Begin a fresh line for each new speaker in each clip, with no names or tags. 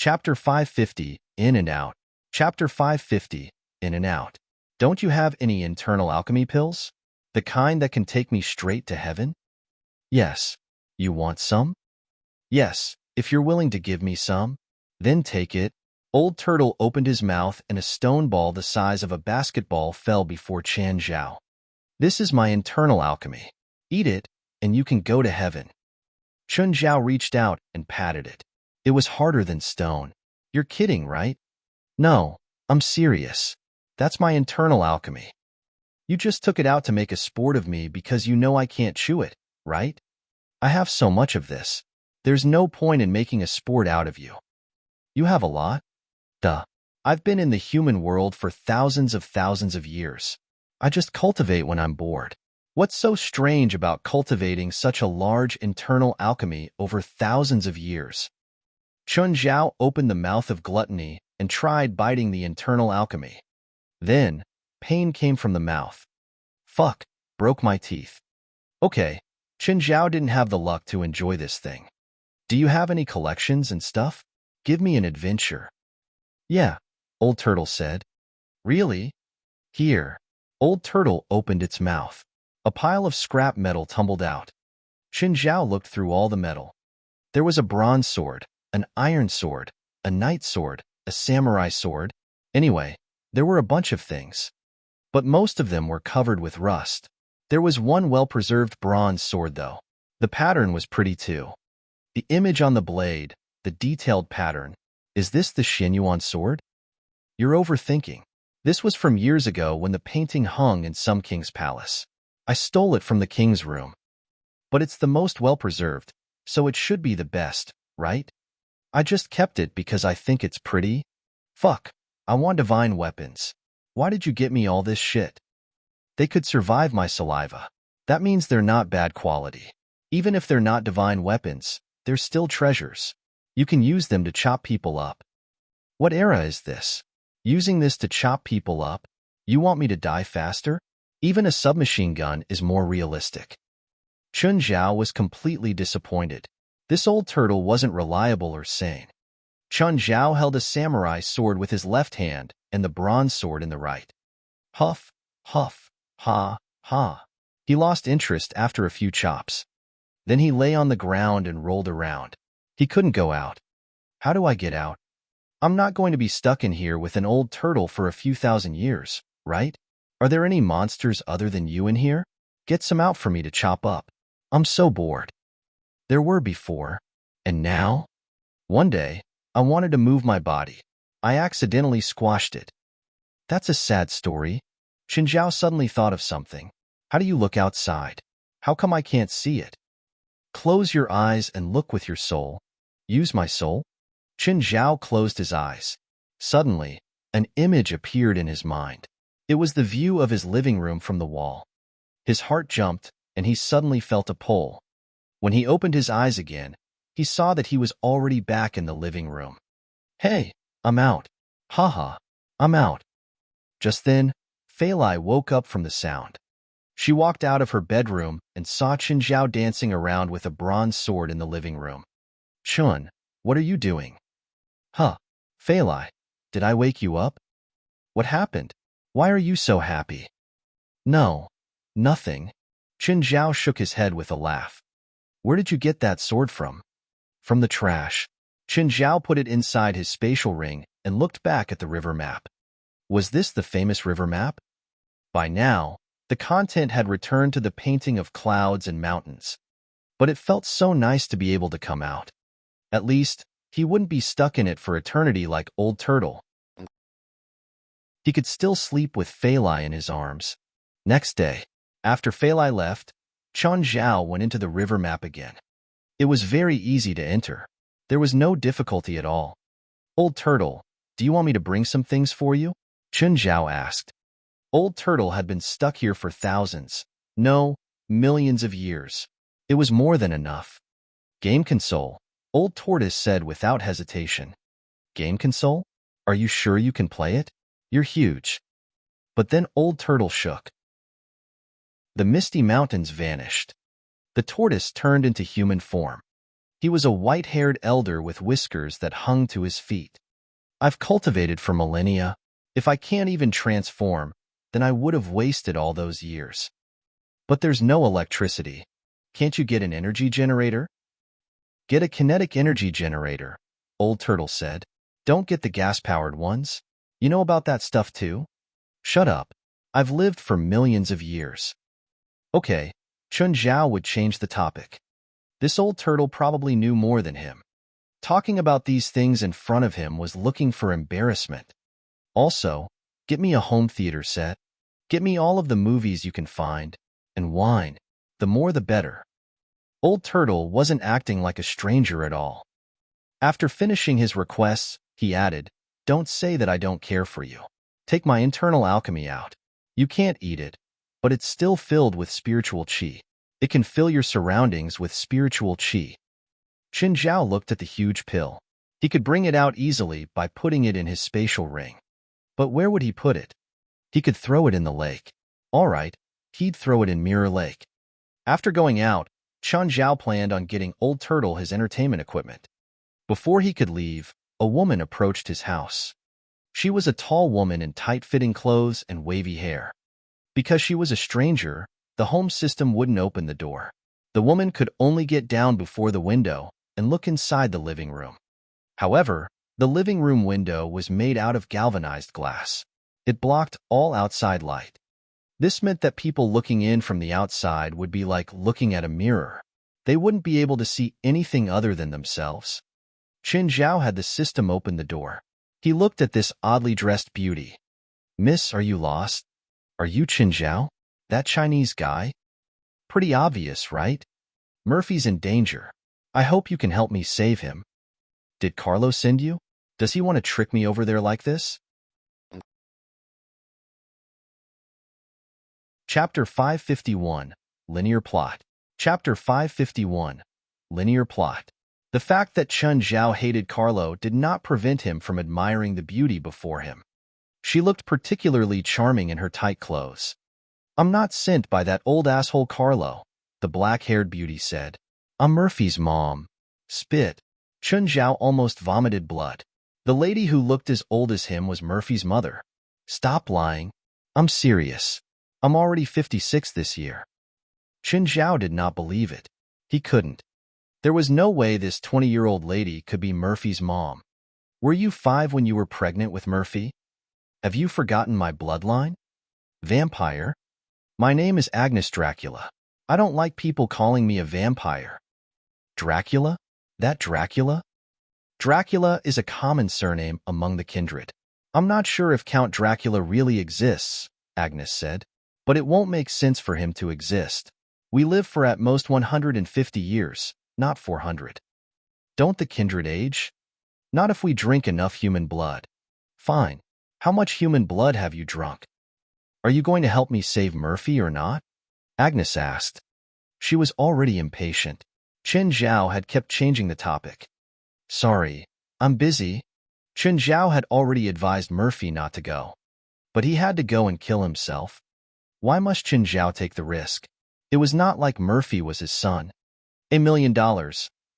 Chapter 550, In and Out. Chapter 550, In and Out. Don't you have any internal alchemy pills? The kind that can take me straight to heaven? Yes. You want some? Yes, if you're willing to give me some. Then take it. Old Turtle opened his mouth and a stone ball the size of a basketball fell before Chan Zhao. This is my internal alchemy. Eat it, and you can go to heaven. Chun Zhao reached out and patted it. It was harder than stone. You're kidding, right? No, I'm serious. That's my internal alchemy. You just took it out to make a sport of me because you know I can't chew it, right? I have so much of this. There's no point in making a sport out of you. You have a lot? Duh. I've been in the human world for thousands of years. I just cultivate when I'm bored. What's so strange about cultivating such a large internal alchemy over thousands of years? Chun Zhao opened the mouth of gluttony and tried biting the internal alchemy. Then, pain came from the mouth. Fuck, broke my teeth. Okay, Chun Zhao didn't have the luck to enjoy this thing. Do you have any collections and stuff? Give me an adventure. Yeah, Old Turtle said. Really? Here. Old Turtle opened its mouth. A pile of scrap metal tumbled out. Chun Zhao looked through all the metal. There was a bronze sword, an iron sword, a knight sword, a samurai sword. Anyway, there were a bunch of things. But most of them were covered with rust. There was one well-preserved bronze sword, though. The pattern was pretty too. The image on the blade, the detailed pattern. Is this the Xinyuan sword? You're overthinking. This was from years ago when the painting hung in some king's palace. I stole it from the king's room. But it's the most well-preserved, so it should be the best, right? I just kept it because I think it's pretty. Fuck, I want divine weapons. Why did you get me all this shit? They could survive my saliva. That means they're not bad quality. Even if they're not divine weapons, they're still treasures. You can use them to chop people up. What era is this? Using this to chop people up? You want me to die faster? Even a submachine gun is more realistic. Chun Zhao was completely disappointed. This old turtle wasn't reliable or sane. Chun Zhao held a samurai sword with his left hand and the bronze sword in the right. Huff, huff, ha, ha. He lost interest after a few chops. Then he lay on the ground and rolled around. He couldn't go out. How do I get out? I'm not going to be stuck in here with an old turtle for a few thousand years, right? Are there any monsters other than you in here? Get some out for me to chop up. I'm so bored. There were before. And now? One day, I wanted to move my body. I accidentally squashed it. That's a sad story. Chun Zhao suddenly thought of something. How do you look outside? How come I can't see it? Close your eyes and look with your soul. Use my soul? Chun Zhao closed his eyes. Suddenly, an image appeared in his mind. It was the view of his living room from the wall. His heart jumped, and he suddenly felt a pull. When he opened his eyes again, he saw that he was already back in the living room. Hey, I'm out. Haha, I'm out. Just then, Fei Lai woke up from the sound. She walked out of her bedroom and saw Chun Zhao dancing around with a bronze sword in the living room. Chun, what are you doing? Huh, Fei Lai, did I wake you up? What happened? Why are you so happy? No, nothing. Chun Zhao shook his head with a laugh. Where did you get that sword from? From the trash. Chun Zhao put it inside his spatial ring and looked back at the river map. Was this the famous river map? By now, the content had returned to the painting of clouds and mountains. But it felt so nice to be able to come out. At least, he wouldn't be stuck in it for eternity like Old Turtle. He could still sleep with Fei Lai in his arms. Next day, after Fei Lai left, Chun Zhao went into the river map again. It was very easy to enter. There was no difficulty at all. Old Turtle, do you want me to bring some things for you? Chun Zhao asked. Old Turtle had been stuck here for thousands, no, millions of years. It was more than enough. Game console, Old Tortoise said without hesitation. Game console? Are you sure you can play it? You're huge. But then Old Turtle shook. The misty mountains vanished. The tortoise turned into human form. He was a white-haired elder with whiskers that hung to his feet. I've cultivated for millennia. If I can't even transform, then I would have wasted all those years. But there's no electricity. Can't you get an energy generator? Get a kinetic energy generator, Old Turtle said. Don't get the gas-powered ones. You know about that stuff too? Shut up. I've lived for millions of years. Okay, Chun Zhao would change the topic. This old turtle probably knew more than him. Talking about these things in front of him was looking for embarrassment. Also, get me a home theater set. Get me all of the movies you can find. And wine. The more the better. Old Turtle wasn't acting like a stranger at all. After finishing his requests, he added, "Don't say that I don't care for you. Take my internal alchemy out. You can't eat it, but it's still filled with spiritual qi. It can fill your surroundings with spiritual qi." Qin Zhao looked at the huge pill. He could bring it out easily by putting it in his spatial ring. But where would he put it? He could throw it in the lake. All right, he'd throw it in Mirror Lake. After going out, Chun Zhao planned on getting Old Turtle his entertainment equipment. Before he could leave, a woman approached his house. She was a tall woman in tight-fitting clothes and wavy hair. Because she was a stranger, the home system wouldn't open the door. The woman could only get down before the window and look inside the living room. However, the living room window was made out of galvanized glass. It blocked all outside light. This meant that people looking in from the outside would be like looking at a mirror. They wouldn't be able to see anything other than themselves. Qin Zhao had the system open the door. He looked at this oddly dressed beauty. "Miss, are you lost? Are you Qin Zhao? That Chinese guy? Pretty obvious, right? Murphy's in danger. I hope you can help me save him. Did Carlo send you? Does he want to trick me over there like this?" Chapter 551, Linear Plot. Chapter 551, Linear Plot. The fact that Chun Zhao hated Carlo did not prevent him from admiring the beauty before him. She looked particularly charming in her tight clothes. "I'm not sent by that old asshole Carlo," the black-haired beauty said. "I'm Murphy's mom." Spit. Chun Zhao almost vomited blood. The lady who looked as old as him was Murphy's mother. "Stop lying. I'm serious. I'm already 56 this year." Chun Zhao did not believe it. He couldn't. There was no way this 20-year-old lady could be Murphy's mom. "Were you 5 when you were pregnant with Murphy? Have you forgotten my bloodline? Vampire? My name is Agnes Dracula. I don't like people calling me a vampire." "Dracula? That Dracula?" "Dracula is a common surname among the kindred. I'm not sure if Count Dracula really exists," Agnes said. "But it won't make sense for him to exist. We live for at most 150 years, not 400. Don't the kindred age? Not if we drink enough human blood." "Fine. How much human blood have you drunk? Are you going to help me save Murphy or not?" Agnes asked. She was already impatient. Qin Zhao had kept changing the topic. "Sorry, I'm busy." Qin Zhao had already advised Murphy not to go. But he had to go and kill himself. Why must Qin Zhao take the risk? It was not like Murphy was his son. $1 million,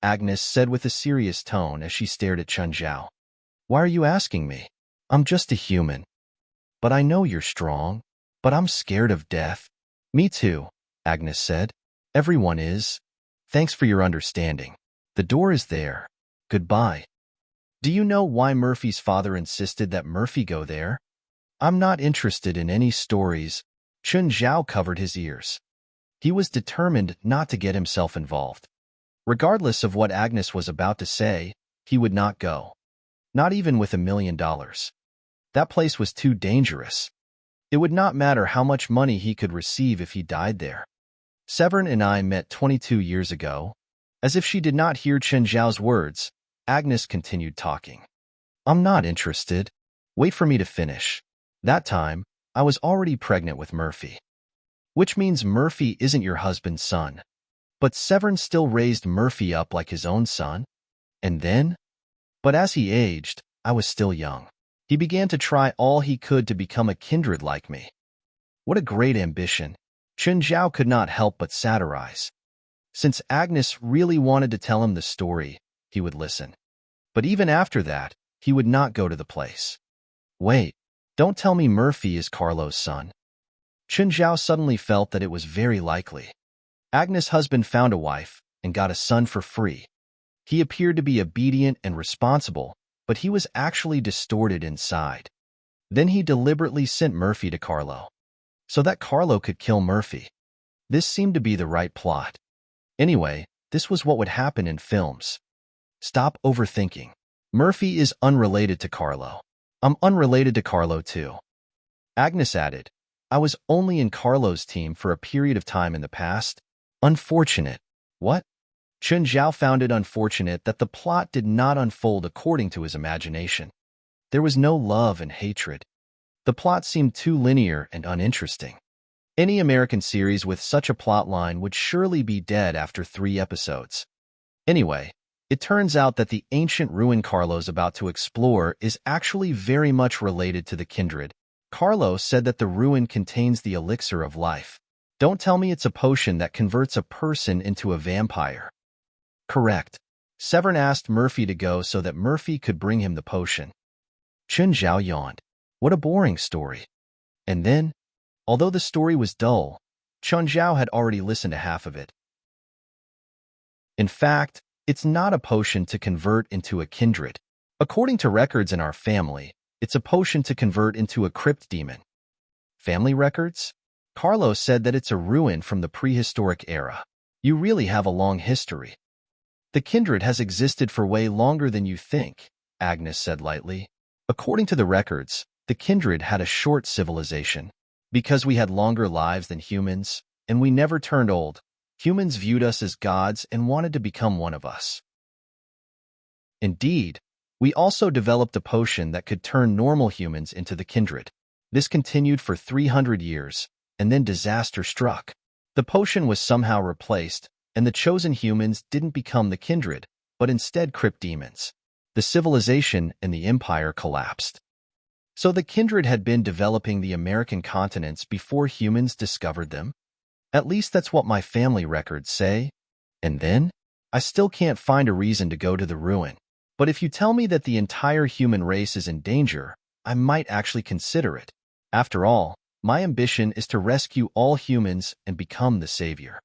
Agnes said with a serious tone as she stared at Qin Zhao. "Why are you asking me? I'm just a human." "But I know you're strong. But I'm scared of death." "Me too," Agnes said. "Everyone is. Thanks for your understanding. The door is there. Goodbye." "Do you know why Murphy's father insisted that Murphy go there?" "I'm not interested in any stories." Chun Zhao covered his ears. He was determined not to get himself involved. Regardless of what Agnes was about to say, he would not go. Not even with $1 million. That place was too dangerous. It would not matter how much money he could receive if he died there. "Severn and I met 22 years ago." As if she did not hear Chen Zhao's words, Agnes continued talking. "I'm not interested. Wait for me to finish. That time, I was already pregnant with Murphy." "Which means Murphy isn't your husband's son." "But Severn still raised Murphy up like his own son." "And then?" "But as he aged, I was still young. He began to try all he could to become a kindred like me." What a great ambition. Chen Zhao could not help but satirize. Since Agnes really wanted to tell him the story, he would listen. But even after that, he would not go to the place. Wait, don't tell me Murphy is Carlo's son. Chunjiao suddenly felt that it was very likely. Agnes' husband found a wife and got a son for free. He appeared to be obedient and responsible, but he was actually distorted inside. Then he deliberately sent Murphy to Carlo, so that Carlo could kill Murphy. This seemed to be the right plot. Anyway, this was what would happen in films. Stop overthinking. Murphy is unrelated to Carlo. I'm unrelated to Carlo too. Agnes added, I was only in Carlo's team for a period of time in the past. Unfortunate. What? Chunjiao found it unfortunate that the plot did not unfold according to his imagination. There was no love and hatred. The plot seemed too linear and uninteresting. Any American series with such a plotline would surely be dead after 3 episodes. Anyway, it turns out that the ancient ruin Carlo's about to explore is actually very much related to the kindred. Carlo said that the ruin contains the elixir of life. Don't tell me it's a potion that converts a person into a vampire. Correct. Severn asked Murphy to go so that Murphy could bring him the potion. Chunjiao yawned. What a boring story. And then, although the story was dull, Chunjiao had already listened to half of it. In fact, it's not a potion to convert into a kindred. According to records in our family, it's a potion to convert into a crypt demon. Family records? Carlo said that it's a ruin from the prehistoric era. You really have a long history. The kindred has existed for way longer than you think, Agnes said lightly. According to the records, the kindred had a short civilization. Because we had longer lives than humans, and we never turned old, humans viewed us as gods and wanted to become one of us. Indeed, we also developed a potion that could turn normal humans into the kindred. This continued for 300 years, and then disaster struck. The potion was somehow replaced, and the chosen humans didn't become the kindred, but instead crypt demons. The civilization and the empire collapsed. So the kindred had been developing the American continents before humans discovered them? At least that's what my family records say. And then? I still can't find a reason to go to the ruin. But if you tell me that the entire human race is in danger, I might actually consider it. After all, my ambition is to rescue all humans and become the savior.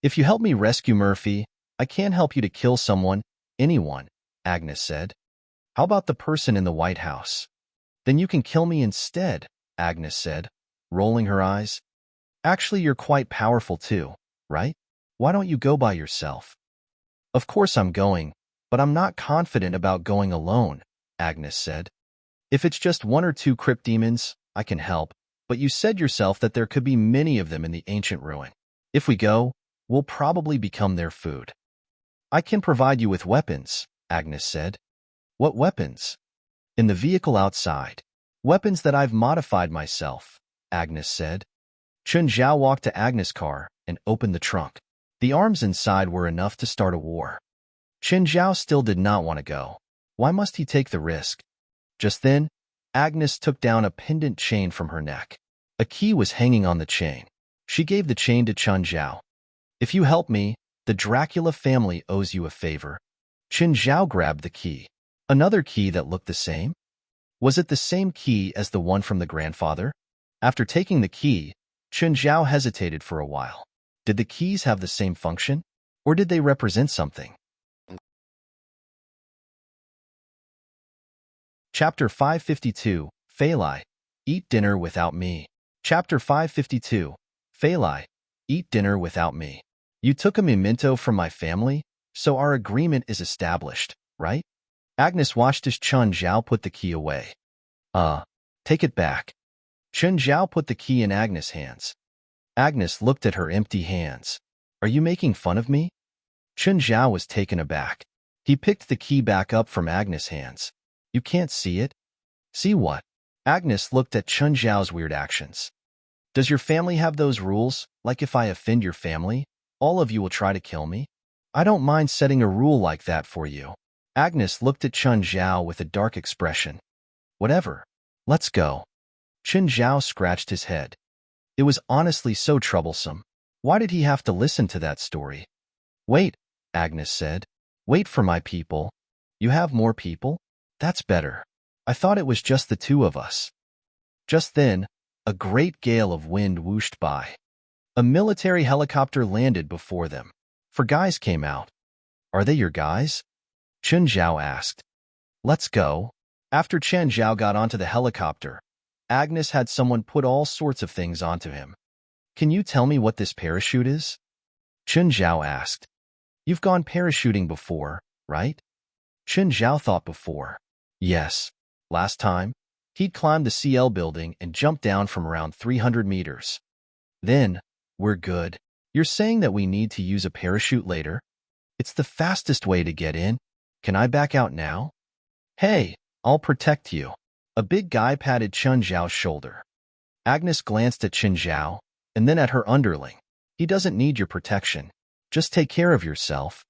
If you help me rescue Murphy, I can't help you to kill someone, anyone, Agnes said. How about the person in the White House? Then you can kill me instead, Agnes said, rolling her eyes. Actually, you're quite powerful too, right? Why don't you go by yourself? Of course I'm going, but I'm not confident about going alone, Agnes said. If it's just 1 or 2 crypt demons, I can help, but you said yourself that there could be many of them in the ancient ruin. If we go, we'll probably become their food. I can provide you with weapons, Agnes said. What weapons? In the vehicle outside. Weapons that I've modified myself, Agnes said. Chunjiao walked to Agnes' car and opened the trunk. The arms inside were enough to start a war. Chunjiao still did not want to go. Why must he take the risk? Just then, Agnes took down a pendant chain from her neck. A key was hanging on the chain. She gave the chain to Chunjiao. If you help me, the Dracula family owes you a favor. Chunjiao grabbed the key. Another key that looked the same? Was it the same key as the one from the grandfather? After taking the key, Chunjiao hesitated for a while. Did the keys have the same function? Or did they represent something? Chapter 552, Feilai, Eat Dinner Without Me. Chapter 552, Feilai, Eat Dinner Without Me. You took a memento from my family, so our agreement is established, right? Agnes watched as Chunjiao put the key away. Take it back. Chunjiao put the key in Agnes' hands. Agnes looked at her empty hands. Are you making fun of me? Chunjiao was taken aback. He picked the key back up from Agnes' hands. You can't see it? See what? Agnes looked at Chunjiao's weird actions. Does your family have those rules, like if I offend your family, all of you will try to kill me? I don't mind setting a rule like that for you. Agnes looked at Chunjiao with a dark expression. Whatever. Let's go. Chunjiao scratched his head. It was honestly so troublesome. Why did he have to listen to that story? Wait, Agnes said. Wait for my people. You have more people? That's better. I thought it was just the two of us. Just then, a great gale of wind whooshed by. A military helicopter landed before them. 4 guys came out. Are they your guys? Chen Zhao asked. Let's go. After Chen Zhao got onto the helicopter, Agnes had someone put all sorts of things onto him. Can you tell me what this parachute is? Chen Zhao asked. You've gone parachuting before, right? Chen Zhao thought before. Yes. Last time, he'd climbed the CL building and jumped down from around 300 meters. Then, we're good. You're saying that we need to use a parachute later? It's the fastest way to get in. Can I back out now? Hey, I'll protect you. A big guy patted Chen Zhao's shoulder. Agnes glanced at Chen Zhao, and then at her underling. He doesn't need your protection. Just take care of yourself.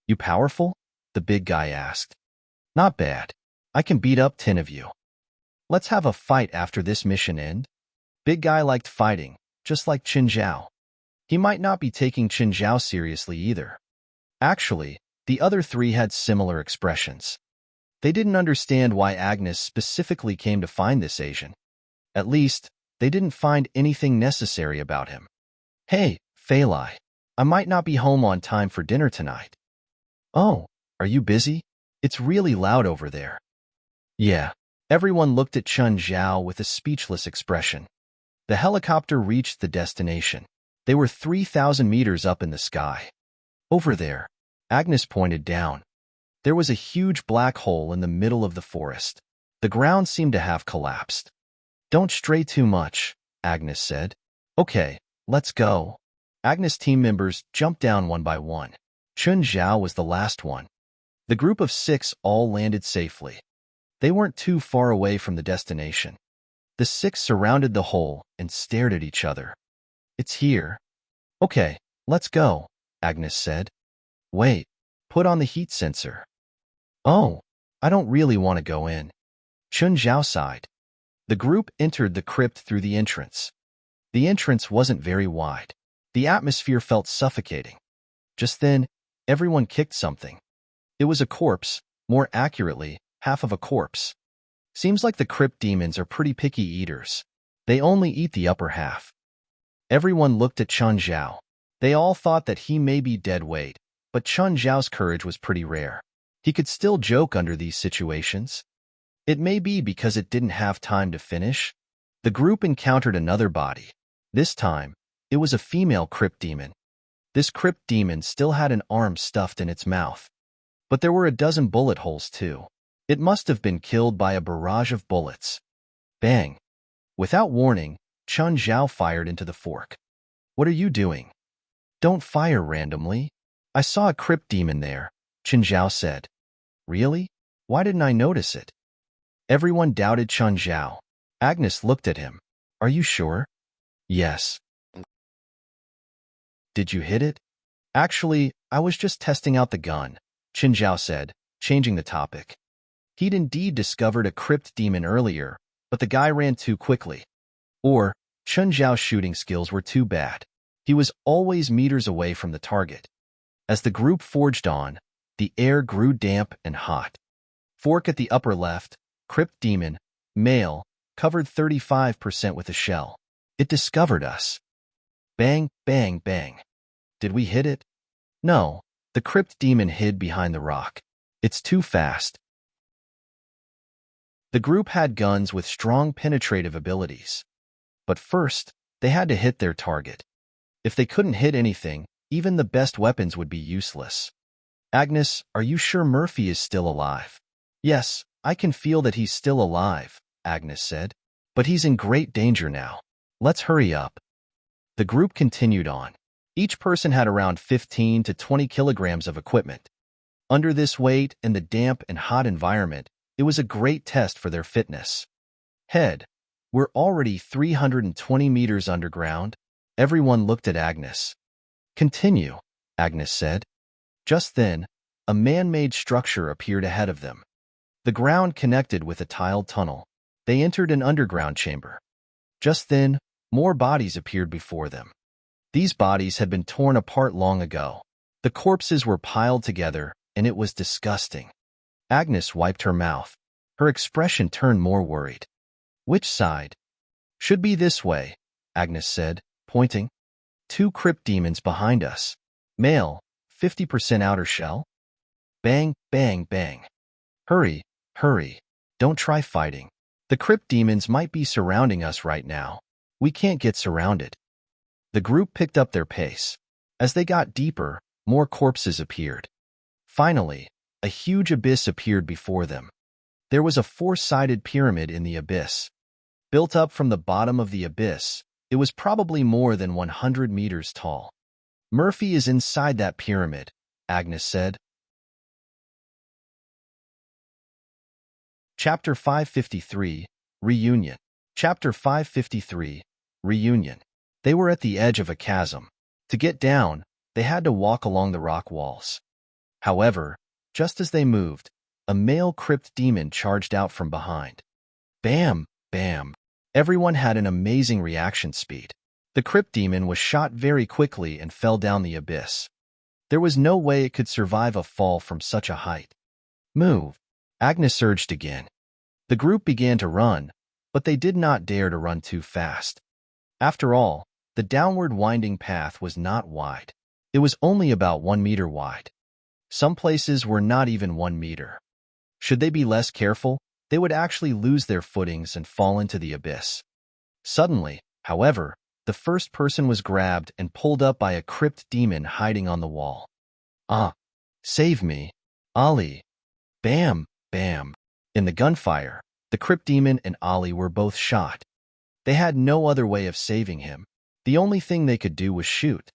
You powerful? The big guy asked. Not bad. I can beat up 10 of you. Let's have a fight after this mission end. Big guy liked fighting, just like Chen Zhao. He might not be taking Chen Zhao seriously either. Actually, the other 3 had similar expressions. They didn't understand why Agnes specifically came to find this Asian. At least, they didn't find anything necessary about him. Hey, Fei Lai, I might not be home on time for dinner tonight. Oh, are you busy? It's really loud over there. Yeah. Everyone looked at Chen Zhao with a speechless expression. The helicopter reached the destination. They were 3,000 meters up in the sky. Over there, Agnes pointed down. There was a huge black hole in the middle of the forest. The ground seemed to have collapsed. Don't stray too much, Agnes said. Okay, let's go. Agnes' team members jumped down one by one. Chen Zhao was the last one. The group of 6 all landed safely. They weren't too far away from the destination. The 6 surrounded the hole and stared at each other. It's here. Okay, let's go, Agnes said. Wait, put on the heat sensor. Oh, I don't really want to go in. Chen Zhao sighed. The group entered the crypt through the entrance. The entrance wasn't very wide. The atmosphere felt suffocating. Just then, everyone kicked something. It was a corpse, more accurately, half of a corpse. Seems like the crypt demons are pretty picky eaters. They only eat the upper half. Everyone looked at Chen Zhao. They all thought that he may be dead weight, but Chen Zhao's courage was pretty rare. He could still joke under these situations. It may be because it didn't have time to finish. The group encountered another body. This time, it was a female crypt demon. This crypt demon still had an arm stuffed in its mouth. But there were a dozen bullet holes too. It must have been killed by a barrage of bullets. Bang! Without warning, Chen Zhao fired into the fork. What are you doing? Don't fire randomly. I saw a crypt demon there, Chen Zhao said. Really? Why didn't I notice it? Everyone doubted Chen Zhao. Agnes looked at him. Are you sure? Yes. Did you hit it? Actually, I was just testing out the gun, Chen Zhao said, changing the topic. He'd indeed discovered a crypt demon earlier, but the guy ran too quickly. Or, Chen Zhao's shooting skills were too bad. He was always meters away from the target. As the group forged on, the air grew damp and hot. Fork at the upper left, crypt demon, male, covered 35% with a shell. It discovered us. Bang, bang, bang. Did we hit it? No, the crypt demon hid behind the rock. It's too fast. The group had guns with strong penetrative abilities. But first, they had to hit their target. If they couldn't hit anything, even the best weapons would be useless. Agnes, are you sure Murphy is still alive? Yes, I can feel that he's still alive, Agnes said. But he's in great danger now. Let's hurry up. The group continued on. Each person had around 15 to 20 kilograms of equipment. Under this weight and the damp and hot environment, it was a great test for their fitness. Head, we're already 320 meters underground. Everyone looked at Agnes. Continue, Agnes said. Just then, a man-made structure appeared ahead of them. The ground connected with a tiled tunnel. They entered an underground chamber. Just then, more bodies appeared before them. These bodies had been torn apart long ago. The corpses were piled together, and it was disgusting. Agnes wiped her mouth. Her expression turned more worried. Which side? Should be this way, Agnes said, pointing. 2 crypt demons behind us. Male, 50% outer shell. Bang, bang, bang. Hurry, hurry. Don't try fighting. The crypt demons might be surrounding us right now. We can't get surrounded. The group picked up their pace. As they got deeper, more corpses appeared. Finally, a huge abyss appeared before them. There was a 4-sided pyramid in the abyss. Built up from the bottom of the abyss, it was probably more than 100 meters tall. Murphy is inside that pyramid, Agnes said. Chapter 553, Reunion. Chapter 553, Reunion. They were at the edge of a chasm. To get down, they had to walk along the rock walls. However, just as they moved, a male crypt demon charged out from behind. Bam, bam. Everyone had an amazing reaction speed. The crypt demon was shot very quickly and fell down the abyss. There was no way it could survive a fall from such a height. Move. Agnes urged again. The group began to run, but they did not dare to run too fast. After all, the downward winding path was not wide. It was only about 1 meter wide. Some places were not even 1 meter. Should they be less careful, they would actually lose their footings and fall into the abyss. Suddenly, however, the first person was grabbed and pulled up by a crypt demon hiding on the wall. Ah! Save me! Ali! Bam! Bam! In the gunfire, the crypt demon and Ali were both shot. They had no other way of saving him. The only thing they could do was shoot.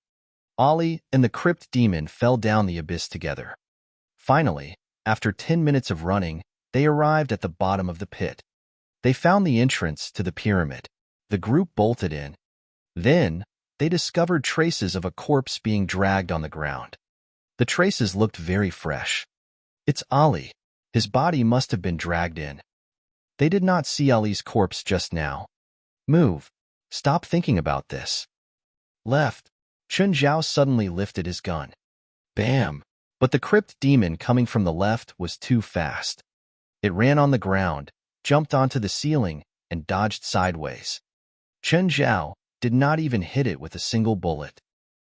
Ali and the crypt demon fell down the abyss together. Finally, after 10 minutes of running, they arrived at the bottom of the pit. They found the entrance to the pyramid. The group bolted in. Then, they discovered traces of a corpse being dragged on the ground. The traces looked very fresh. It's Ali. His body must have been dragged in. They did not see Ali's corpse just now. Move. Stop thinking about this. Left. Chun Zhao suddenly lifted his gun. Bam! But the crypt demon coming from the left was too fast. It ran on the ground, jumped onto the ceiling, and dodged sideways. Chun Zhao did not even hit it with a single bullet.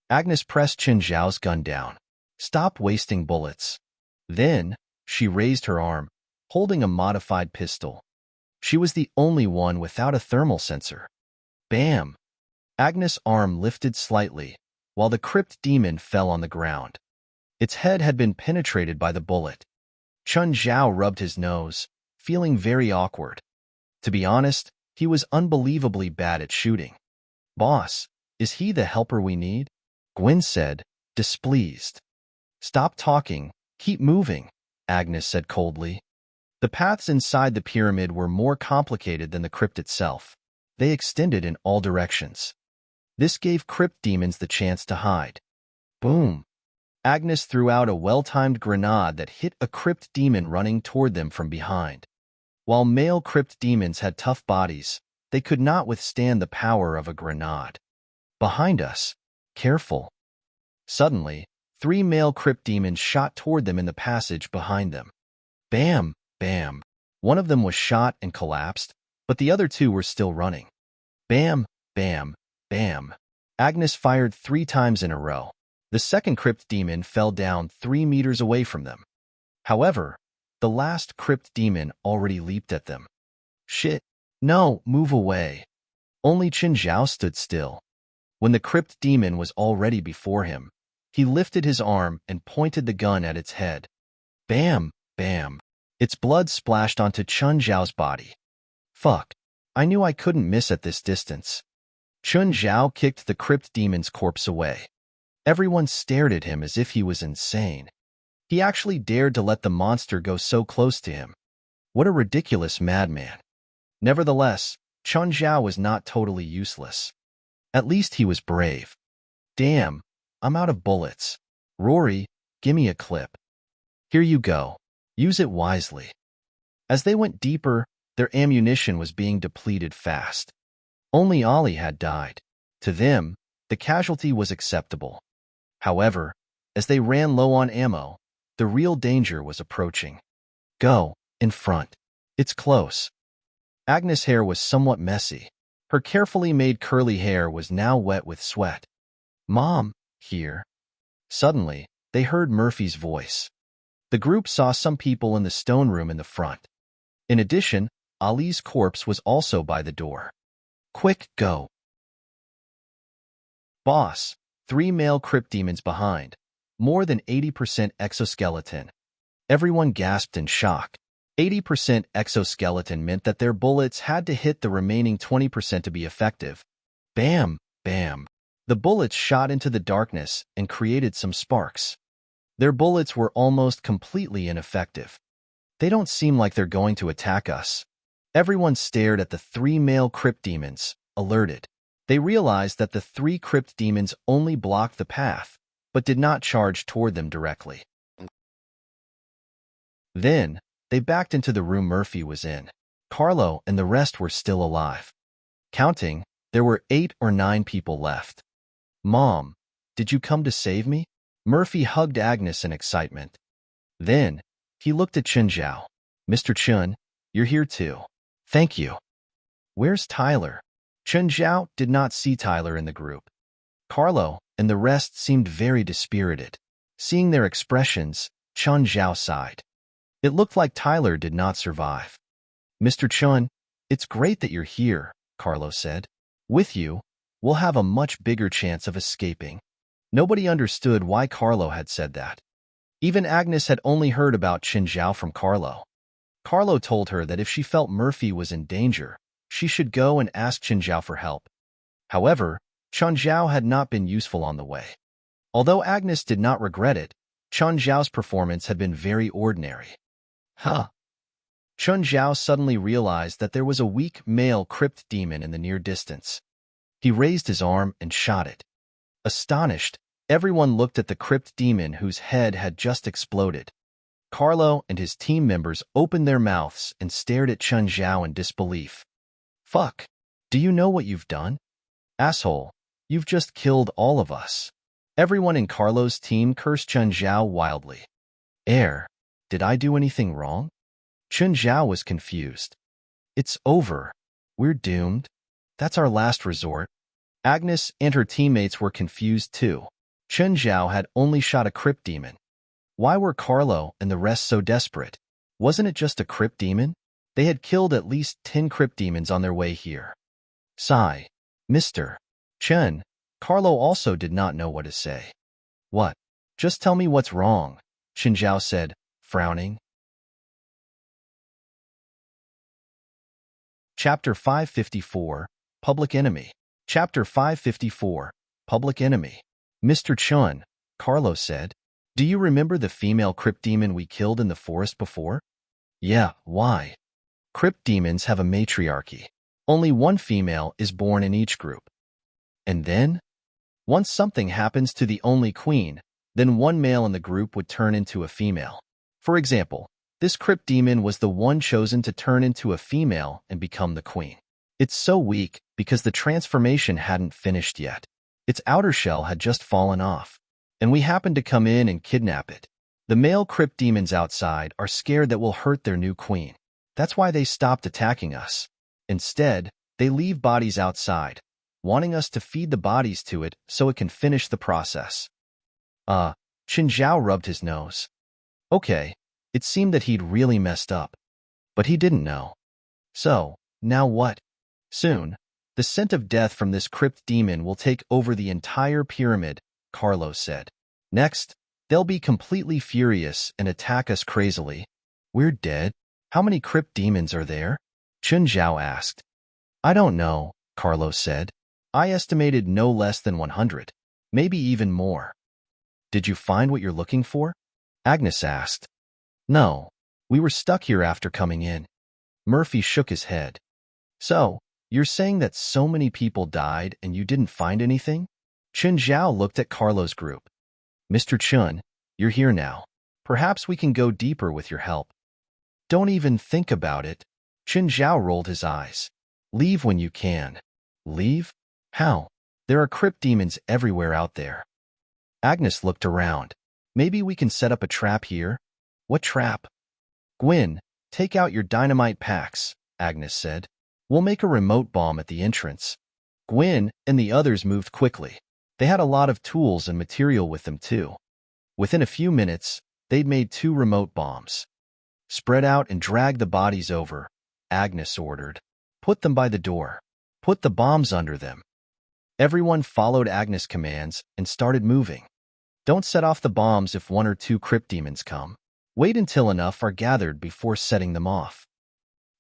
Agnes pressed Chun Zhao's gun down. Stop wasting bullets. Then, she raised her arm, holding a modified pistol. She was the only one without a thermal sensor. Bam! Agnes' arm lifted slightly, while the crypt demon fell on the ground. Its head had been penetrated by the bullet. Chun Zhao rubbed his nose, feeling very awkward. To be honest, he was unbelievably bad at shooting. Boss, is he the helper we need? Gwen said, displeased. Stop talking, keep moving, Agnes said coldly. The paths inside the pyramid were more complicated than the crypt itself. They extended in all directions. This gave crypt demons the chance to hide. Boom! Agnes threw out a well-timed grenade that hit a crypt demon running toward them from behind. While male crypt demons had tough bodies, they could not withstand the power of a grenade. Behind us. Careful. Suddenly, 3 male crypt demons shot toward them in the passage behind them. Bam! Bam! One of them was shot and collapsed, but the other 2 were still running. Bam! Bam! Bam! Agnes fired 3 times in a row. The second crypt demon fell down 3 meters away from them. However, the last crypt demon already leaped at them. Shit! No, move away. Only Chun Zhao stood still. When the crypt demon was already before him, he lifted his arm and pointed the gun at its head. Bam! Bam! Its blood splashed onto Chun Zhao's body. Fuck. I knew I couldn't miss at this distance. Chun Zhao kicked the crypt demon's corpse away. Everyone stared at him as if he was insane. He actually dared to let the monster go so close to him. What a ridiculous madman. Nevertheless, Chun Zhao was not totally useless. At least he was brave. Damn, I'm out of bullets. Rory, gimme a clip. Here you go. Use it wisely. As they went deeper, their ammunition was being depleted fast. Only Ali had died. To them, the casualty was acceptable. However, As they ran low on ammo, the real danger was approaching. Go, in front. It's close. Agnes' hair was somewhat messy. Her carefully made curly hair was now wet with sweat. Mom, here. Suddenly, they heard Murphy's voice. The group saw some people in the stone room in the front. In addition, Ali's corpse was also by the door. Quick, go. Boss, 3 male crypt demons behind. More than 80% exoskeleton. Everyone gasped in shock. 80% exoskeleton meant that their bullets had to hit the remaining 20% to be effective. Bam, bam. The bullets shot into the darkness and created some sparks. Their bullets were almost completely ineffective. They don't seem like they're going to attack us. Everyone stared at the 3 male crypt demons, alerted. They realized that the 3 crypt demons only blocked the path, but did not charge toward them directly. Then, they backed into the room Murphy was in. Carlo and the rest were still alive. Counting, there were 8 or 9 people left. Mom, did you come to save me? Murphy hugged Agnes in excitement. Then, he looked at Chun Zhao. Mr. Chun, you're here too. Thank you. Where's Tyler? Chun Zhao did not see Tyler in the group. Carlo and the rest seemed very dispirited. Seeing their expressions, Chun Zhao sighed. It looked like Tyler did not survive. Mr. Chun, it's great that you're here, Carlo said. With you, we'll have a much bigger chance of escaping. Nobody understood why Carlo had said that. Even Agnes had only heard about Chun Zhao from Carlo. Carlo told her that if she felt Murphy was in danger, she should go and ask Chun Zhao for help. However, Chun Zhao had not been useful on the way. Although Agnes did not regret it, Chun Zhao's performance had been very ordinary. Chun Zhao suddenly realized that there was a weak male crypt demon in the near distance. He raised his arm and shot it. Astonished, everyone looked at the crypt demon whose head had just exploded. Carlo and his team members opened their mouths and stared at Chun Zhao in disbelief. Fuck, do you know what you've done? Asshole, you've just killed all of us. Everyone in Carlo's team cursed Chun Zhao wildly. Did I do anything wrong? Chun Zhao was confused. It's over. We're doomed. That's our last resort. Agnes and her teammates were confused too. Chun Zhao had only shot a crypt demon. Why were Carlo and the rest so desperate? Wasn't it just a crypt demon? They had killed at least 10 crypt demons on their way here. Sigh. Mr. Chun. Carlo also did not know what to say. What? Just tell me what's wrong, Chun Zhao said, frowning. Chapter 554, Public Enemy. Chapter 554, Public Enemy. Mr. Chun, Carlo said, do you remember the female crypt demon we killed in the forest before? Yeah, why? Crypt demons have a matriarchy. Only one female is born in each group. And then? Once something happens to the only queen, then one male in the group would turn into a female. For example, this crypt demon was the one chosen to turn into a female and become the queen. It's so weak because the transformation hadn't finished yet. Its outer shell had just fallen off, and we happened to come in and kidnap it. The male crypt demons outside are scared that we'll hurt their new queen. That's why they stopped attacking us. Instead, they leave bodies outside, wanting us to feed the bodies to it so it can finish the process. Chun Zhao rubbed his nose. Okay, it seemed that he'd really messed up. But he didn't know. So, now what? Soon, the scent of death from this crypt demon will take over the entire pyramid, Carlo said. Next, they'll be completely furious and attack us crazily. We're dead? How many crypt demons are there? Chun Zhao asked. I don't know, Carlo said. I estimated no less than 100, maybe even more. Did you find what you're looking for? Agnes asked. No, we were stuck here after coming in. Murphy shook his head. So, you're saying that so many people died and you didn't find anything? Chun Zhao looked at Carlo's group. Mr. Chun, you're here now. Perhaps we can go deeper with your help. Don't even think about it. Chun Zhao rolled his eyes. Leave when you can. Leave? How? There are crypt demons everywhere out there. Agnes looked around. Maybe we can set up a trap here? What trap? Gwyn, take out your dynamite packs, Agnes said. We'll make a remote bomb at the entrance. Gwyn and the others moved quickly. They had a lot of tools and material with them too. Within a few minutes, they'd made 2 remote bombs. Spread out and drag the bodies over, Agnes ordered. Put them by the door. Put the bombs under them. Everyone followed Agnes' commands and started moving. Don't set off the bombs if 1 or 2 crypt demons come. Wait until enough are gathered before setting them off.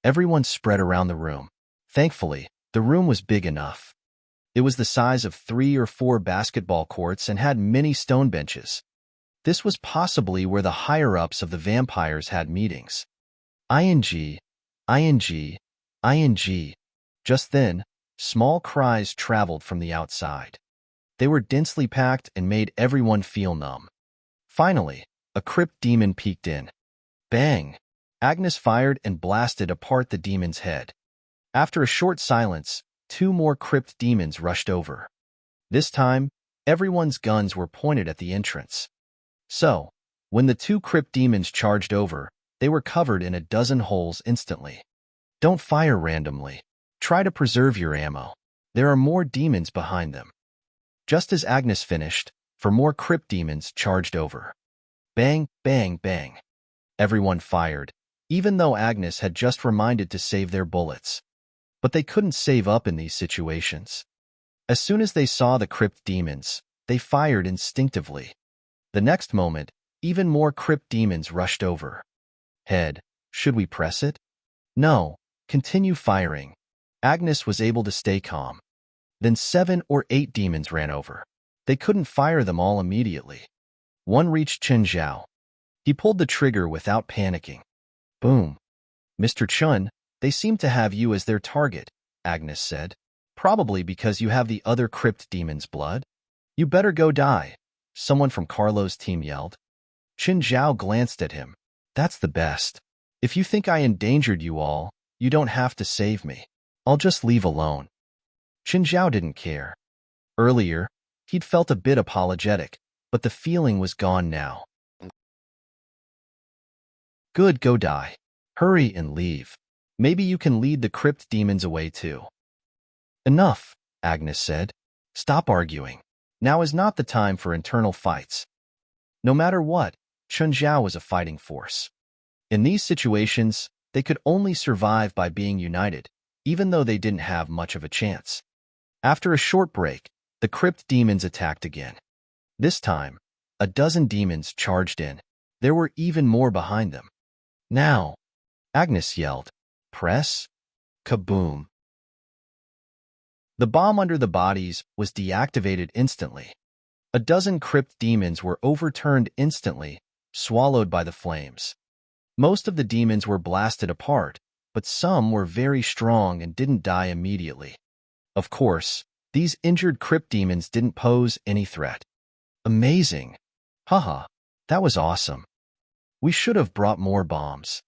Everyone spread around the room. Thankfully, the room was big enough. It was the size of 3 or 4 basketball courts and had many stone benches. This was possibly where the higher-ups of the vampires had meetings. ING. Just then, small cries traveled from the outside. They were densely packed and made everyone feel numb. Finally, a crypt demon peeked in. Bang! Agnes fired and blasted apart the demon's head. After a short silence, 2 more crypt demons rushed over. This time, everyone's guns were pointed at the entrance. So, when the 2 crypt demons charged over, they were covered in a dozen holes instantly. Don't fire randomly. Try to preserve your ammo. There are more demons behind them. Just as Agnes finished, 4 more crypt demons charged over. Bang, bang, bang. Everyone fired, even though Agnes had just reminded to save their bullets. But they couldn't save up in these situations. As soon as they saw the crypt demons, they fired instinctively. The next moment, even more crypt demons rushed over. Head, should we press it? No, continue firing. Agnes was able to stay calm. Then 7 or 8 demons ran over. They couldn't fire them all immediately. One reached Chen Zhao. He pulled the trigger without panicking. Boom. Mr. Chun, they seem to have you as their target, Agnes said. Probably because you have the other crypt demon's blood. You better go die, someone from Carlo's team yelled. Chen Zhao glanced at him. That's the best. If you think I endangered you all, you don't have to save me. I'll just leave alone. Chen Zhao didn't care. Earlier, he'd felt a bit apologetic, but the feeling was gone now. Good, go die. Hurry and leave. Maybe you can lead the crypt demons away too. Enough, Agnes said. Stop arguing. Now is not the time for internal fights. No matter what, Chen Zhao was a fighting force. In these situations, they could only survive by being united, even though they didn't have much of a chance. After a short break, the crypt demons attacked again. This time, a dozen demons charged in. There were even more behind them. Now, Agnes yelled, press. Kaboom. The bomb under the bodies was deactivated instantly. A dozen crypt demons were overturned instantly, swallowed by the flames. Most of the demons were blasted apart, but some were very strong and didn't die immediately. Of course, these injured crypt demons didn't pose any threat. Amazing. Haha, that was awesome. We should have brought more bombs.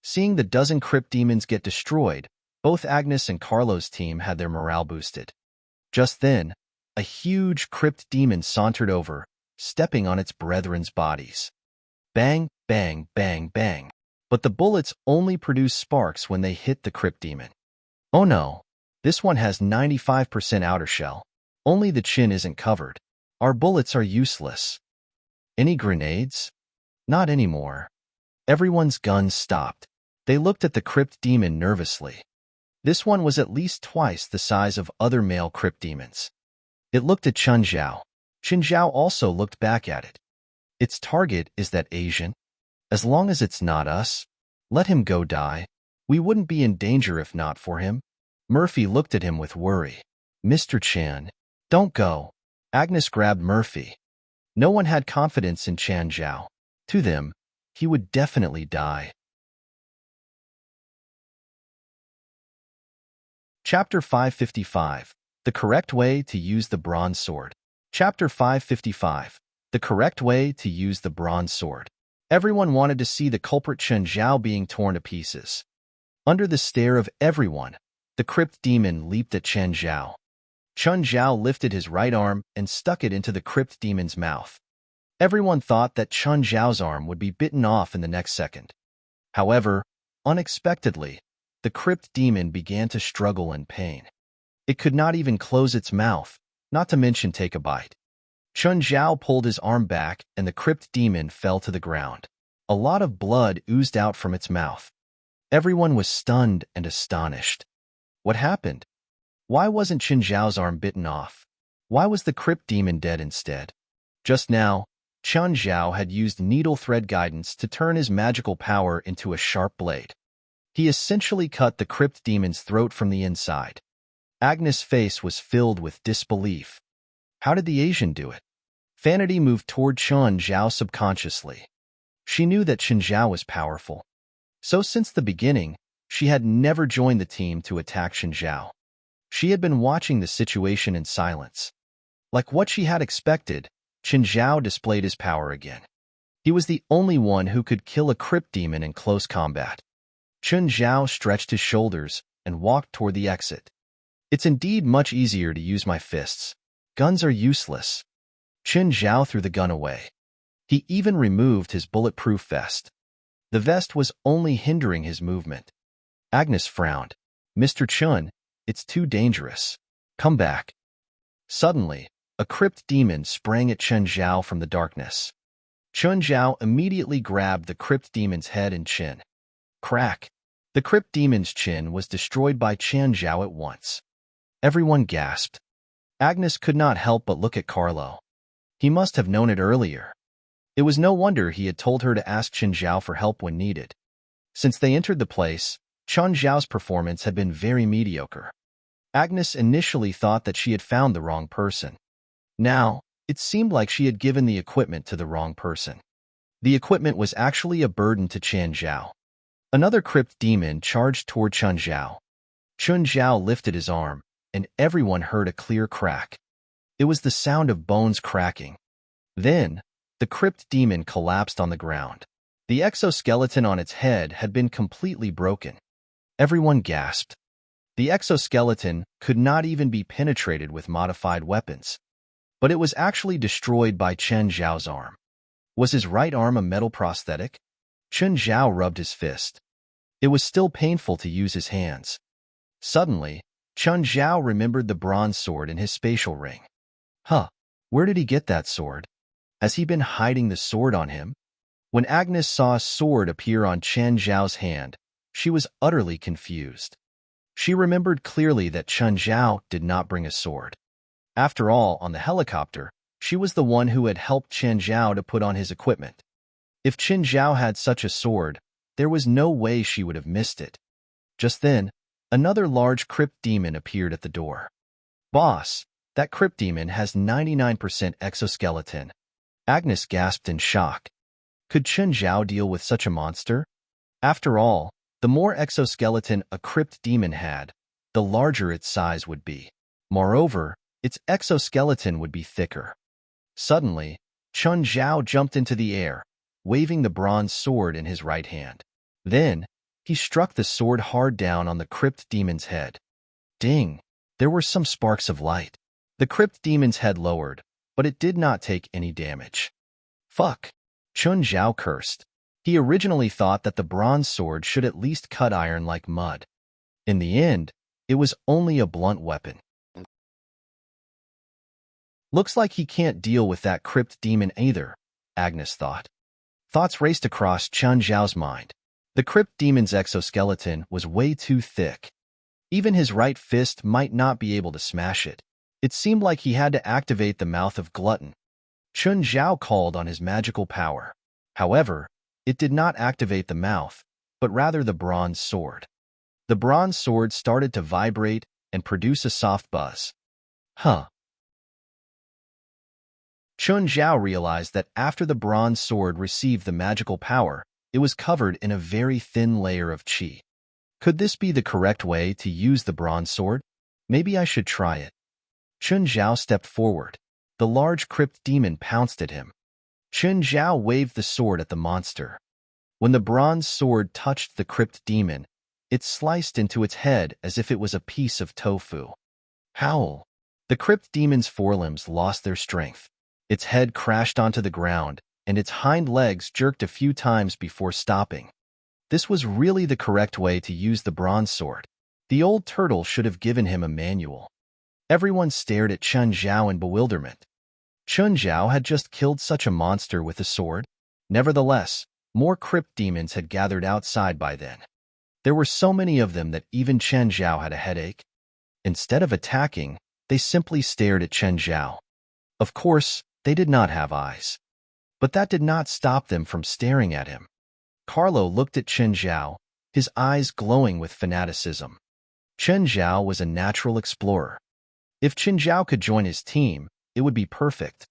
Seeing the dozen crypt demons get destroyed, both Agnes and Carlo's team had their morale boosted. Just then, a huge crypt demon sauntered over, stepping on its brethren's bodies. Bang, bang, bang, bang. But the bullets only produced sparks when they hit the crypt demon. Oh no, this one has 95% outer shell. Only the chin isn't covered. Our bullets are useless. Any grenades? Not anymore. Everyone's guns stopped. They looked at the crypt demon nervously. This one was at least twice the size of other male crypt demons. It looked at Chen Zhao. Chen Zhao also looked back at it. Its target is that Asian. As long as it's not us, let him go die. We wouldn't be in danger if not for him. Murphy looked at him with worry. Mr. Chan, don't go. Agnes grabbed Murphy. No one had confidence in Chen Zhao. To them, he would definitely die. Chapter 555. The Correct Way to Use the Bronze Sword. Chapter 555. The Correct Way to Use the Bronze Sword. Everyone wanted to see the culprit Chen Zhao being torn to pieces. Under the stare of everyone, the crypt demon leaped at Chen Zhao. Chen Zhao lifted his right arm and stuck it into the crypt demon's mouth. Everyone thought that Chun Zhao's arm would be bitten off in the next second. However, unexpectedly, the crypt demon began to struggle in pain. It could not even close its mouth, not to mention take a bite. Chun Zhao pulled his arm back and the crypt demon fell to the ground. A lot of blood oozed out from its mouth. Everyone was stunned and astonished. What happened? Why wasn't Chun Zhao's arm bitten off? Why was the crypt demon dead instead? Just now, Chun Zhao had used needle thread guidance to turn his magical power into a sharp blade. He essentially cut the crypt demon's throat from the inside. Agnes' face was filled with disbelief. How did the Asian do it? Vanity moved toward Chun Zhao subconsciously. She knew that Chun Zhao was powerful. So since the beginning, she had never joined the team to attack Chun Zhao. She had been watching the situation in silence. Like what she had expected, Chun Zhao displayed his power again. He was the only one who could kill a crypt demon in close combat. Chun Zhao stretched his shoulders and walked toward the exit. It's indeed much easier to use my fists. Guns are useless. Chun Zhao threw the gun away. He even removed his bulletproof vest. The vest was only hindering his movement. Agnes frowned. Mr. Chun, it's too dangerous. Come back. Suddenly, a crypt demon sprang at Chun Zhao from the darkness. Chun Zhao immediately grabbed the crypt demon's head and chin. Crack! The crypt demon's chin was destroyed by Chun Zhao at once. Everyone gasped. Agnes could not help but look at Carlo. He must have known it earlier. It was no wonder he had told her to ask Chun Zhao for help when needed. Since they entered the place, Chun Zhao's performance had been very mediocre. Agnes initially thought that she had found the wrong person. Now, it seemed like she had given the equipment to the wrong person. The equipment was actually a burden to Chun Zhao. Another crypt demon charged toward Chun Zhao. Chun Zhao lifted his arm, and everyone heard a clear crack. It was the sound of bones cracking. Then, the crypt demon collapsed on the ground. The exoskeleton on its head had been completely broken. Everyone gasped. The exoskeleton could not even be penetrated with modified weapons. But it was actually destroyed by Chun Zhao's arm. Was his right arm a metal prosthetic? Chun Zhao rubbed his fist. It was still painful to use his hands. Suddenly, Chun Zhao remembered the bronze sword in his spatial ring. Huh, where did he get that sword? Has he been hiding the sword on him? When Agnes saw a sword appear on Chun Zhao's hand, she was utterly confused. She remembered clearly that Chun Zhao did not bring a sword. After all, on the helicopter, she was the one who had helped Chun Zhao to put on his equipment. If Chun Zhao had such a sword, there was no way she would have missed it. Just then, another large crypt demon appeared at the door. Boss, that crypt demon has 99% exoskeleton. Agnes gasped in shock. Could Chun Zhao deal with such a monster? After all, the more exoskeleton a crypt demon had, the larger its size would be. Moreover, its exoskeleton would be thicker. Suddenly, Chun Zhao jumped into the air, waving the bronze sword in his right hand. Then, he struck the sword hard down on the crypt demon's head. Ding! There were some sparks of light. The crypt demon's head lowered, but it did not take any damage. Fuck! Chun Zhao cursed. He originally thought that the bronze sword should at least cut iron like mud. In the end, it was only a blunt weapon. Looks like he can't deal with that crypt demon either, Agnes thought. Thoughts raced across Chun Zhao's mind. The crypt demon's exoskeleton was way too thick. Even his right fist might not be able to smash it. It seemed like he had to activate the mouth of Glutton. Chun Zhao called on his magical power. However, it did not activate the mouth, but rather the bronze sword. The bronze sword started to vibrate and produce a soft buzz. Huh. Chun Zhao realized that after the bronze sword received the magical power, it was covered in a very thin layer of qi. Could this be the correct way to use the bronze sword? Maybe I should try it. Chun Zhao stepped forward. The large crypt demon pounced at him. Chun Zhao waved the sword at the monster. When the bronze sword touched the crypt demon, it sliced into its head as if it was a piece of tofu. Howl! The crypt demon's forelimbs lost their strength. Its head crashed onto the ground, and its hind legs jerked a few times before stopping. This was really the correct way to use the bronze sword. The old turtle should have given him a manual. Everyone stared at Chun Zhao in bewilderment. Chun Zhao had just killed such a monster with a sword. Nevertheless, more crypt demons had gathered outside by then. There were so many of them that even Chun Zhao had a headache. Instead of attacking, they simply stared at Chun Zhao. Of course, they did not have eyes. But that did not stop them from staring at him. Carlo looked at Chun Zhao, his eyes glowing with fanaticism. Chun Zhao was a natural explorer. If Chun Zhao could join his team, it would be perfect.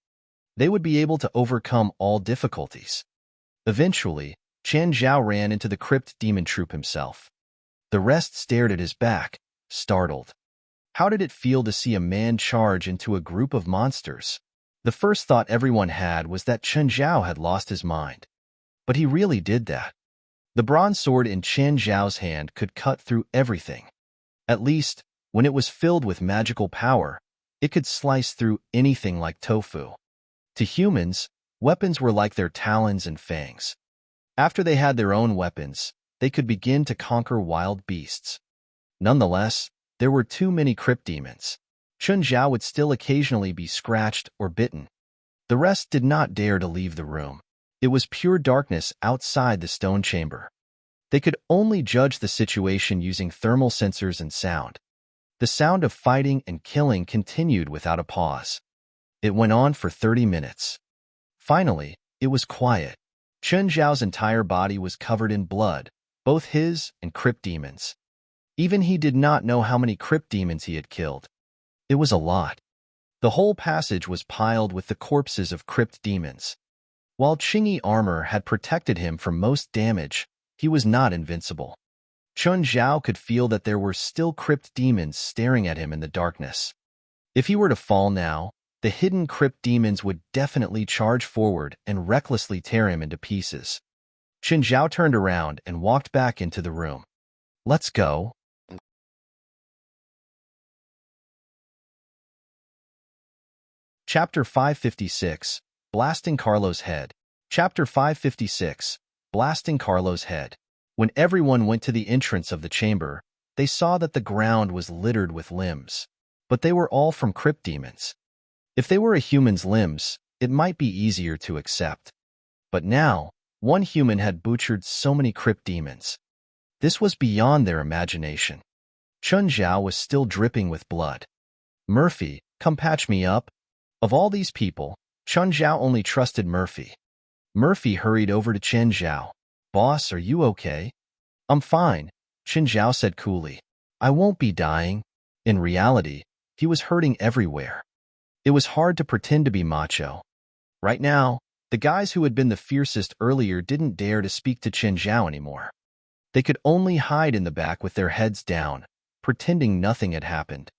They would be able to overcome all difficulties. Eventually, Chun Zhao ran into the crypt demon troop himself. The rest stared at his back, startled. How did it feel to see a man charge into a group of monsters? The first thought everyone had was that Chun Zhao had lost his mind. But he really did that. The bronze sword in Chun Zhao's hand could cut through everything. At least, when it was filled with magical power, it could slice through anything like tofu. To humans, weapons were like their talons and fangs. After they had their own weapons, they could begin to conquer wild beasts. Nonetheless, there were too many crypt demons. Chun Zhao would still occasionally be scratched or bitten. The rest did not dare to leave the room. It was pure darkness outside the stone chamber. They could only judge the situation using thermal sensors and sound. The sound of fighting and killing continued without a pause. It went on for 30 minutes. Finally, it was quiet. Chun Zhao's entire body was covered in blood, both his and crypt demons. Even he did not know how many crypt demons he had killed. It was a lot. The whole passage was piled with the corpses of crypt demons. While Qingyi armor had protected him from most damage, he was not invincible. Chun Zhao could feel that there were still crypt demons staring at him in the darkness. If he were to fall now, the hidden crypt demons would definitely charge forward and recklessly tear him into pieces. Chun Zhao turned around and walked back into the room. Let's go. Chapter 556, Blasting Carlo's Head. Chapter 556, Blasting Carlo's Head. When everyone went to the entrance of the chamber, they saw that the ground was littered with limbs. But they were all from crypt demons. If they were a human's limbs, it might be easier to accept. But now, one human had butchered so many crypt demons. This was beyond their imagination. Chun Zhao was still dripping with blood. Murphy, come patch me up. Of all these people, Chun Zhao only trusted Murphy. Murphy hurried over to Chun Zhao. Boss, are you okay? I'm fine, Chun Zhao said coolly. I won't be dying. In reality, he was hurting everywhere. It was hard to pretend to be macho. Right now, the guys who had been the fiercest earlier didn't dare to speak to Chun Zhao anymore. They could only hide in the back with their heads down, pretending nothing had happened.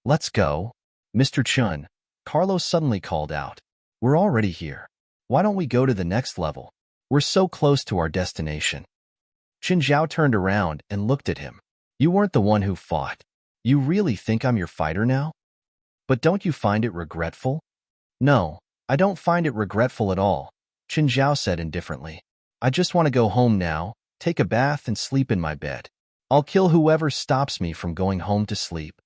Let's go. Mr. Chun, Carlos suddenly called out. We're already here. Why don't we go to the next level? We're so close to our destination. Chun Zhao turned around and looked at him. You weren't the one who fought. You really think I'm your fighter now? But don't you find it regretful? No, I don't find it regretful at all, Chun Zhao said indifferently. I just want to go home now, take a bath and sleep in my bed. I'll kill whoever stops me from going home to sleep.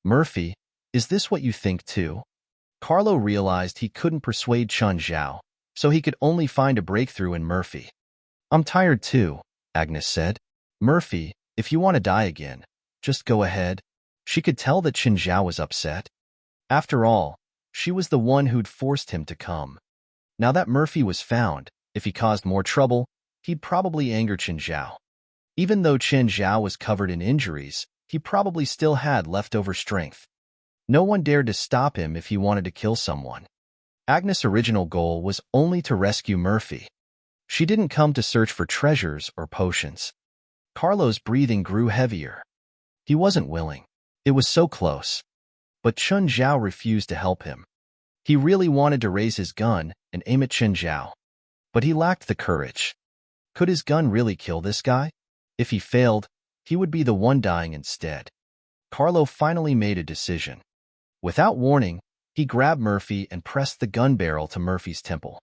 Murphy, is this what you think too? Carlo realized he couldn't persuade Chun Zhao, so he could only find a breakthrough in Murphy. I'm tired too, Agnes said. Murphy, if you want to die again, just go ahead. She could tell that Chun Zhao was upset. After all, she was the one who'd forced him to come. Now that Murphy was found, if he caused more trouble, he'd probably anger Chun Zhao. Even though Chun Zhao was covered in injuries, he probably still had leftover strength. No one dared to stop him if he wanted to kill someone. Agnes' original goal was only to rescue Murphy. She didn't come to search for treasures or potions. Carlo's breathing grew heavier. He wasn't willing. It was so close. But Chun Zhao refused to help him. He really wanted to raise his gun and aim at Chun Zhao. But he lacked the courage. Could his gun really kill this guy? If he failed, he would be the one dying instead. Carlo finally made a decision. Without warning, He grabbed Murphy and pressed the gun barrel to Murphy's temple.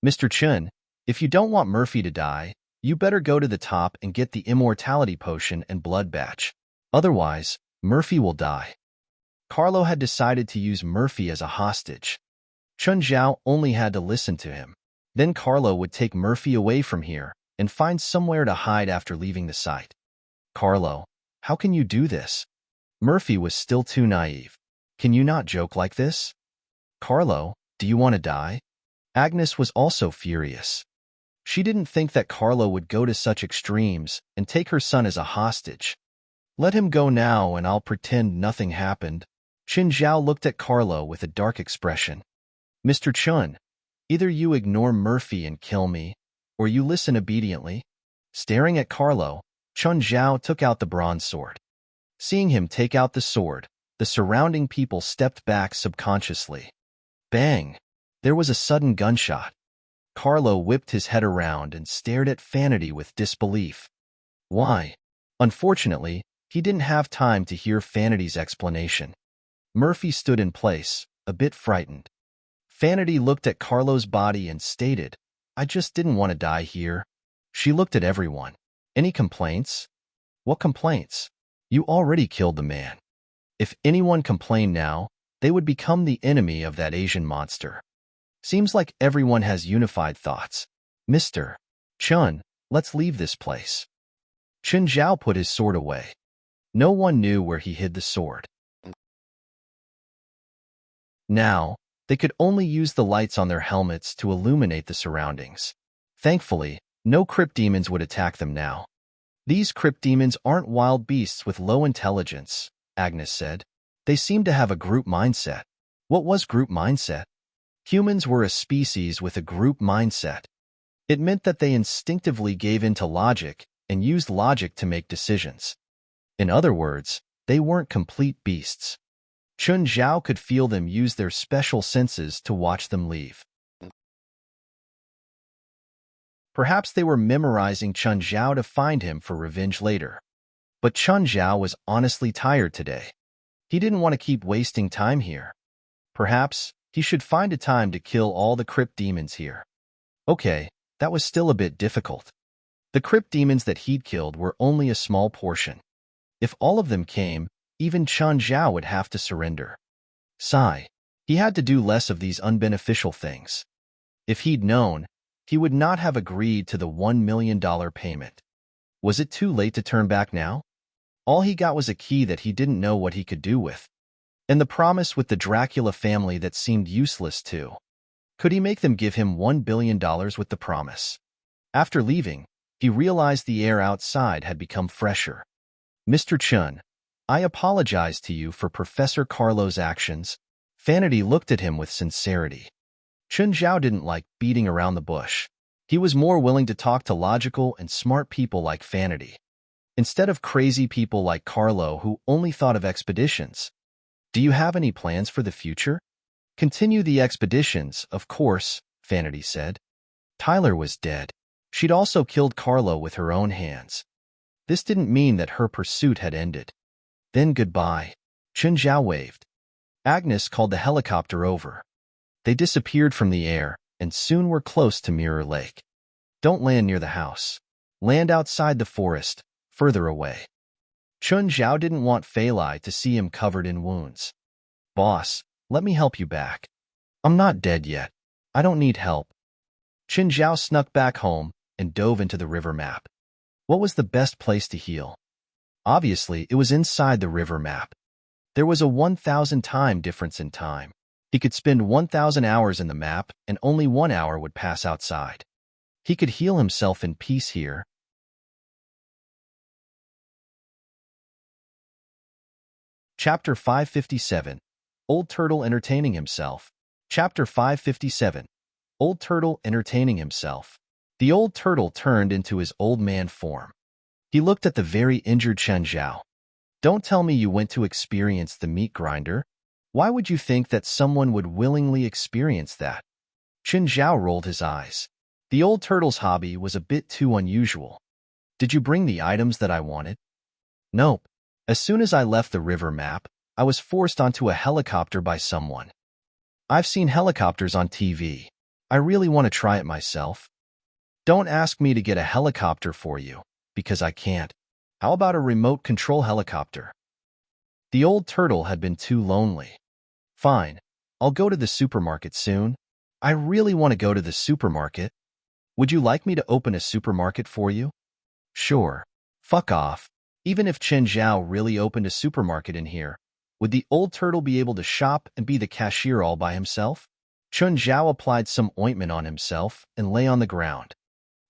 Mr. Chun, if you don't want Murphy to die, you better go to the top and get the immortality potion and blood batch. Otherwise, Murphy will die. Carlo had decided to use Murphy as a hostage. Chun Zhao only had to listen to him. Then Carlo would take Murphy away from here and find somewhere to hide after leaving the site. Carlo, how can you do this? Murphy was still too naive. Can you not joke like this? Carlo, do you want to die? Agnes was also furious. She didn't think that Carlo would go to such extremes and take her son as a hostage. Let him go now and I'll pretend nothing happened. Qin Zhao looked at Carlo with a dark expression. Mr. Chun, either you ignore Murphy and kill me, or you listen obediently. Staring at Carlo, Chun Zhao took out the bronze sword. Seeing him take out the sword, the surrounding people stepped back subconsciously. Bang! There was a sudden gunshot. Carlo whipped his head around and stared at Vanity with disbelief. Why? Unfortunately, he didn't have time to hear Vanity's explanation. Murphy stood in place, a bit frightened. Vanity looked at Carlo's body and stated, I just didn't want to die here. She looked at everyone. Any complaints? What complaints? You already killed the man. If anyone complained now, they would become the enemy of that Asian monster. Seems like everyone has unified thoughts. Mr. Chun, let's leave this place. Qin Zhao put his sword away. No one knew where he hid the sword. Now, they could only use the lights on their helmets to illuminate the surroundings. Thankfully, no crypt demons would attack them now. These crypt demons aren't wild beasts with low intelligence, Agnes said. They seem to have a group mindset. What was group mindset? Humans were a species with a group mindset. It meant that they instinctively gave in to logic and used logic to make decisions. In other words, they weren't complete beasts. Chun Zhao could feel them use their special senses to watch them leave. Perhaps they were memorizing Chun Zhao to find him for revenge later. But Chun Zhao was honestly tired today. He didn't want to keep wasting time here. Perhaps he should find a time to kill all the crypt demons here. Okay, that was still a bit difficult. The crypt demons that he'd killed were only a small portion. If all of them came, even Chun Zhao would have to surrender. Sigh. He had to do less of these unbeneficial things. If he'd known, he would not have agreed to the $1 million payment. Was it too late to turn back now? All he got was a key that he didn't know what he could do with. And the promise with the Dracula family that seemed useless too. Could he make them give him $1 billion with the promise? After leaving, he realized the air outside had become fresher. Mr. Chun, I apologize to you for Professor Carlo's actions. Vanity looked at him with sincerity. Chun Zhao didn't like beating around the bush. He was more willing to talk to logical and smart people like Vanity, instead of crazy people like Carlo who only thought of expeditions. Do you have any plans for the future? Continue the expeditions, of course, Vanity said. Tyler was dead. She'd also killed Carlo with her own hands. This didn't mean that her pursuit had ended. Then goodbye. Chun Zhao waved. Agnes called the helicopter over. They disappeared from the air and soon were close to Mirror Lake. Don't land near the house. Land outside the forest, further away. Chun Zhao didn't want Fei Lai to see him covered in wounds. Boss, let me help you back. I'm not dead yet. I don't need help. Qin Zhao snuck back home and dove into the river map. What was the best place to heal? Obviously, it was inside the river map. There was a 1,000 time difference in time. He could spend 1,000 hours in the map and only 1 hour would pass outside. He could heal himself in peace here. Chapter 557. Old Turtle Entertaining Himself. Chapter 557. Old Turtle Entertaining Himself. The old turtle turned into his old man form. He looked at the very injured Chen Zhao. Don't tell me you went to experience the meat grinder. Why would you think that someone would willingly experience that? Chen Zhao rolled his eyes. The old turtle's hobby was a bit too unusual. Did you bring the items that I wanted? Nope. As soon as I left the river map, I was forced onto a helicopter by someone. I've seen helicopters on TV. I really want to try it myself. Don't ask me to get a helicopter for you, because I can't. How about a remote control helicopter? The old turtle had been too lonely. Fine, I'll go to the supermarket soon. I really want to go to the supermarket. Would you like me to open a supermarket for you? Sure. Fuck off. Even if Chen Zhao really opened a supermarket in here, would the old turtle be able to shop and be the cashier all by himself? Chen Zhao applied some ointment on himself and lay on the ground.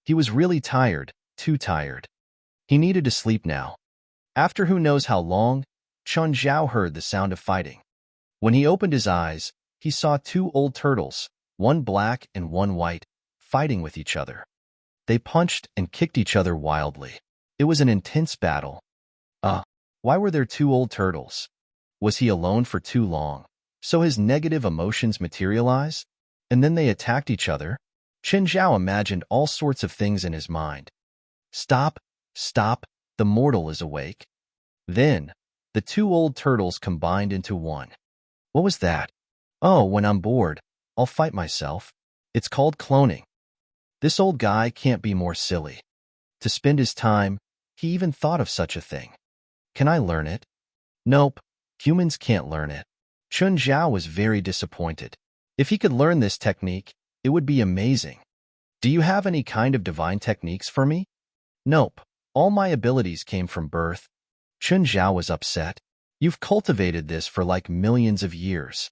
He was really tired, too tired. He needed to sleep now. After who knows how long, Chen Zhao heard the sound of fighting. When he opened his eyes, he saw two old turtles, one black and one white, fighting with each other. They punched and kicked each other wildly. It was an intense battle. Why were there two old turtles? Was he alone for too long? So his negative emotions materialize? And then they attacked each other? Chen Zhao imagined all sorts of things in his mind. Stop, stop, the mortal is awake. Then, the two old turtles combined into one. What was that? Oh, when I'm bored, I'll fight myself. It's called cloning. This old guy can't be more silly. To spend his time, he even thought of such a thing. Can I learn it? Nope, humans can't learn it. Chen Zhao was very disappointed. If he could learn this technique, it would be amazing. Do you have any kind of divine techniques for me? Nope, all my abilities came from birth. Chen Zhao was upset. You've cultivated this for like millions of years.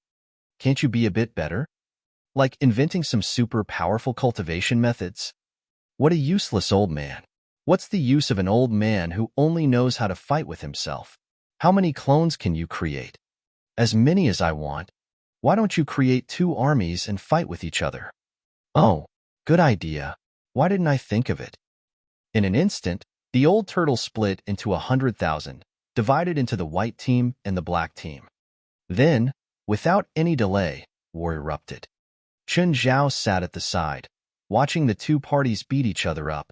Can't you be a bit better? Like inventing some super powerful cultivation methods? What a useless old man. What's the use of an old man who only knows how to fight with himself? How many clones can you create? As many as I want. Why don't you create two armies and fight with each other? Oh, good idea. Why didn't I think of it? In an instant, the old turtle split into 100,000, divided into the white team and the black team. Then, without any delay, war erupted. Chen Zhao sat at the side, watching the two parties beat each other up.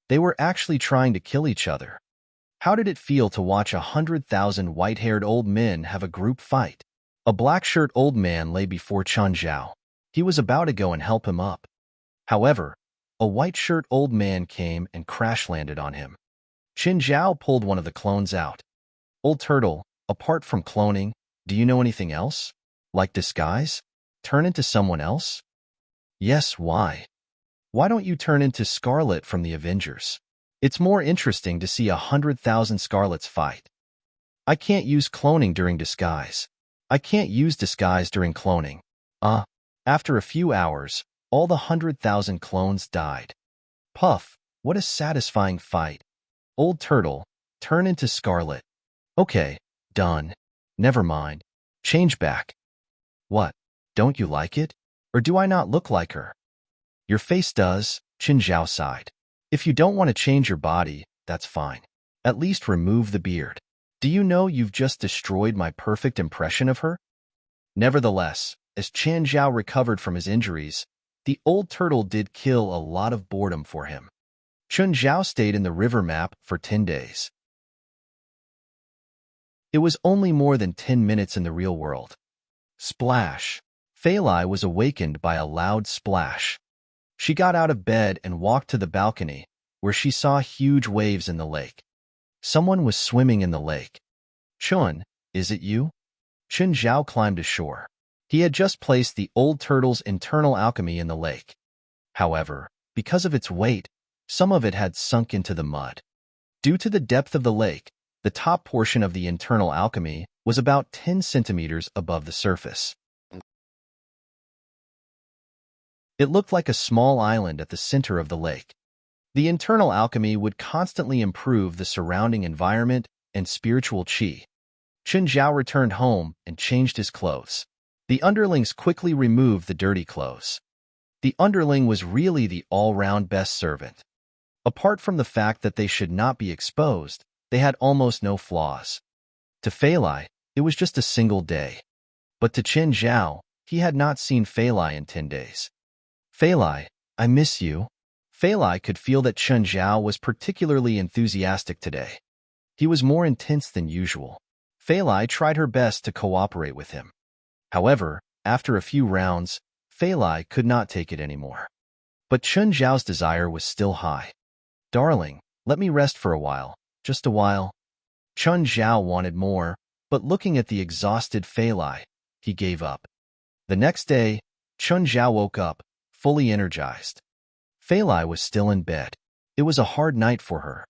They were actually trying to kill each other. How did it feel to watch 100,000 white-haired old men have a group fight? A black-shirt old man lay before Chen Zhao. He was about to go and help him up. However, a white-shirt old man came and crash-landed on him. Chen Zhao pulled one of the clones out. Old turtle, apart from cloning, do you know anything else? Like disguise? Turn into someone else? Yes, why? Why don't you turn into Scarlet from the Avengers? It's more interesting to see 100,000 Scarlets fight. I can't use cloning during disguise. I can't use disguise during cloning. After a few hours, all the 100,000 clones died. Puff, what a satisfying fight. Old turtle, turn into Scarlet. Okay, done. Never mind. Change back. What? Don't you like it? Or do I not look like her? Your face does, Chen Zhao sighed. If you don't want to change your body, that's fine. At least remove the beard. Do you know you've just destroyed my perfect impression of her? Nevertheless, as Chen Zhao recovered from his injuries, the old turtle did kill a lot of boredom for him. Chen Zhao stayed in the river map for 10 days. It was only more than 10 minutes in the real world. Splash! Fei Lai was awakened by a loud splash. She got out of bed and walked to the balcony, where she saw huge waves in the lake. Someone was swimming in the lake. Chun, is it you? Chen Zhao climbed ashore. He had just placed the old turtle's internal alchemy in the lake. However, because of its weight, some of it had sunk into the mud. Due to the depth of the lake, the top portion of the internal alchemy was about 10 centimeters above the surface. It looked like a small island at the center of the lake. The internal alchemy would constantly improve the surrounding environment and spiritual qi. Chen Zhao returned home and changed his clothes. The underlings quickly removed the dirty clothes. The underling was really the all-round best servant. Apart from the fact that they should not be exposed, they had almost no flaws. To Fei Lai, it was just a single day. But to Chen Zhao, he had not seen Fei Lai in 10 days. Fei Lai, I miss you. Fei Lai could feel that Chen Zhao was particularly enthusiastic today. He was more intense than usual. Fei Lai tried her best to cooperate with him. However, After a few rounds, Fei Lai could not take it anymore. But Chun Zhao's desire was still high. Darling, let me rest for a while, just a while. Chun Zhao wanted more, but looking at the exhausted Fei Lai, he gave up. The next day, Chun Zhao woke up, fully energized. Fei Lai was still in bed. It was a hard night for her.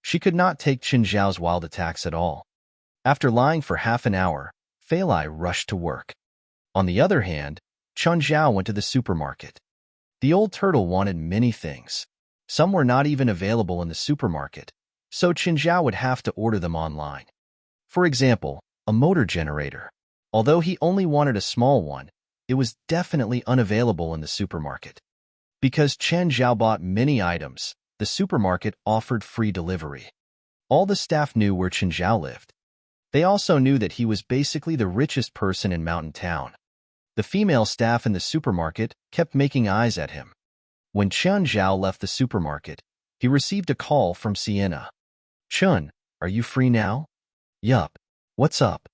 She could not take Chun Zhao's wild attacks at all. After lying for half an hour, Fei Lai rushed to work. On the other hand, Chun Zhao went to the supermarket. The old turtle wanted many things. Some were not even available in the supermarket, so Chun Zhao would have to order them online. For example, a motor generator. Although he only wanted a small one, it was definitely unavailable in the supermarket. Because Chen Zhao bought many items, the supermarket offered free delivery. All the staff knew where Chen Zhao lived. They also knew that he was basically the richest person in Mountain Town. The female staff in the supermarket kept making eyes at him. When Chun Zhao left the supermarket, he received a call from Sienna. Chun, are you free now? Yup. What's up?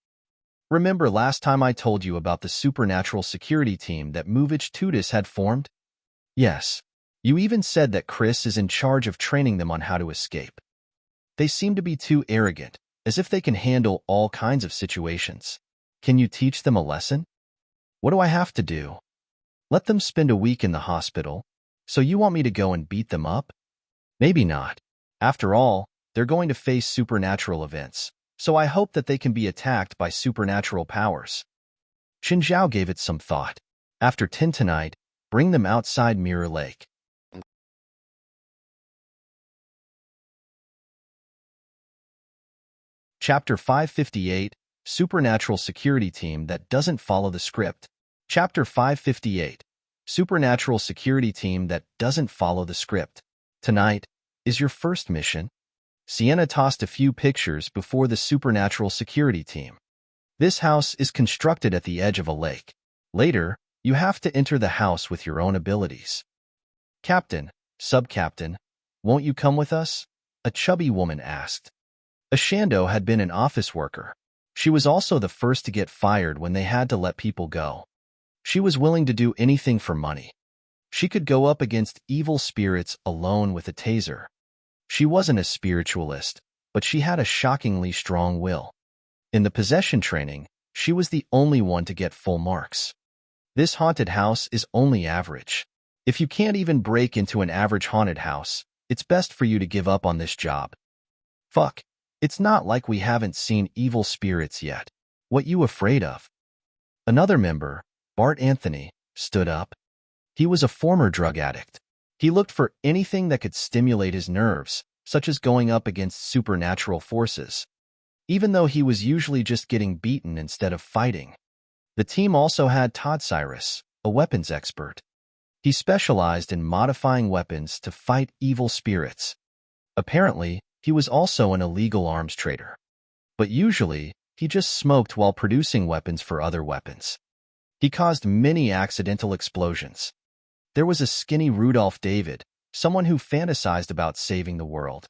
Remember last time I told you about the supernatural security team that Movich Tudis had formed? Yes. You even said that Chris is in charge of training them on how to escape. They seem to be too arrogant, as if they can handle all kinds of situations. Can you teach them a lesson? What do I have to do? Let them spend a week in the hospital. So you want me to go and beat them up? Maybe not. After all, they're going to face supernatural events, so I hope that they can be attacked by supernatural powers. Chen Zhao gave it some thought. After 10 tonight, bring them outside Mirror Lake. Chapter 558, Supernatural Security Team That Doesn't Follow the Script. Chapter 558, Supernatural Security Team That Doesn't Follow the Script. Tonight is your first mission. Sienna tossed a few pictures before the supernatural security team. This house is constructed at the edge of a lake. Later, you have to enter the house with your own abilities. Captain, Sub-Captain, won't you come with us? A chubby woman asked. Ashando had been an office worker. She was also the first to get fired when they had to let people go. She was willing to do anything for money. She could go up against evil spirits alone with a taser. She wasn't a spiritualist, but she had a shockingly strong will. In the possession training, she was the only one to get full marks. This haunted house is only average. If you can't even break into an average haunted house, it's best for you to give up on this job. Fuck. It's not like we haven't seen evil spirits yet. What you afraid of? Another member, Bart Anthony, stood up. He was a former drug addict. He looked for anything that could stimulate his nerves, such as going up against supernatural forces, even though he was usually just getting beaten instead of fighting. The team also had Todd Cyrus, a weapons expert. He specialized in modifying weapons to fight evil spirits. Apparently, he was also an illegal arms trader. But usually, he just smoked while producing weapons for other weapons. He caused many accidental explosions. There was a skinny Rudolph David, someone who fantasized about saving the world.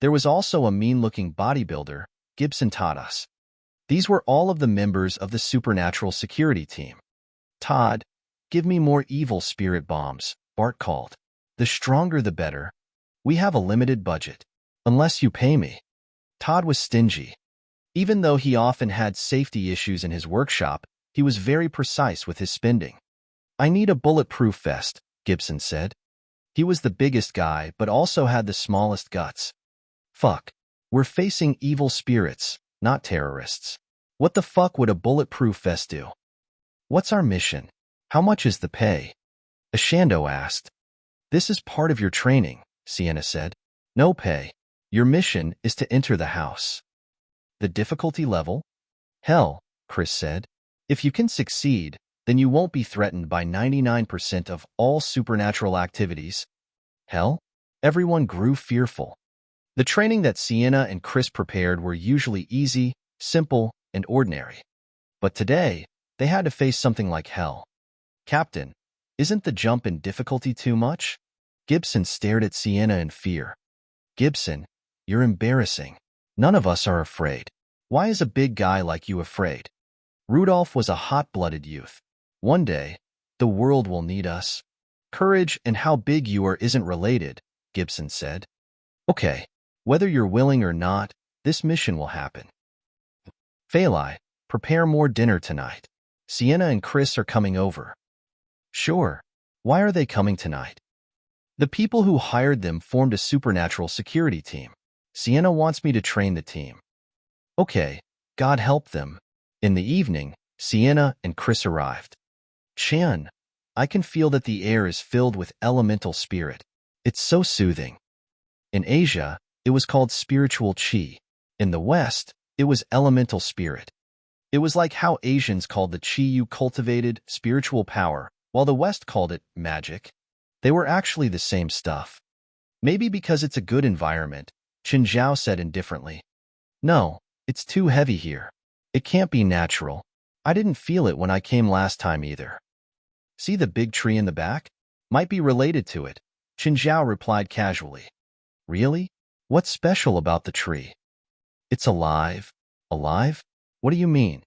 There was also a mean-looking bodybuilder, Gibson Tadas. These were all of the members of the supernatural security team. Todd, give me more evil spirit bombs, Bart called. The stronger the better. We have a limited budget. Unless you pay me. Todd was stingy. Even though he often had safety issues in his workshop, he was very precise with his spending. I need a bulletproof vest, Gibson said. He was the biggest guy, but also had the smallest guts. Fuck. We're facing evil spirits, not terrorists. What the fuck would a bulletproof vest do? What's our mission? How much is the pay? Ashando asked. This is part of your training, Sienna said. No pay. Your mission is to enter the house. The difficulty level? Hell, Chris said. If you can succeed, then you won't be threatened by 99% of all supernatural activities. Hell? Everyone grew fearful. The training that Sienna and Chris prepared were usually easy, simple, and ordinary. But today, they had to face something like hell. Captain, isn't the jump in difficulty too much? Gibson stared at Sienna in fear. Gibson, you're embarrassing. None of us are afraid. Why is a big guy like you afraid? Rudolph was a hot-blooded youth. One day, the world will need us. Courage and how big you are isn't related, Gibson said. Okay, whether you're willing or not, this mission will happen. Phalai, prepare more dinner tonight. Sienna and Chris are coming over. Sure. Why are they coming tonight? The people who hired them formed a supernatural security team. Sienna wants me to train the team. Okay, God help them. In the evening, Sienna and Chris arrived. Chan, I can feel that the air is filled with elemental spirit. It's so soothing. In Asia, it was called spiritual qi. In the West, it was elemental spirit. It was like how Asians called the qi you cultivated spiritual power, while the West called it magic. They were actually the same stuff. Maybe because it's a good environment, Qin Zhao said indifferently. No, it's too heavy here. It can't be natural. I didn't feel it when I came last time either. See the big tree in the back? Might be related to it, Qin Zhao replied casually. Really? What's special about the tree? It's alive. Alive? What do you mean?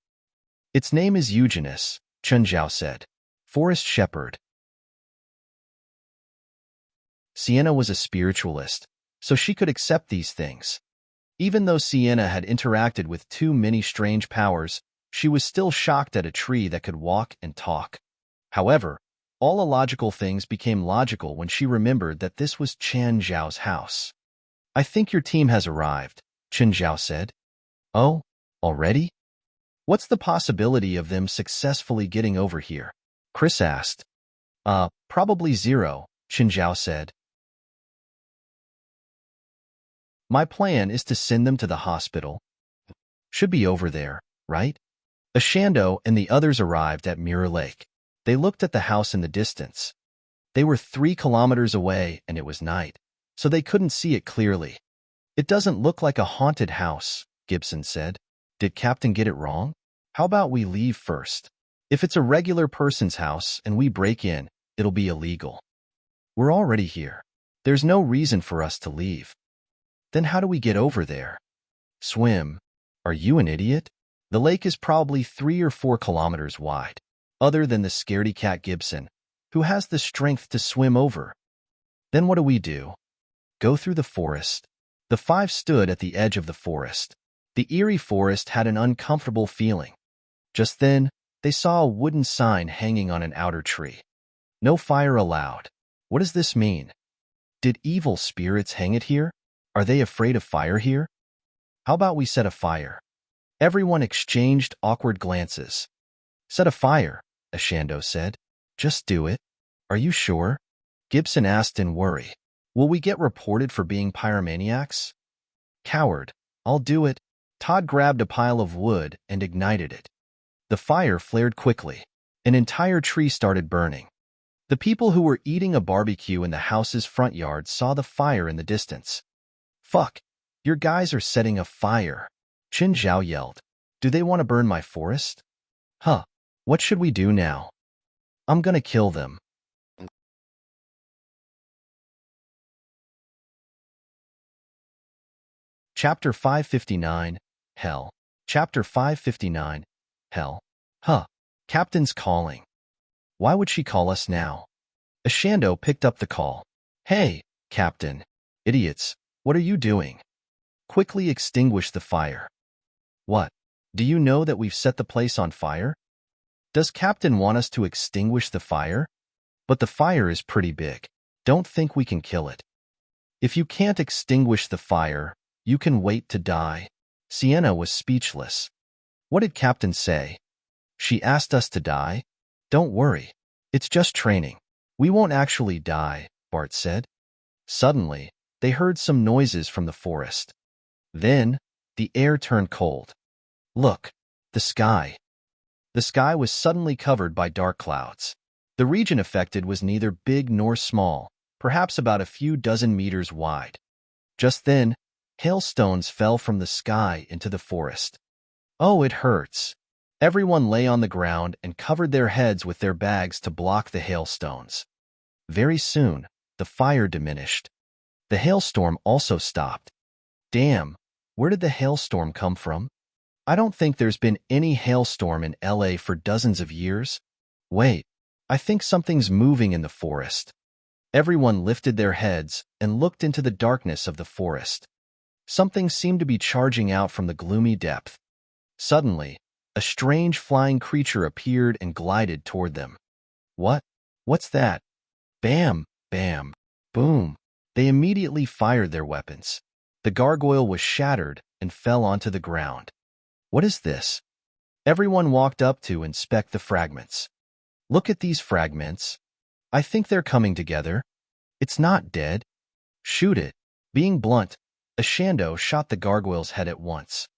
Its name is Eugenus, Qin Zhao said. Forest shepherd. Sienna was a spiritualist, so she could accept these things. Even though Sienna had interacted with too many strange powers, she was still shocked at a tree that could walk and talk. However, all illogical things became logical when she remembered that this was Chan Zhao's house. I think your team has arrived, Qin Zhao said. Oh, already? What's the possibility of them successfully getting over here? Chris asked. Probably zero, Qin Zhao said. My plan is to send them to the hospital. Should be over there, right? Ashando and the others arrived at Mirror Lake. They looked at the house in the distance. They were 3 kilometers away and it was night, so they couldn't see it clearly. It doesn't look like a haunted house, Gibson said. Did Captain get it wrong? How about we leave first? If it's a regular person's house and we break in, it'll be illegal. We're already here. There's no reason for us to leave. Then how do we get over there? Swim. Are you an idiot? The lake is probably 3 or 4 kilometers wide, other than the scaredy cat Gibson, who has the strength to swim over. Then what do we do? Go through the forest. The 5 stood at the edge of the forest. The eerie forest had an uncomfortable feeling. Just then, they saw a wooden sign hanging on an outer tree. No fire allowed. What does this mean? Did evil spirits hang it here? Are they afraid of fire here? How about we set a fire? Everyone exchanged awkward glances. Set a fire, Ashando said. Just do it. Are you sure? Gibson asked in worry. Will we get reported for being pyromaniacs? Coward, I'll do it. Todd grabbed a pile of wood and ignited it. The fire flared quickly. An entire tree started burning. The people who were eating a barbecue in the house's front yard saw the fire in the distance. Fuck, your guys are setting a fire, Qin Zhao yelled. Do they want to burn my forest? Huh, what should we do now? I'm gonna kill them. Chapter 559, Hell. Chapter 559, Hell. Huh, Captain's calling. Why would she call us now? Ashando picked up the call. Hey, Captain. Idiots, what are you doing? Quickly extinguish the fire. What? Do you know that we've set the place on fire? Does Captain want us to extinguish the fire? But the fire is pretty big. Don't think we can kill it. If you can't extinguish the fire, you can wait to die. Sienna was speechless. What did Captain say? She asked us to die? Don't worry. It's just training. We won't actually die, Bart said. Suddenly, they heard some noises from the forest. Then, the air turned cold. Look, the sky. The sky was suddenly covered by dark clouds. The region affected was neither big nor small, perhaps about a few dozen meters wide. Just then, hailstones fell from the sky into the forest. Oh, it hurts. Everyone lay on the ground and covered their heads with their bags to block the hailstones. Very soon, the fire diminished. The hailstorm also stopped. Damn, where did the hailstorm come from? I don't think there's been any hailstorm in LA for dozens of years. Wait, I think something's moving in the forest. Everyone lifted their heads and looked into the darkness of the forest. Something seemed to be charging out from the gloomy depth. Suddenly, a strange flying creature appeared and glided toward them. What? What's that? Bam, bam, boom. They immediately fired their weapons. The gargoyle was shattered and fell onto the ground. What is this? Everyone walked up to inspect the fragments. Look at these fragments. I think they're coming together. It's not dead. Shoot it. Being blunt, Ashando shot the gargoyle's head at once.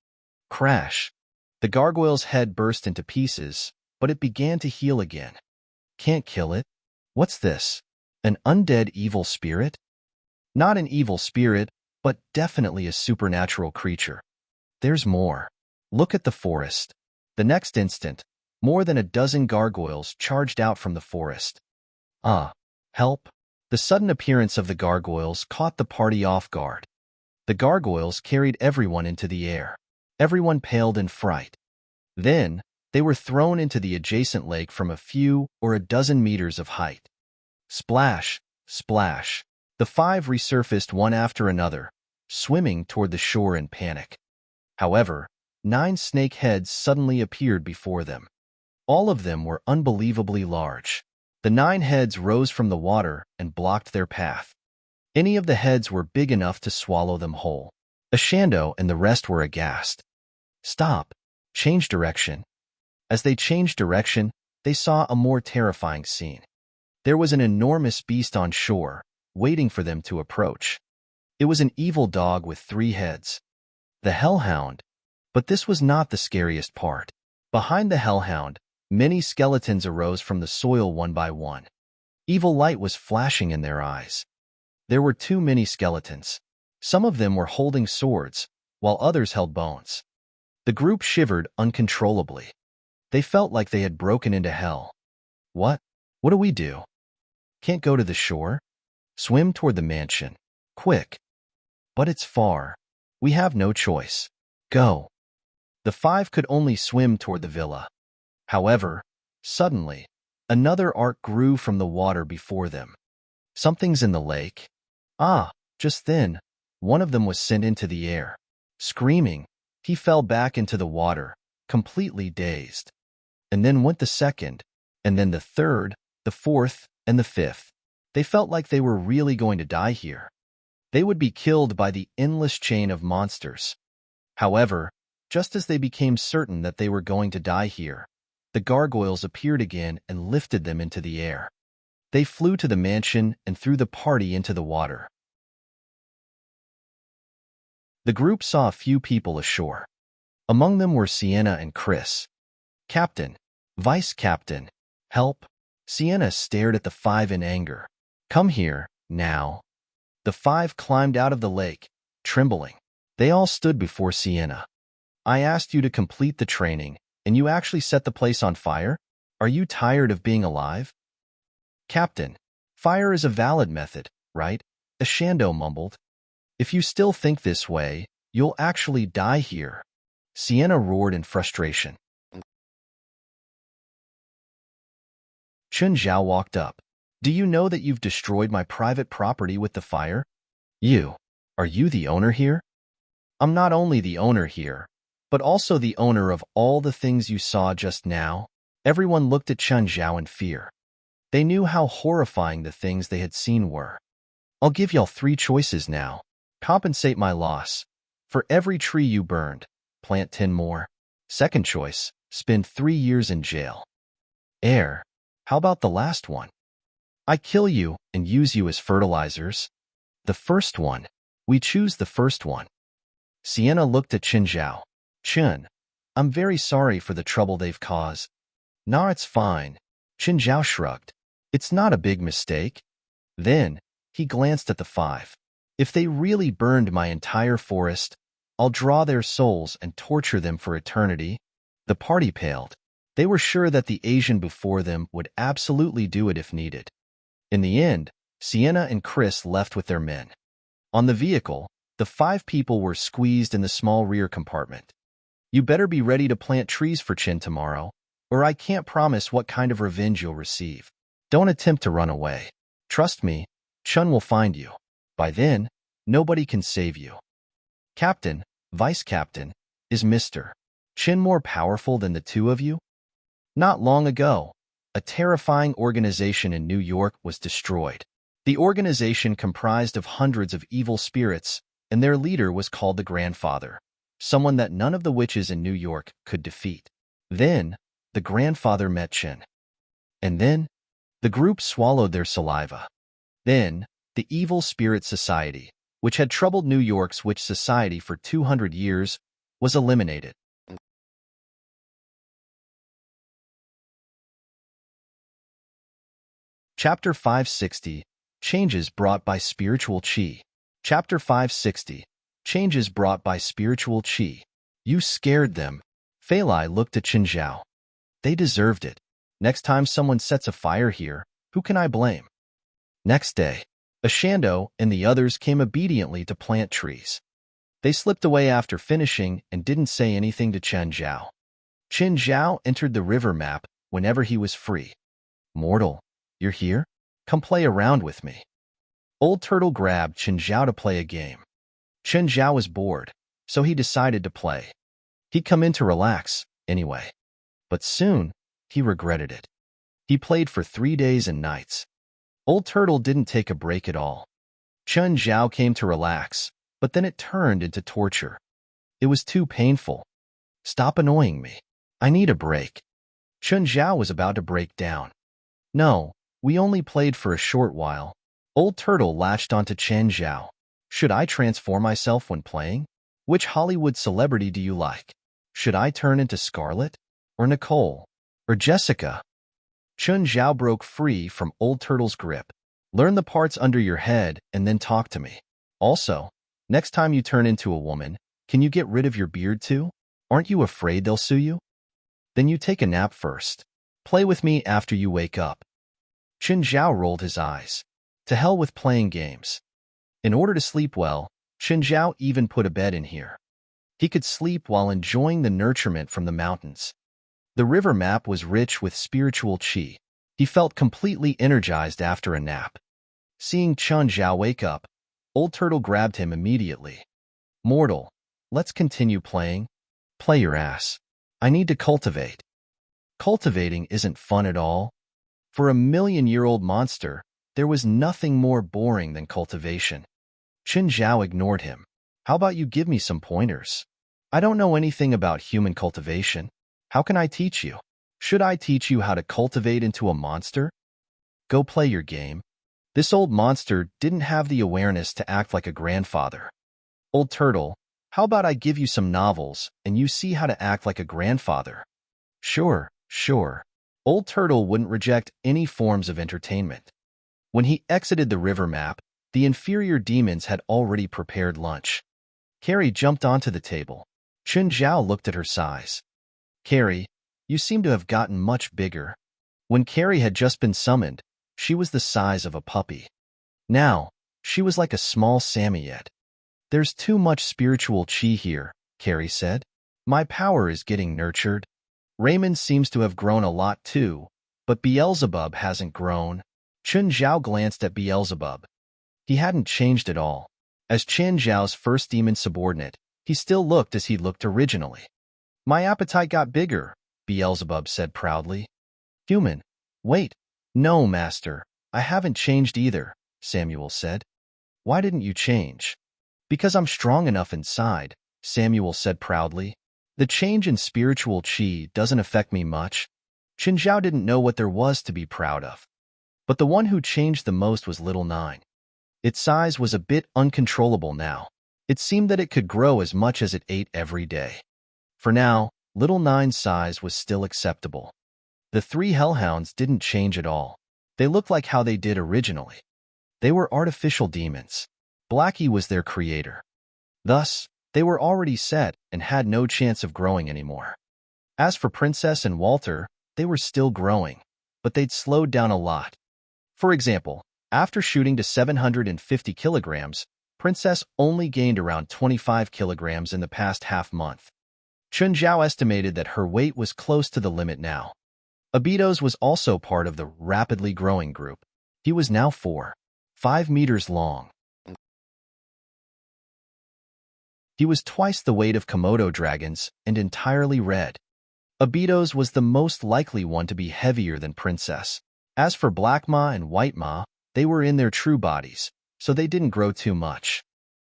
Crash. The gargoyle's head burst into pieces, but it began to heal again. Can't kill it. What's this? An undead evil spirit? Not an evil spirit, but definitely a supernatural creature. There's more. Look at the forest. The next instant, more than a dozen gargoyles charged out from the forest. Help. The sudden appearance of the gargoyles caught the party off guard. The gargoyles carried everyone into the air. Everyone paled in fright. Then, they were thrown into the adjacent lake from a few or a dozen meters of height. Splash, splash. The five resurfaced one after another, swimming toward the shore in panic. However, 9 snake heads suddenly appeared before them. All of them were unbelievably large. The 9 heads rose from the water and blocked their path. Any of the heads were big enough to swallow them whole. Ashando and the rest were aghast. Stop. Change direction. As they changed direction, they saw a more terrifying scene. There was an enormous beast on shore, waiting for them to approach. It was an evil dog with 3 heads. The hellhound. But this was not the scariest part. Behind the hellhound, many skeletons arose from the soil one by one. Evil light was flashing in their eyes. There were too many skeletons. Some of them were holding swords, while others held bones. The group shivered uncontrollably. They felt like they had broken into hell. What? What do we do? Can't go to the shore? Swim toward the mansion. Quick. But it's far. We have no choice. Go. The 5 could only swim toward the villa. However, suddenly, another arc grew from the water before them. Something's in the lake. Just then, one of them was sent into the air. Screaming, he fell back into the water, completely dazed. And then went the second, and then the third, the fourth, and the 5th. They felt like they were really going to die here. They would be killed by the endless chain of monsters. However, just as they became certain that they were going to die here, the gargoyles appeared again and lifted them into the air. They flew to the mansion and threw the party into the water. The group saw a few people ashore. Among them were Sienna and Chris. Captain, Vice Captain, help. Sienna stared at the 5 in anger. Come here, now. The 5 climbed out of the lake, trembling. They all stood before Sienna. I asked you to complete the training, and you actually set the place on fire? Are you tired of being alive? Captain, fire is a valid method, right? Ashando mumbled. If you still think this way, you'll actually die here. Sienna roared in frustration. Chun Zhao walked up. Do you know that you've destroyed my private property with the fire? Are you the owner here? I'm not only the owner here, but also the owner of all the things you saw just now. Everyone looked at Chun Zhao in fear. They knew how horrifying the things they had seen were. I'll give y'all 3 choices now. Compensate my loss. For every tree you burned, plant 10 more. Second choice, spend 3 years in jail. How about the last one? I kill you and use you as fertilizers. The first one. We choose the first one. Sienna looked at Chun Zhao. Chun, I'm very sorry for the trouble they've caused. Nah, it's fine. Chun Zhao shrugged. It's not a big mistake. Then, he glanced at the 5. If they really burned my entire forest, I'll draw their souls and torture them for eternity. The party paled. They were sure that the Asian before them would absolutely do it if needed. In the end, Sienna and Chris left with their men. On the vehicle, the 5 people were squeezed in the small rear compartment. You better be ready to plant trees for Chin tomorrow. or I can't promise what kind of revenge you'll receive. Don't attempt to run away. Trust me, Chun will find you. By then, nobody can save you. Captain, Vice Captain, is Mr. Chin more powerful than the two of you? Not long ago, a terrifying organization in New York was destroyed. The organization comprised of hundreds of evil spirits, and their leader was called the Grandfather, someone that none of the witches in New York could defeat. Then, the Grandfather met Chin. And then, the group swallowed their saliva. Then, the Evil Spirit Society, which had troubled New York's witch society for 200 years, was eliminated. Chapter 560, Changes Brought by Spiritual Qi. Chapter 560, Changes Brought by Spiritual Qi. You scared them. Fei Lai looked at Qin Zhao. They deserved it. Next time someone sets a fire here, who can I blame? Next day, Ashando and the others came obediently to plant trees. They slipped away after finishing and didn't say anything to Qin Zhao. Qin Zhao entered the river map whenever he was free. Mortal, you're here? Come play around with me. Old Turtle grabbed Qin Zhao to play a game. Qin Zhao was bored, so he decided to play. He'd come in to relax, anyway. But soon, he regretted it. He played for 3 days and nights. Old Turtle didn't take a break at all. Qin Zhao came to relax, but then it turned into torture. It was too painful. Stop annoying me. I need a break. Qin Zhao was about to break down. No, we only played for a short while. Old Turtle latched onto Qin Zhao. Should I transform myself when playing? Which Hollywood celebrity do you like? Should I turn into Scarlett? Or Nicole? Or Jessica? Qin Zhao broke free from Old Turtle's grip. Learn the parts under your head and then talk to me. Also, next time you turn into a woman, can you get rid of your beard too? Aren't you afraid they'll sue you? Then you take a nap first. Play with me after you wake up. Qin Zhao rolled his eyes. To hell with playing games. In order to sleep well, Qin Zhao even put a bed in here. He could sleep while enjoying the nurturement from the mountains. The river map was rich with spiritual qi. He felt completely energized after a nap. Seeing Qin Zhao wake up, Old Turtle grabbed him immediately. Mortal, let's continue playing. Play your ass. I need to cultivate. Cultivating isn't fun at all. For a million-year-old monster, there was nothing more boring than cultivation. Qin Zhao ignored him. How about you give me some pointers? I don't know anything about human cultivation. How can I teach you? Should I teach you how to cultivate into a monster? Go play your game. This old monster didn't have the awareness to act like a grandfather. Old Turtle, how about I give you some novels and you see how to act like a grandfather? Sure, sure. Old Turtle wouldn't reject any forms of entertainment. When he exited the river map, the inferior demons had already prepared lunch. Carrie jumped onto the table. Qin Zhao looked at her size. Carrie, you seem to have gotten much bigger. When Carrie had just been summoned, she was the size of a puppy. Now, she was like a small Samoyed. There's too much spiritual qi here, Carrie said. My power is getting nurtured. Raymond seems to have grown a lot too, but Beelzebub hasn't grown. Qin Zhao glanced at Beelzebub. He hadn't changed at all. As Qin Zhao's first demon subordinate, he still looked as he looked originally. My appetite got bigger, Beelzebub said proudly. Human. Wait. No, Master. I haven't changed either, Samuel said. Why didn't you change? Because I'm strong enough inside, Samuel said proudly. The change in spiritual qi doesn't affect me much. Qin Zhao didn't know what there was to be proud of. But the one who changed the most was Little Nine. Its size was a bit uncontrollable now. It seemed that it could grow as much as it ate every day. For now, Little Nine's size was still acceptable. The 3 hellhounds didn't change at all. They looked like how they did originally. They were artificial demons. Blackie was their creator. Thus, they were already set and had no chance of growing anymore. As for Princess and Walter, they were still growing, but they'd slowed down a lot. For example, after shooting to 750 kilograms, Princess only gained around 25 kilograms in the past half month. Chun Zhao estimated that her weight was close to the limit now. Abitos was also part of the rapidly growing group. He was now 5 meters long. He was twice the weight of Komodo dragons and entirely red. Abitos was the most likely one to be heavier than Princess. As for Black Ma and White Ma, they were in their true bodies, so they didn't grow too much.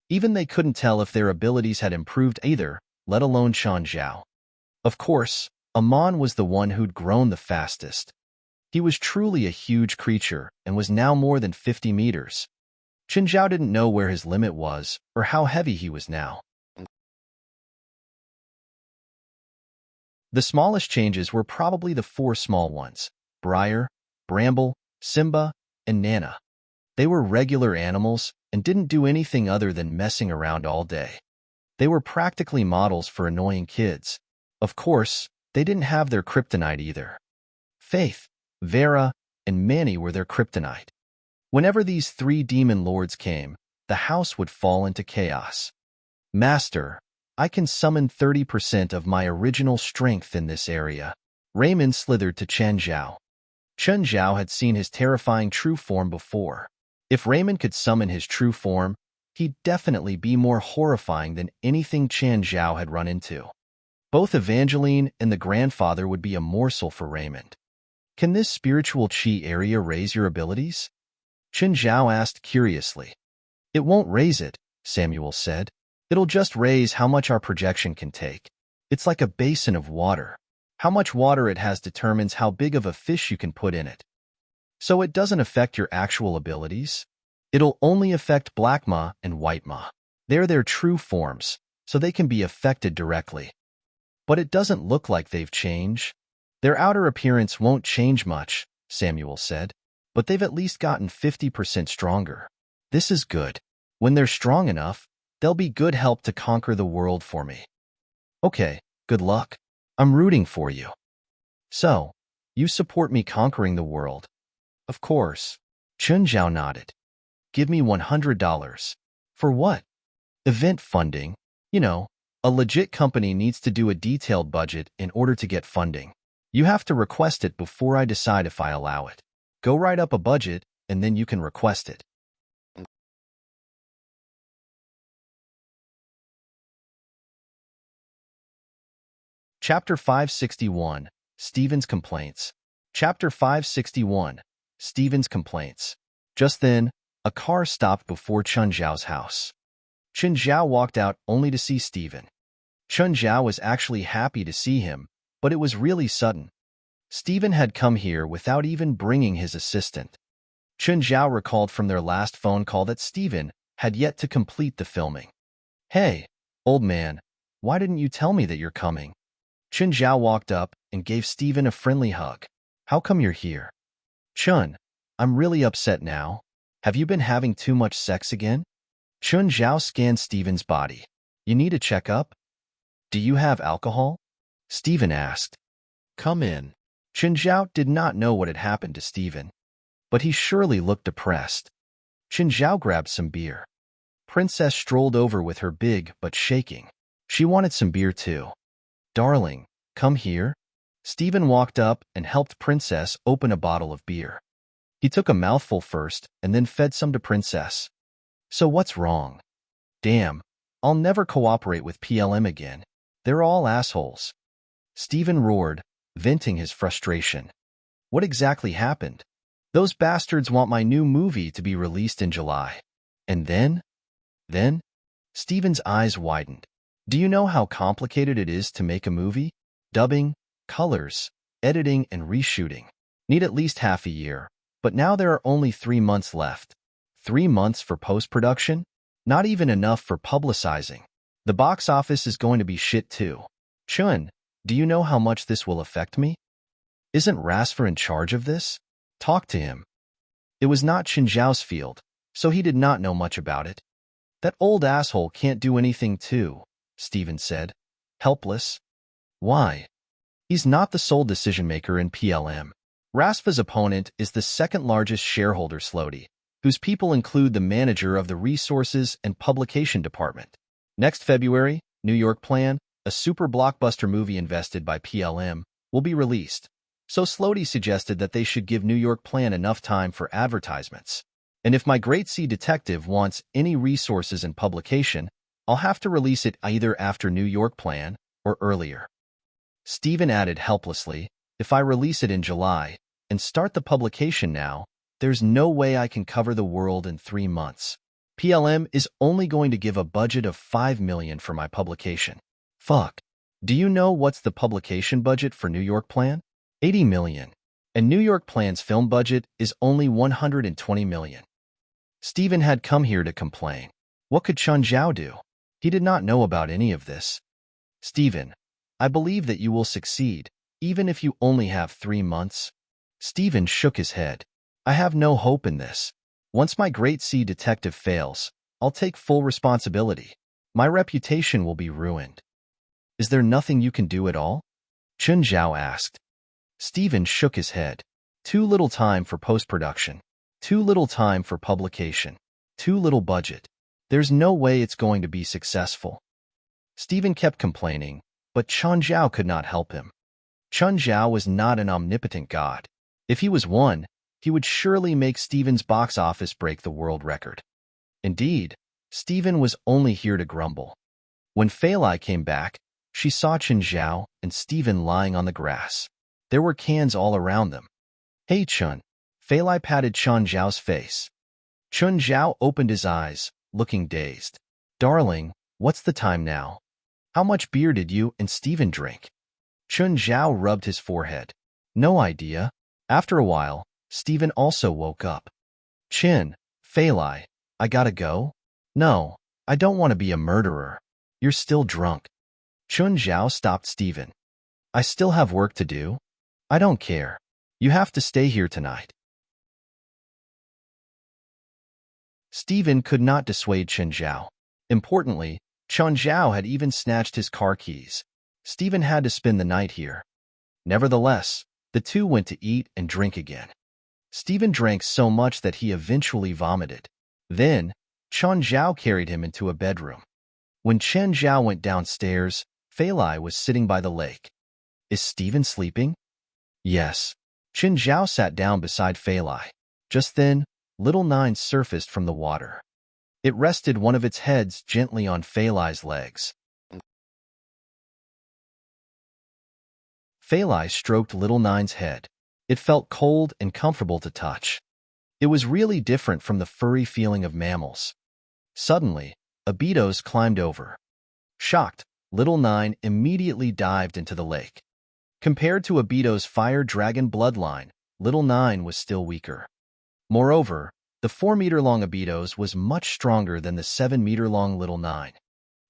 Even they couldn't tell if their abilities had improved either, let alone Chun Zhao. Of course, Amon was the one who'd grown the fastest. He was truly a huge creature and was now more than 50 meters. Chun Zhao didn't know where his limit was or how heavy he was now. The smallest changes were probably the 4 small ones: Briar, Bramble, Simba, and Nana. They were regular animals and didn't do anything other than messing around all day. They were practically models for annoying kids. Of course, they didn't have their kryptonite either. Faith, Vera, and Manny were their kryptonite. Whenever these 3 demon lords came, the house would fall into chaos. Master, I can summon 30% of my original strength in this area. Raymond slithered to Chun Zhao. Chun Zhao had seen his terrifying true form before. If Raymond could summon his true form, he'd definitely be more horrifying than anything Chun Zhao had run into. Both Evangeline and the grandfather would be a morsel for Raymond. Can this spiritual chi area raise your abilities? Chun Zhao asked curiously. It won't raise it, Samuel said. It'll just raise how much our projection can take. It's like a basin of water. How much water it has determines how big of a fish you can put in it. So it doesn't affect your actual abilities. It'll only affect Black Ma and White Ma. They're their true forms, so they can be affected directly. But it doesn't look like they've changed. Their outer appearance won't change much, Samuel said, but they've at least gotten 50% stronger. This is good. When they're strong enough, they'll be good help to conquer the world for me. Okay, good luck. I'm rooting for you. So, you support me conquering the world? Of course. Chun Zhao nodded. Give me $100. For what? Event funding. You know, a legit company needs to do a detailed budget in order to get funding. You have to request it before I decide if I allow it. Go write up a budget, and then you can request it. Chapter 561, Stephen's Complaints. Chapter 561, Stephen's Complaints. Just then, a car stopped before Chun Zhao's house. Chun Zhao walked out only to see Stephen. Chun Zhao was actually happy to see him, but it was really sudden. Stephen had come here without even bringing his assistant. Chun Zhao recalled from their last phone call that Stephen had yet to complete the filming. Hey, old man, why didn't you tell me that you're coming? Chun Zhao walked up and gave Stephen a friendly hug. How come you're here? Chun, I'm really upset now. Have you been having too much sex again? Chun Zhao scanned Stephen's body. You need a checkup? Do you have alcohol? Stephen asked. Come in. Chun Zhao did not know what had happened to Stephen, but he surely looked depressed. Chun Zhao grabbed some beer. Princess strolled over with her big but shaking. She wanted some beer too. Darling, come here. Stephen walked up and helped Princess open a bottle of beer. He took a mouthful first and then fed some to Princess. So what's wrong? Damn, I'll never cooperate with PLM again. They're all assholes. Stephen roared, venting his frustration. What exactly happened? Those bastards want my new movie to be released in July. And then? Stephen's eyes widened. Do you know how complicated it is to make a movie? Dubbing, colors, editing, and reshooting. Need at least half a year. But now there are only 3 months left. 3 months for post-production? Not even enough for publicizing. The box office is going to be shit too. Chun, do you know how much this will affect me? Isn't Rasfer in charge of this? Talk to him. It was not Chun Zhao's field, so he did not know much about it. That old asshole can't do anything too, Stephen said, helpless. Why? He's not the sole decision-maker in PLM. Rasfa's opponent is the second-largest shareholder Slody, whose people include the manager of the Resources and Publication Department. Next February, New York plan, a super blockbuster movie invested by PLM, will be released, so Slody suggested that they should give New York Plan enough time for advertisements. And if my Great Sea Detective wants any resources and publication, I'll have to release it either after New York Plan or earlier. Stephen added helplessly, if I release it in July and start the publication now, there's no way I can cover the world in 3 months. PLM is only going to give a budget of $5 million for my publication. Fuck. Do you know what's the publication budget for New York Plan? $80 million. And New York Plan's film budget is only $120 million. Stephen had come here to complain. What could Chun Zhao do? He did not know about any of this. Stephen, I believe that you will succeed, even if you only have 3 months. Stephen shook his head. I have no hope in this. Once my Great Sea Detective fails, I'll take full responsibility. My reputation will be ruined. Is there nothing you can do at all? Chun Zhao asked. Stephen shook his head. Too little time for post-production. Too little time for publication. Too little budget. There's no way it's going to be successful. Stephen kept complaining, but Chun Zhao could not help him. Chun Zhao was not an omnipotent god. If he was one, he would surely make Stephen's box office break the world record. Indeed, Stephen was only here to grumble. When Fei Lai came back, she saw Chun Zhao and Stephen lying on the grass. There were cans all around them. Hey Chun. Fei Lai patted Chun Zhao's face. Chun Zhao opened his eyes, looking dazed. Darling, what's the time now? How much beer did you and Stephen drink? Chun Zhao rubbed his forehead. No idea. After a while, Stephen also woke up. Chin, Fei Lai, I gotta go? No, I don't want to be a murderer. You're still drunk. Chun Zhao stopped Stephen. I still have work to do. I don't care. You have to stay here tonight. Stephen could not dissuade Chun Zhao. Importantly, Chun Zhao had even snatched his car keys. Stephen had to spend the night here. Nevertheless, the two went to eat and drink again. Stephen drank so much that he eventually vomited. Then, Chun Zhao carried him into a bedroom. When Chun Zhao went downstairs, Fei Lai was sitting by the lake. Is Stephen sleeping? Yes. Chun Zhao sat down beside Fei Lai. Just then, Little Nine surfaced from the water. It rested one of its heads gently on Fei Lai's legs. Fei Lai stroked Little Nine's head. It felt cold and comfortable to touch. It was really different from the furry feeling of mammals. Suddenly, Abitos climbed over. Shocked, Little Nine immediately dived into the lake. Compared to Abitos' fire dragon bloodline, Little Nine was still weaker. Moreover, the 4-meter-long Abitos was much stronger than the 7-meter-long Little Nine.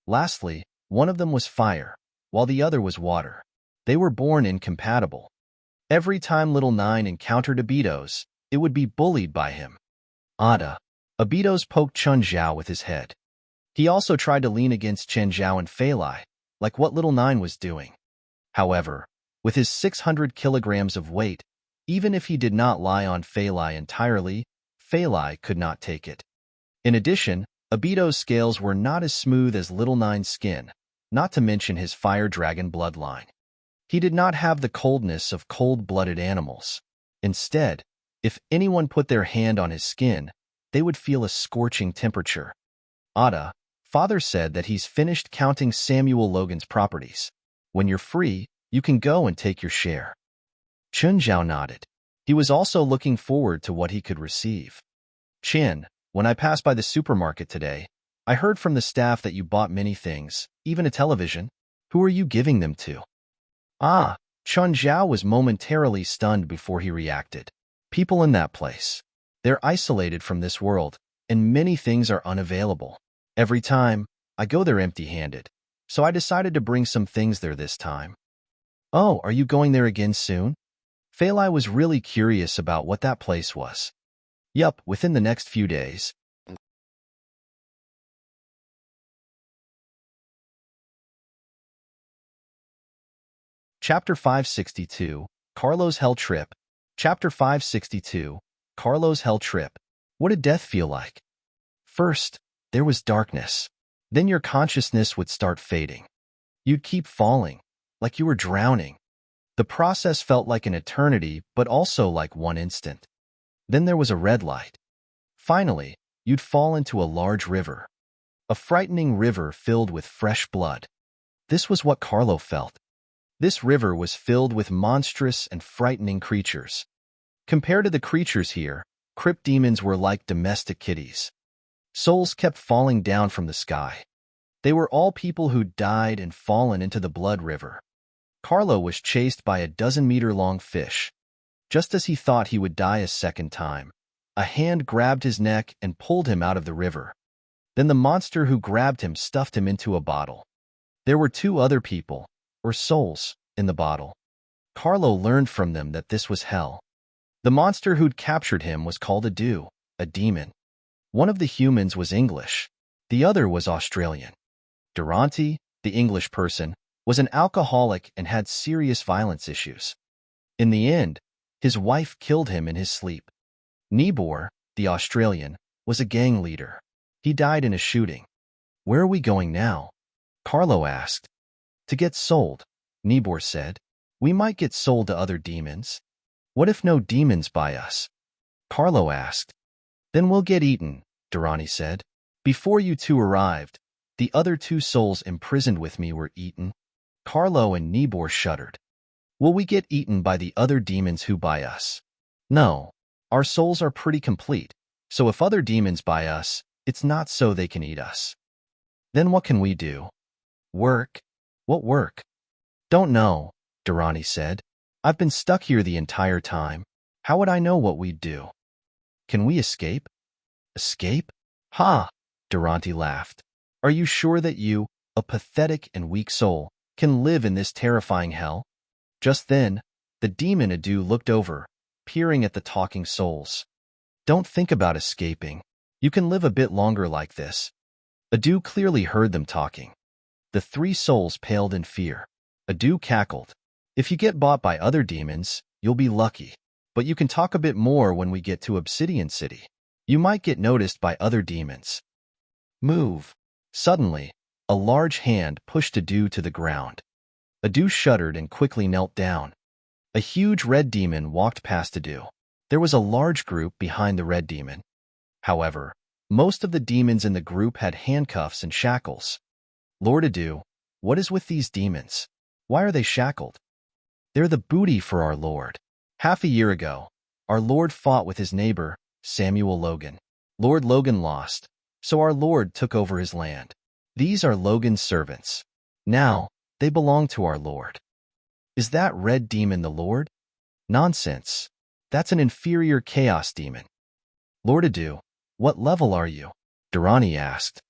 Lastly, one of them was fire, while the other was water. They were born incompatible. Every time Little Nine encountered Abitos, it would be bullied by him. Ada. Abitos poked Chun Zhao with his head. He also tried to lean against Chun Zhao and Fei Lai, like what Little Nine was doing. However, with his 600 kilograms of weight, even if he did not lie on Fei Lai entirely, Fei Lai could not take it. In addition, Abitos' scales were not as smooth as Little Nine's skin, not to mention his fire dragon bloodline. He did not have the coldness of cold-blooded animals. Instead, if anyone put their hand on his skin, they would feel a scorching temperature. Ada, father said that he's finished counting Samuel Logan's properties. When you're free, you can go and take your share. Chun Zhao nodded. He was also looking forward to what he could receive. Chin, when I passed by the supermarket today, I heard from the staff that you bought many things, even a television. Who are you giving them to? Ah, Chun Zhao was momentarily stunned before he reacted. People in that place. They're isolated from this world, and many things are unavailable. Every time, I go there empty-handed, so I decided to bring some things there this time. Oh, are you going there again soon? Fei Lai was really curious about what that place was. Yup, within the next few days. Chapter 562, Carlo's Hell Trip. Chapter 562, Carlo's Hell Trip. What did death feel like? First, there was darkness. Then your consciousness would start fading. You'd keep falling, like you were drowning. The process felt like an eternity, but also like one instant. Then there was a red light. Finally, you'd fall into a large river. A frightening river filled with fresh blood. This was what Carlo felt. This river was filled with monstrous and frightening creatures. Compared to the creatures here, crypt demons were like domestic kitties. Souls kept falling down from the sky. They were all people who'd died and fallen into the blood river. Carlo was chased by a dozen-meter-long fish. Just as he thought he would die a second time, a hand grabbed his neck and pulled him out of the river. Then the monster who grabbed him stuffed him into a bottle. There were 2 other people, or souls, in the bottle. Carlo learned from them that this was hell. The monster who'd captured him was called a demon. One of the humans was English. The other was Australian. Durante, the English person, was an alcoholic and had serious violence issues. In the end, his wife killed him in his sleep. Nibor, the Australian, was a gang leader. He died in a shooting. Where are we going now? Carlo asked. To get sold, Nibor said. We might get sold to other demons. What if no demons buy us? Carlo asked. Then we'll get eaten, Durante said. Before you 2 arrived, the other 2 souls imprisoned with me were eaten. Carlo and Nibor shuddered. Will we get eaten by the other demons who buy us? No. Our souls are pretty complete, so if other demons buy us, it's not so they can eat us. Then what can we do? Work. What work? Don't know, Durante said. I've been stuck here the entire time. How would I know what we'd do? Can we escape? Escape? Ha! Durante laughed. Are you sure that you, a pathetic and weak soul, can live in this terrifying hell? Just then, the demon Adu looked over, peering at the talking souls. Don't think about escaping. You can live a bit longer like this. Adu clearly heard them talking. The 3 souls paled in fear. Adu cackled. If you get bought by other demons, you'll be lucky. But you can talk a bit more when we get to Obsidian City. You might get noticed by other demons. Move. Suddenly, a large hand pushed Adu to the ground. Adu shuddered and quickly knelt down. A huge red demon walked past Adu. There was a large group behind the red demon. However, most of the demons in the group had handcuffs and shackles. Lord Adu, what is with these demons? Why are they shackled? They're the booty for our Lord. Half a year ago, our Lord fought with his neighbor, Samuel Logan. Lord Logan lost, so our Lord took over his land. These are Logan's servants. Now, they belong to our Lord. Is that red demon the Lord? Nonsense. That's an inferior chaos demon. Lord Adu, what level are you? Durante asked.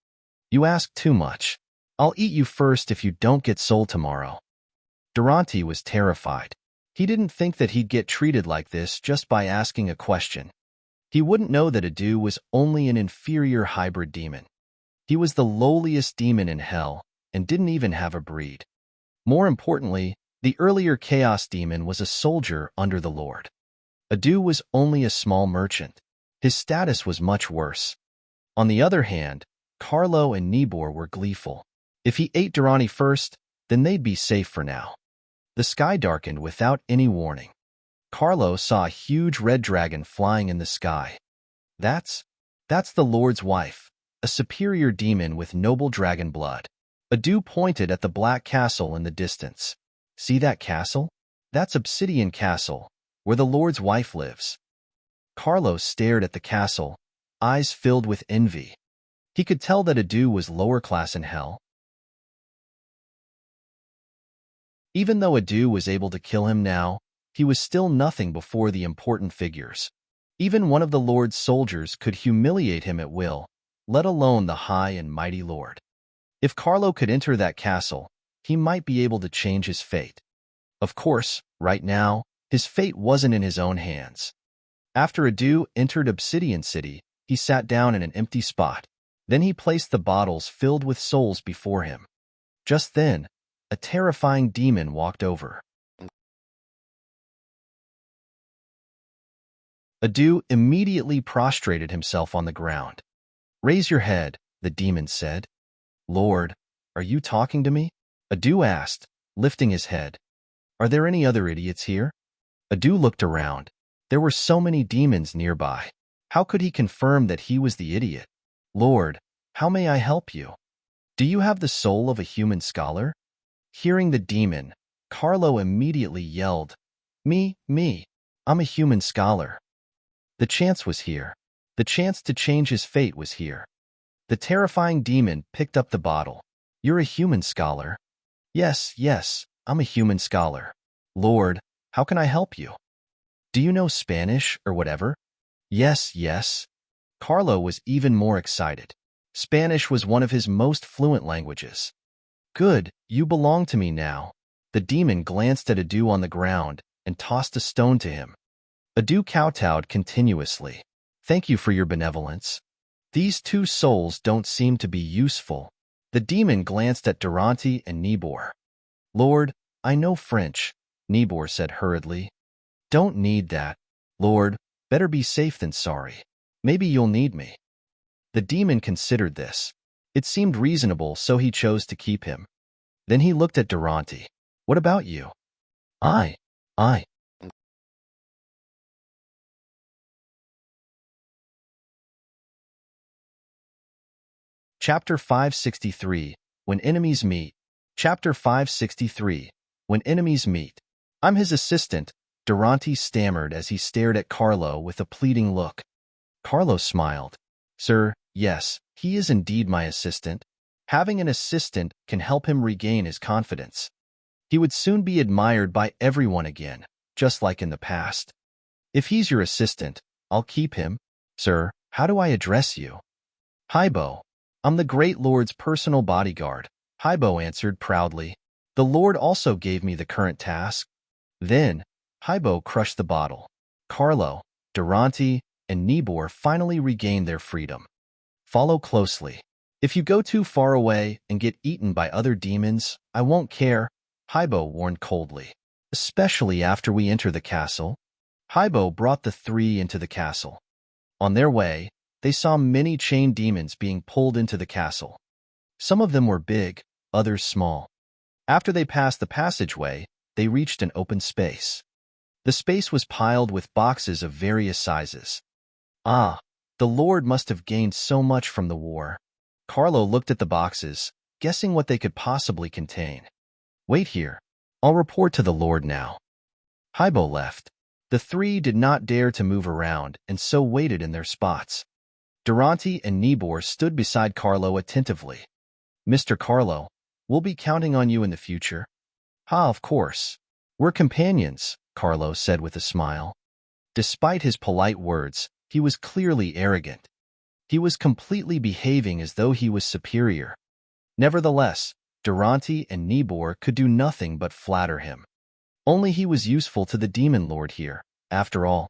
You ask too much. I'll eat you first if you don't get sold tomorrow. Durante was terrified. He didn't think that he'd get treated like this just by asking a question. He wouldn't know that Adu was only an inferior hybrid demon. He was the lowliest demon in hell and didn't even have a breed. More importantly, the earlier chaos demon was a soldier under the Lord. Adu was only a small merchant. His status was much worse. On the other hand, Carlo and Nibor were gleeful. If he ate Durante first, then they'd be safe for now. The sky darkened without any warning. Carlo saw a huge red dragon flying in the sky. That's the Lord's wife, a superior demon with noble dragon blood. Adu pointed at the black castle in the distance. See that castle? That's Obsidian Castle, where the Lord's wife lives. Carlo stared at the castle, eyes filled with envy. He could tell that Adu was lower class in hell. Even though Adu was able to kill him now, he was still nothing before the important figures. Even one of the Lord's soldiers could humiliate him at will, let alone the high and mighty Lord. If Carlo could enter that castle, he might be able to change his fate. Of course, right now, his fate wasn't in his own hands. After Adu entered Obsidian City, he sat down in an empty spot. Then he placed the bottles filled with souls before him. Just then, a terrifying demon walked over. Adu immediately prostrated himself on the ground. Raise your head, the demon said. Lord, are you talking to me? Adu asked, lifting his head. Are there any other idiots here? Adu looked around. There were so many demons nearby. How could he confirm that he was the idiot? Lord, how may I help you? Do you have the soul of a human scholar? Hearing the demon, Carlo immediately yelled, Me, I'm a human scholar. The chance was here. The chance to change his fate was here. The terrifying demon picked up the bottle. You're a human scholar. Yes, I'm a human scholar. Lord, how can I help you? Do you know Spanish or whatever? Yes. Carlo was even more excited. Spanish was one of his most fluent languages. Good, you belong to me now. The demon glanced at Adu on the ground and tossed a stone to him. Adu kowtowed continuously. Thank you for your benevolence. These two souls don't seem to be useful. The demon glanced at Durante and Nibor. Lord, I know French, Nibor said hurriedly. Don't need that. Lord, better be safe than sorry. Maybe you'll need me. The demon considered this. It seemed reasonable, so he chose to keep him. Then he looked at Durante. What about you? I. Chapter 563, When Enemies Meet. Chapter 563, When Enemies Meet. I'm his assistant, Durante stammered as he stared at Carlo with a pleading look. Carlo smiled. Sir, yes, he is indeed my assistant. Having an assistant can help him regain his confidence. He would soon be admired by everyone again, just like in the past. If he's your assistant, I'll keep him. Sir, how do I address you? Hybo. I'm the great lord's personal bodyguard, Hybo answered proudly. The lord also gave me the current task. Then, Hybo crushed the bottle. Carlo, Durante, and Nibor finally regained their freedom. Follow closely. If you go too far away and get eaten by other demons, I won't care, Hybo warned coldly. Especially after we enter the castle. Hybo brought the three into the castle. On their way, they saw many chained demons being pulled into the castle. Some of them were big, others small. After they passed the passageway, they reached an open space. The space was piled with boxes of various sizes. Ah, the Lord must have gained so much from the war. Carlo looked at the boxes, guessing what they could possibly contain. Wait here. I'll report to the Lord now. Hybo left. The three did not dare to move around and so waited in their spots. Durante and Nibor stood beside Carlo attentively. Mr. Carlo, we'll be counting on you in the future. Of course. We're companions, Carlo said with a smile. Despite his polite words, he was clearly arrogant. He was completely behaving as though he was superior. Nevertheless, Durante and Nibor could do nothing but flatter him. Only he was useful to the demon lord here, after all.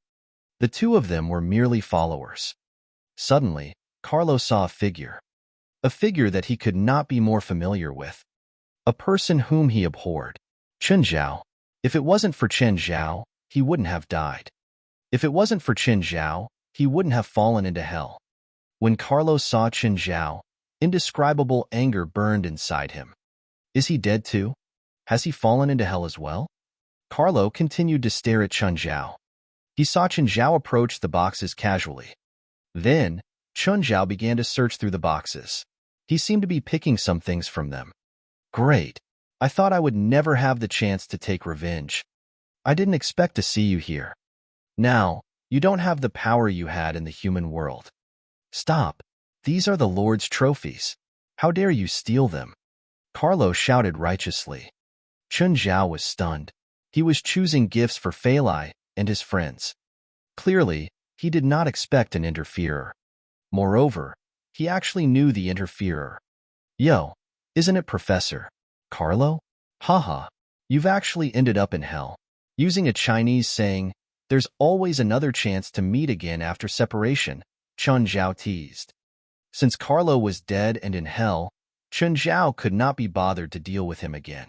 The two of them were merely followers. Suddenly, Carlo saw a figure that he could not be more familiar with. A person whom he abhorred. Chen Zhao. If it wasn't for Chen Zhao, he wouldn't have died. If it wasn't for Chen Zhao, he wouldn't have fallen into hell. When Carlo saw Chen Zhao, indescribable anger burned inside him. Is he dead too? Has he fallen into hell as well? Carlo continued to stare at Chen Zhao. He saw Chen Zhao approach the boxes casually. Then, Chen Zhao began to search through the boxes. He seemed to be picking some things from them. Great. I thought I would never have the chance to take revenge. I didn't expect to see you here. Now, you don't have the power you had in the human world. Stop. These are the Lord's trophies. How dare you steal them? Carlo shouted righteously. Chen Zhao was stunned. He was choosing gifts for Feilai and his friends. Clearly, he did not expect an interferer. Moreover, he actually knew the interferer. Yo, isn't it Professor Carlo? Haha, you've actually ended up in hell. Using a Chinese saying, there's always another chance to meet again after separation, Chen Zhao teased. Since Carlo was dead and in hell, Chen Zhao could not be bothered to deal with him again.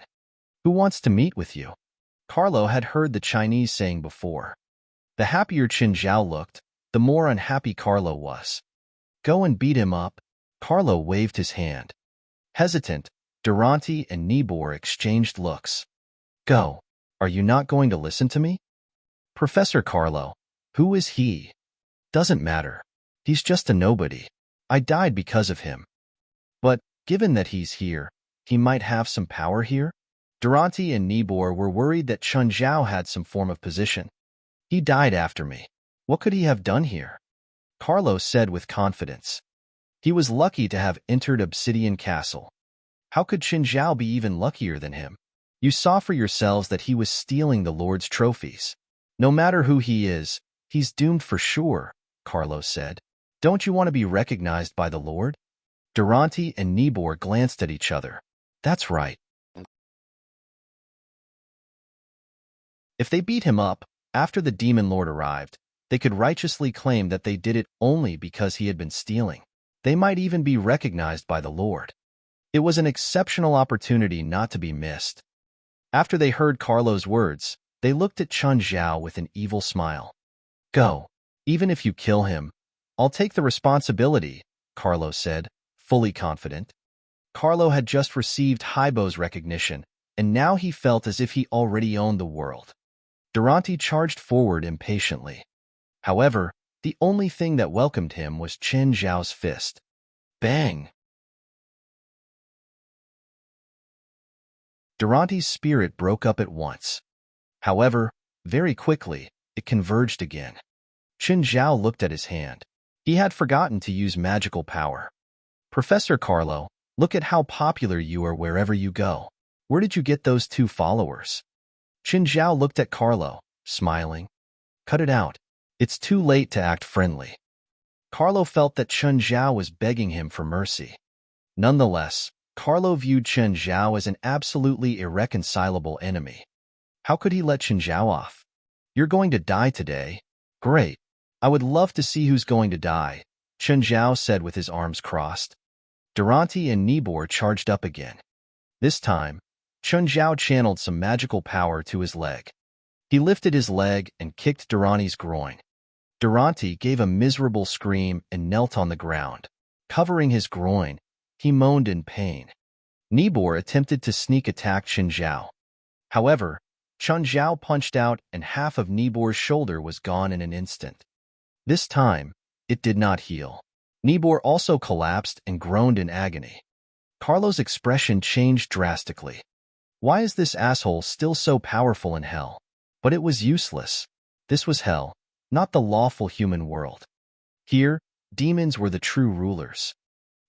Who wants to meet with you? Carlo had heard the Chinese saying before. The happier Chen Zhao looked, the more unhappy Carlo was. Go and beat him up. Carlo waved his hand. Hesitant, Durante and Nibor exchanged looks. Go. Are you not going to listen to me? Professor Carlo. Who is he? Doesn't matter. He's just a nobody. I died because of him. But, given that he's here, he might have some power here? Durante and Nibor were worried that Chun Zhao had some form of position. He died after me. What could he have done here? Carlo said with confidence. He was lucky to have entered Obsidian Castle. How could Qin Zhao be even luckier than him? You saw for yourselves that he was stealing the Lord's trophies. No matter who he is, he's doomed for sure, Carlo said. Don't you want to be recognized by the Lord? Durante and Nibor glanced at each other. That's right. If they beat him up, after the Demon Lord arrived, they could righteously claim that they did it only because he had been stealing. They might even be recognized by the Lord. It was an exceptional opportunity not to be missed. After they heard Carlo's words, they looked at Chun Zhao with an evil smile. Go. Even if you kill him, I'll take the responsibility, Carlo said, fully confident. Carlo had just received Haibo's recognition, and now he felt as if he already owned the world. Durante charged forward impatiently. However, the only thing that welcomed him was Qin Zhao's fist. Bang! Durante's spirit broke up at once. However, very quickly, it converged again. Qin Zhao looked at his hand. He had forgotten to use magical power. Professor Carlo, look at how popular you are wherever you go. Where did you get those 2 followers? Qin Zhao looked at Carlo, smiling. Cut it out. It's too late to act friendly. Carlo felt that Qin Zhao was begging him for mercy. Nonetheless, Carlo viewed Qin Zhao as an absolutely irreconcilable enemy. How could he let Qin Zhao off? You're going to die today. Great. I would love to see who's going to die, Qin Zhao said with his arms crossed. Durante and Nibor charged up again. This time, Qin Zhao channeled some magical power to his leg. He lifted his leg and kicked Durante's groin. Durante gave a miserable scream and knelt on the ground. Covering his groin, he moaned in pain. Nibor attempted to sneak attack Qin Zhao. However, Qin Zhao punched out and half of Nibor's shoulder was gone in an instant. This time, it did not heal. Nibor also collapsed and groaned in agony. Carlo's expression changed drastically. Why is this asshole still so powerful in hell? But it was useless. This was hell, not the lawful human world. Here, demons were the true rulers.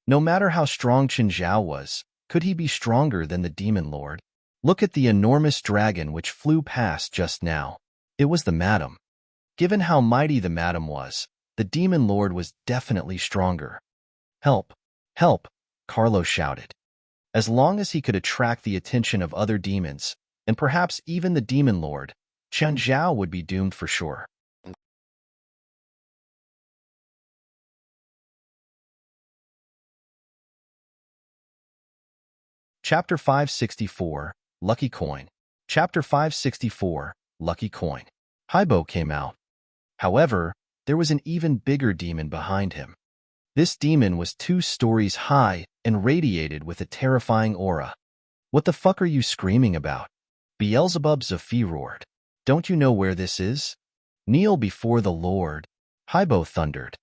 No matter how strong Qin Zhao was, could he be stronger than the Demon Lord? Look at the enormous dragon which flew past just now. It was the Madam. Given how mighty the Madam was, the Demon Lord was definitely stronger. Help! Help! Carlo shouted. As long as he could attract the attention of other demons, and perhaps even the Demon Lord, Qin Zhao would be doomed for sure. Chapter 564, Lucky Coin. Chapter 564, Lucky Coin. Haibo came out. However, there was an even bigger demon behind him. This demon was 2 stories high and radiated with a terrifying aura. What the fuck are you screaming about? Beelzebub Zophi roared. Don't you know where this is? Kneel before the Lord. Haibo thundered.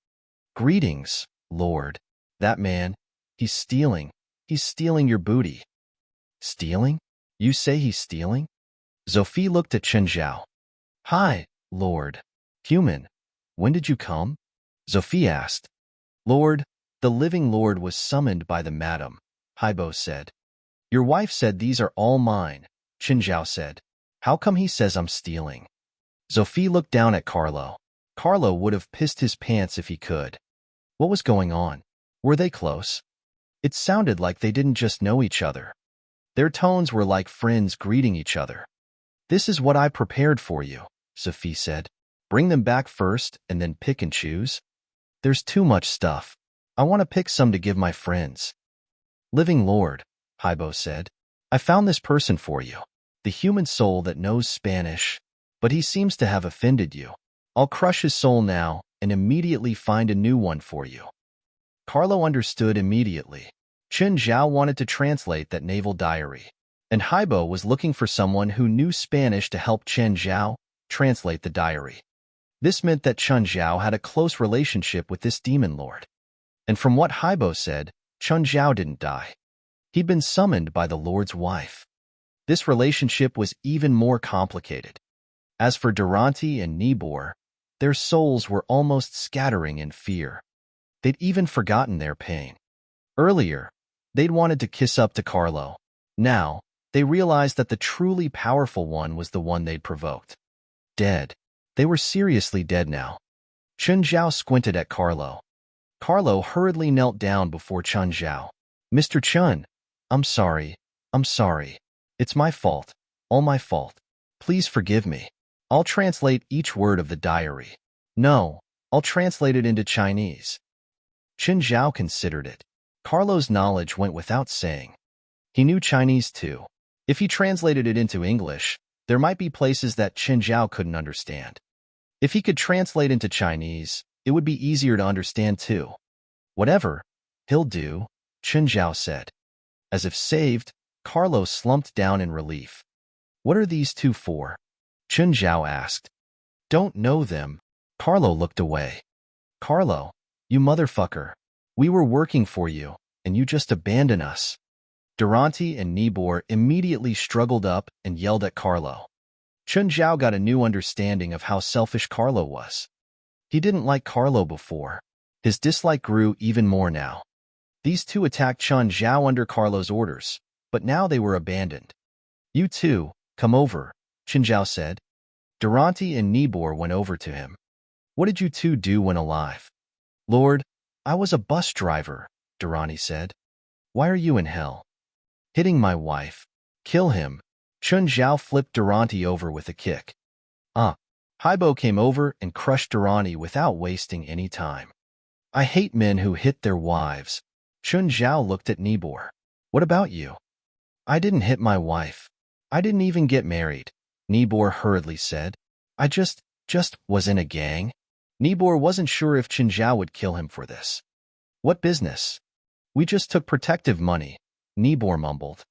Greetings, Lord. That man, he's stealing your booty. Stealing? You say he's stealing? Zophi looked at Qin Zhao. Hi, Lord. Human, when did you come? Zophi asked. Lord, the living Lord was summoned by the Madam, Haibo said. Your wife said these are all mine, Qin Zhao said. How come he says I'm stealing? Zophi looked down at Carlo. Carlo would have pissed his pants if he could. What was going on? Were they close? It sounded like they didn't just know each other. Their tones were like friends greeting each other. This is what I prepared for you, Zophi said. Bring them back first and then pick and choose. There's too much stuff. I want to pick some to give my friends. Living Lord, Haibo said. I found this person for you. The human soul that knows Spanish, but he seems to have offended you. I'll crush his soul now and immediately find a new one for you. Carlo understood immediately. Chen Zhao wanted to translate that naval diary, and Haibo was looking for someone who knew Spanish to help Chen Zhao translate the diary. This meant that Chen Zhao had a close relationship with this demon lord. And from what Haibo said, Chen Zhao didn't die. He'd been summoned by the lord's wife. This relationship was even more complicated. As for Durante and Nibor, their souls were almost scattering in fear. They'd even forgotten their pain. Earlier, they'd wanted to kiss up to Carlo. Now, they realized that the truly powerful one was the one they'd provoked. Dead. They were seriously dead now. Chen Zhao squinted at Carlo. Carlo hurriedly knelt down before Chen Zhao. Mr. Chen, I'm sorry. It's my fault. All my fault. Please forgive me. I'll translate each word of the diary. No, I'll translate it into Chinese. Chen Zhao considered it. Carlo's knowledge went without saying. He knew Chinese too. If he translated it into English, there might be places that Chen Zhao couldn't understand. If he could translate into Chinese, it would be easier to understand too. Whatever, he'll do, Chen Zhao said. As if saved, Carlo slumped down in relief. What are these two for? Chen Zhao asked. Don't know them. Carlo looked away. Carlo, you motherfucker. We were working for you, and you just abandoned us. Durante and Nibor immediately struggled up and yelled at Carlo. Chen Zhao got a new understanding of how selfish Carlo was. He didn't like Carlo before. His dislike grew even more now. These two attacked Chen Zhao under Carlo's orders, but now they were abandoned. You two, come over, Chen Zhao said. Durante and Nibor went over to him. What did you two do when alive? Lord, I was a bus driver, Durante said. Why are you in hell? Hitting my wife. Kill him. Chen Zhao flipped Durante over with a kick. Haibo came over and crushed Durante without wasting any time. I hate men who hit their wives. Chen Zhao looked at Nibor. What about you? I didn't hit my wife. I didn't even get married, Nibor hurriedly said. I just was in a gang. Nibor wasn't sure if Chen Zhao would kill him for this. What business? We just took protective money, Nibor mumbled.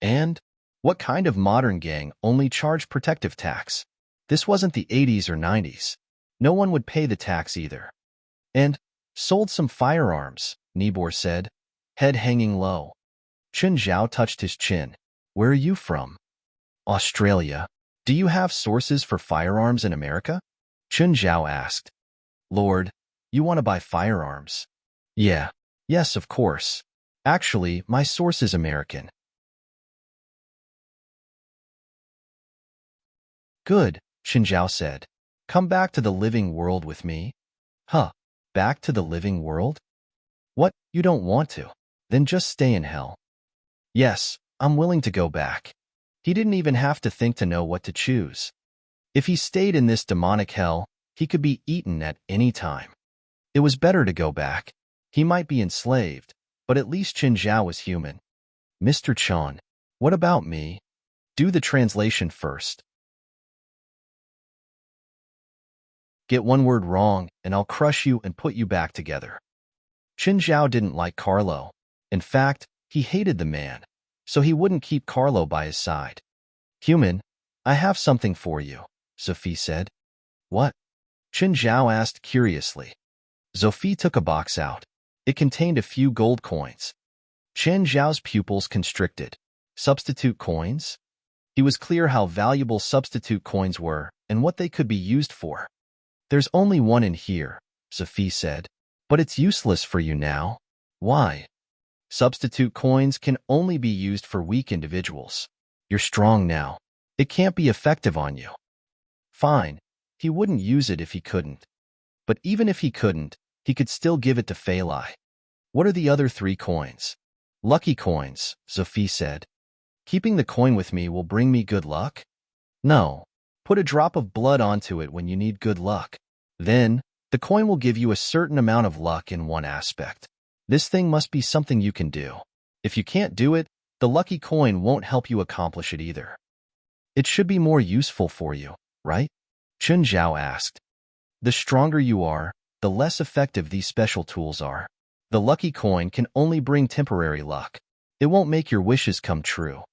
And? What kind of modern gang only charged protective tax? This wasn't the 80s or 90s. No one would pay the tax either. And sold some firearms, Nibor said, head hanging low. Chen Zhao touched his chin. Where are you from? Australia. Do you have sources for firearms in America? Chen Zhao asked. Lord, you want to buy firearms? Yeah. Yes, of course. Actually, my source is American. Good, Chen Zhao said. Come back to the living world with me. Huh, back to the living world? What, you don't want to? Then just stay in hell. Yes, I'm willing to go back. He didn't even have to think to know what to choose. If he stayed in this demonic hell, he could be eaten at any time. It was better to go back. He might be enslaved, but at least Chen Zhao was human. Mr. Chan, what about me? Do the translation first. Get one word wrong, and I'll crush you and put you back together. Chen Zhao didn't like Carlo. In fact, he hated the man, so he wouldn't keep Carlo by his side. Human, I have something for you, Sophie said. What? Chen Zhao asked curiously. Sophie took a box out. It contained a few gold coins. Chen Zhao's pupils constricted. Substitute coins? He was clear how valuable substitute coins were and what they could be used for. There's only one in here, Sophie said. But it's useless for you now. Why? Substitute coins can only be used for weak individuals. You're strong now. It can't be effective on you. Fine. He wouldn't use it if he couldn't. But even if he couldn't, he could still give it to Fei Lai. What are the other 3 coins? Lucky coins, Sophie said. Keeping the coin with me will bring me good luck? No. Put a drop of blood onto it when you need good luck. Then, the coin will give you a certain amount of luck in one aspect. This thing must be something you can do. If you can't do it, the lucky coin won't help you accomplish it either. It should be more useful for you, right? Chen Zhao asked. The stronger you are, the less effective these special tools are. The lucky coin can only bring temporary luck. It won't make your wishes come true.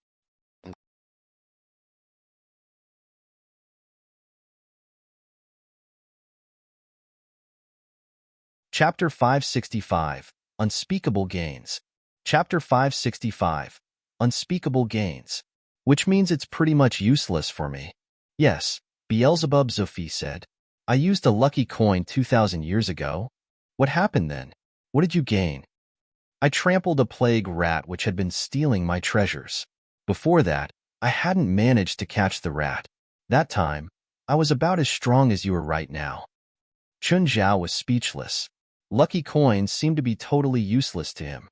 Chapter 565, Unspeakable Gains. Chapter 565, Unspeakable Gains. Which means it's pretty much useless for me. Yes, Beelzebub Zophi said. I used a lucky coin 2,000 years ago. What happened then? What did you gain? I trampled a plague rat which had been stealing my treasures. Before that, I hadn't managed to catch the rat. That time, I was about as strong as you are right now. Chun Zhao was speechless. Lucky coins seemed to be totally useless to him.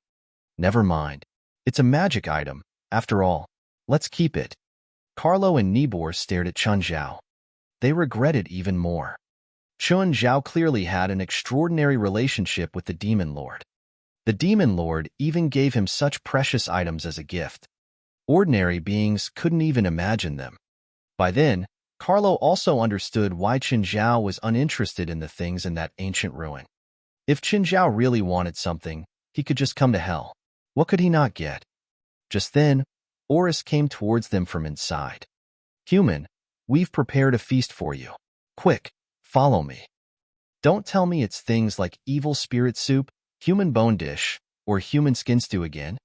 Never mind. It's a magic item, after all. Let's keep it. Carlo and Nibor stared at Chun Zhao. They regretted even more. Chun Zhao clearly had an extraordinary relationship with the Demon Lord. The Demon Lord even gave him such precious items as a gift. Ordinary beings couldn't even imagine them. By then, Carlo also understood why Chun Zhao was uninterested in the things in that ancient ruin. If Chun Zhao really wanted something, he could just come to hell. What could he not get? Just then, Oris came towards them from inside. Human, we've prepared a feast for you. Quick, follow me. Don't tell me it's things like evil spirit soup, human bone dish, or human skin stew again.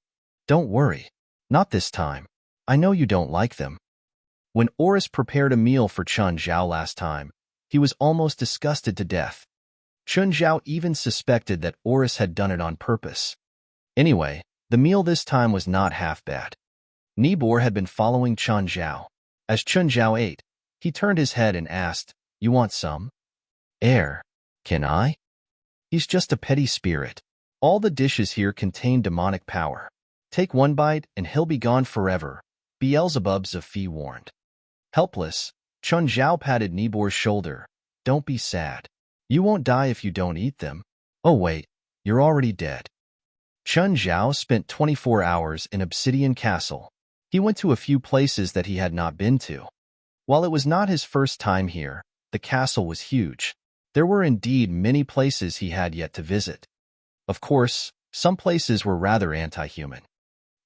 Don't worry. Not this time. I know you don't like them. When Oris prepared a meal for Chun Zhao last time, he was almost disgusted to death. Chun Zhao even suspected that Oris had done it on purpose. Anyway, the meal this time was not half bad. Nibor had been following Chun Zhao. As Chun Zhao ate, he turned his head and asked, "You want some?" "Air. Can I?" "He's just a petty spirit. All the dishes here contain demonic power. Take one bite and he'll be gone forever," Beelzebub Zophi warned. Helpless, Chun Zhao patted Nibor's shoulder. "Don't be sad. You won't die if you don't eat them." "Oh wait, you're already dead." Chun Zhao spent 24 hours in Obsidian Castle. He went to a few places that he had not been to. While it was not his first time here, the castle was huge. There were indeed many places he had yet to visit. Of course, some places were rather anti-human.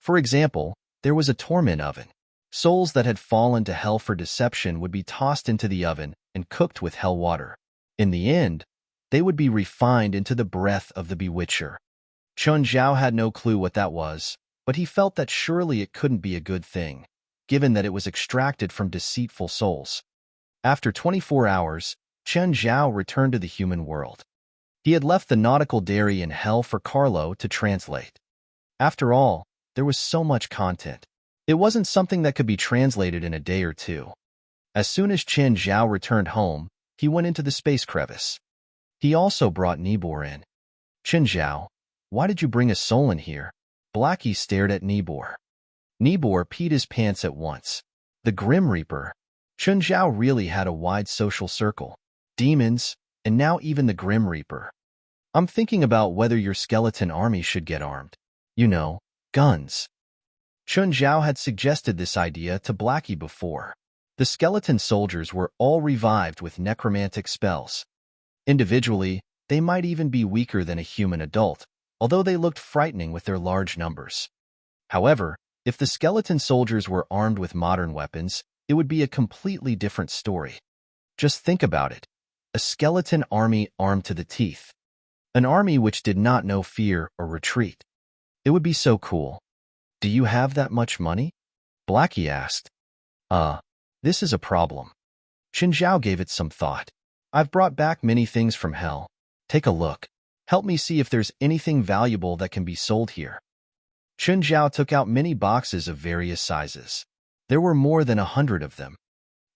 For example, there was a torment oven. Souls that had fallen to hell for deception would be tossed into the oven and cooked with hell water. In the end, they would be refined into the breath of the Bewitcher. Chun Zhao had no clue what that was, but he felt that surely it couldn't be a good thing, given that it was extracted from deceitful souls. After 24 hours, Chun Zhao returned to the human world. He had left the nautical dairy in hell for Carlo to translate. After all, there was so much content. It wasn't something that could be translated in a day or two. As soon as Chun Zhao returned home, he went into the space crevice. He also brought Nibor in. "Chun Zhao, why did you bring a soul in here?" Blackie stared at Nibor. Nibor peed his pants at once. The Grim Reaper. Chun Zhao really had a wide social circle. Demons, and now even the Grim Reaper. "I'm thinking about whether your skeleton army should get armed. You know, guns." Chun Zhao had suggested this idea to Blackie before. The skeleton soldiers were all revived with necromantic spells. Individually, they might even be weaker than a human adult, although they looked frightening with their large numbers. However, if the skeleton soldiers were armed with modern weapons, it would be a completely different story. Just think about it. A skeleton army armed to the teeth. An army which did not know fear or retreat. It would be so cool. "Do you have that much money?" Blackie asked. This is a problem." Chun Zhao gave it some thought. "I've brought back many things from hell. Take a look. Help me see if there's anything valuable that can be sold here." Chun Zhao took out many boxes of various sizes. There were more than 100 of them.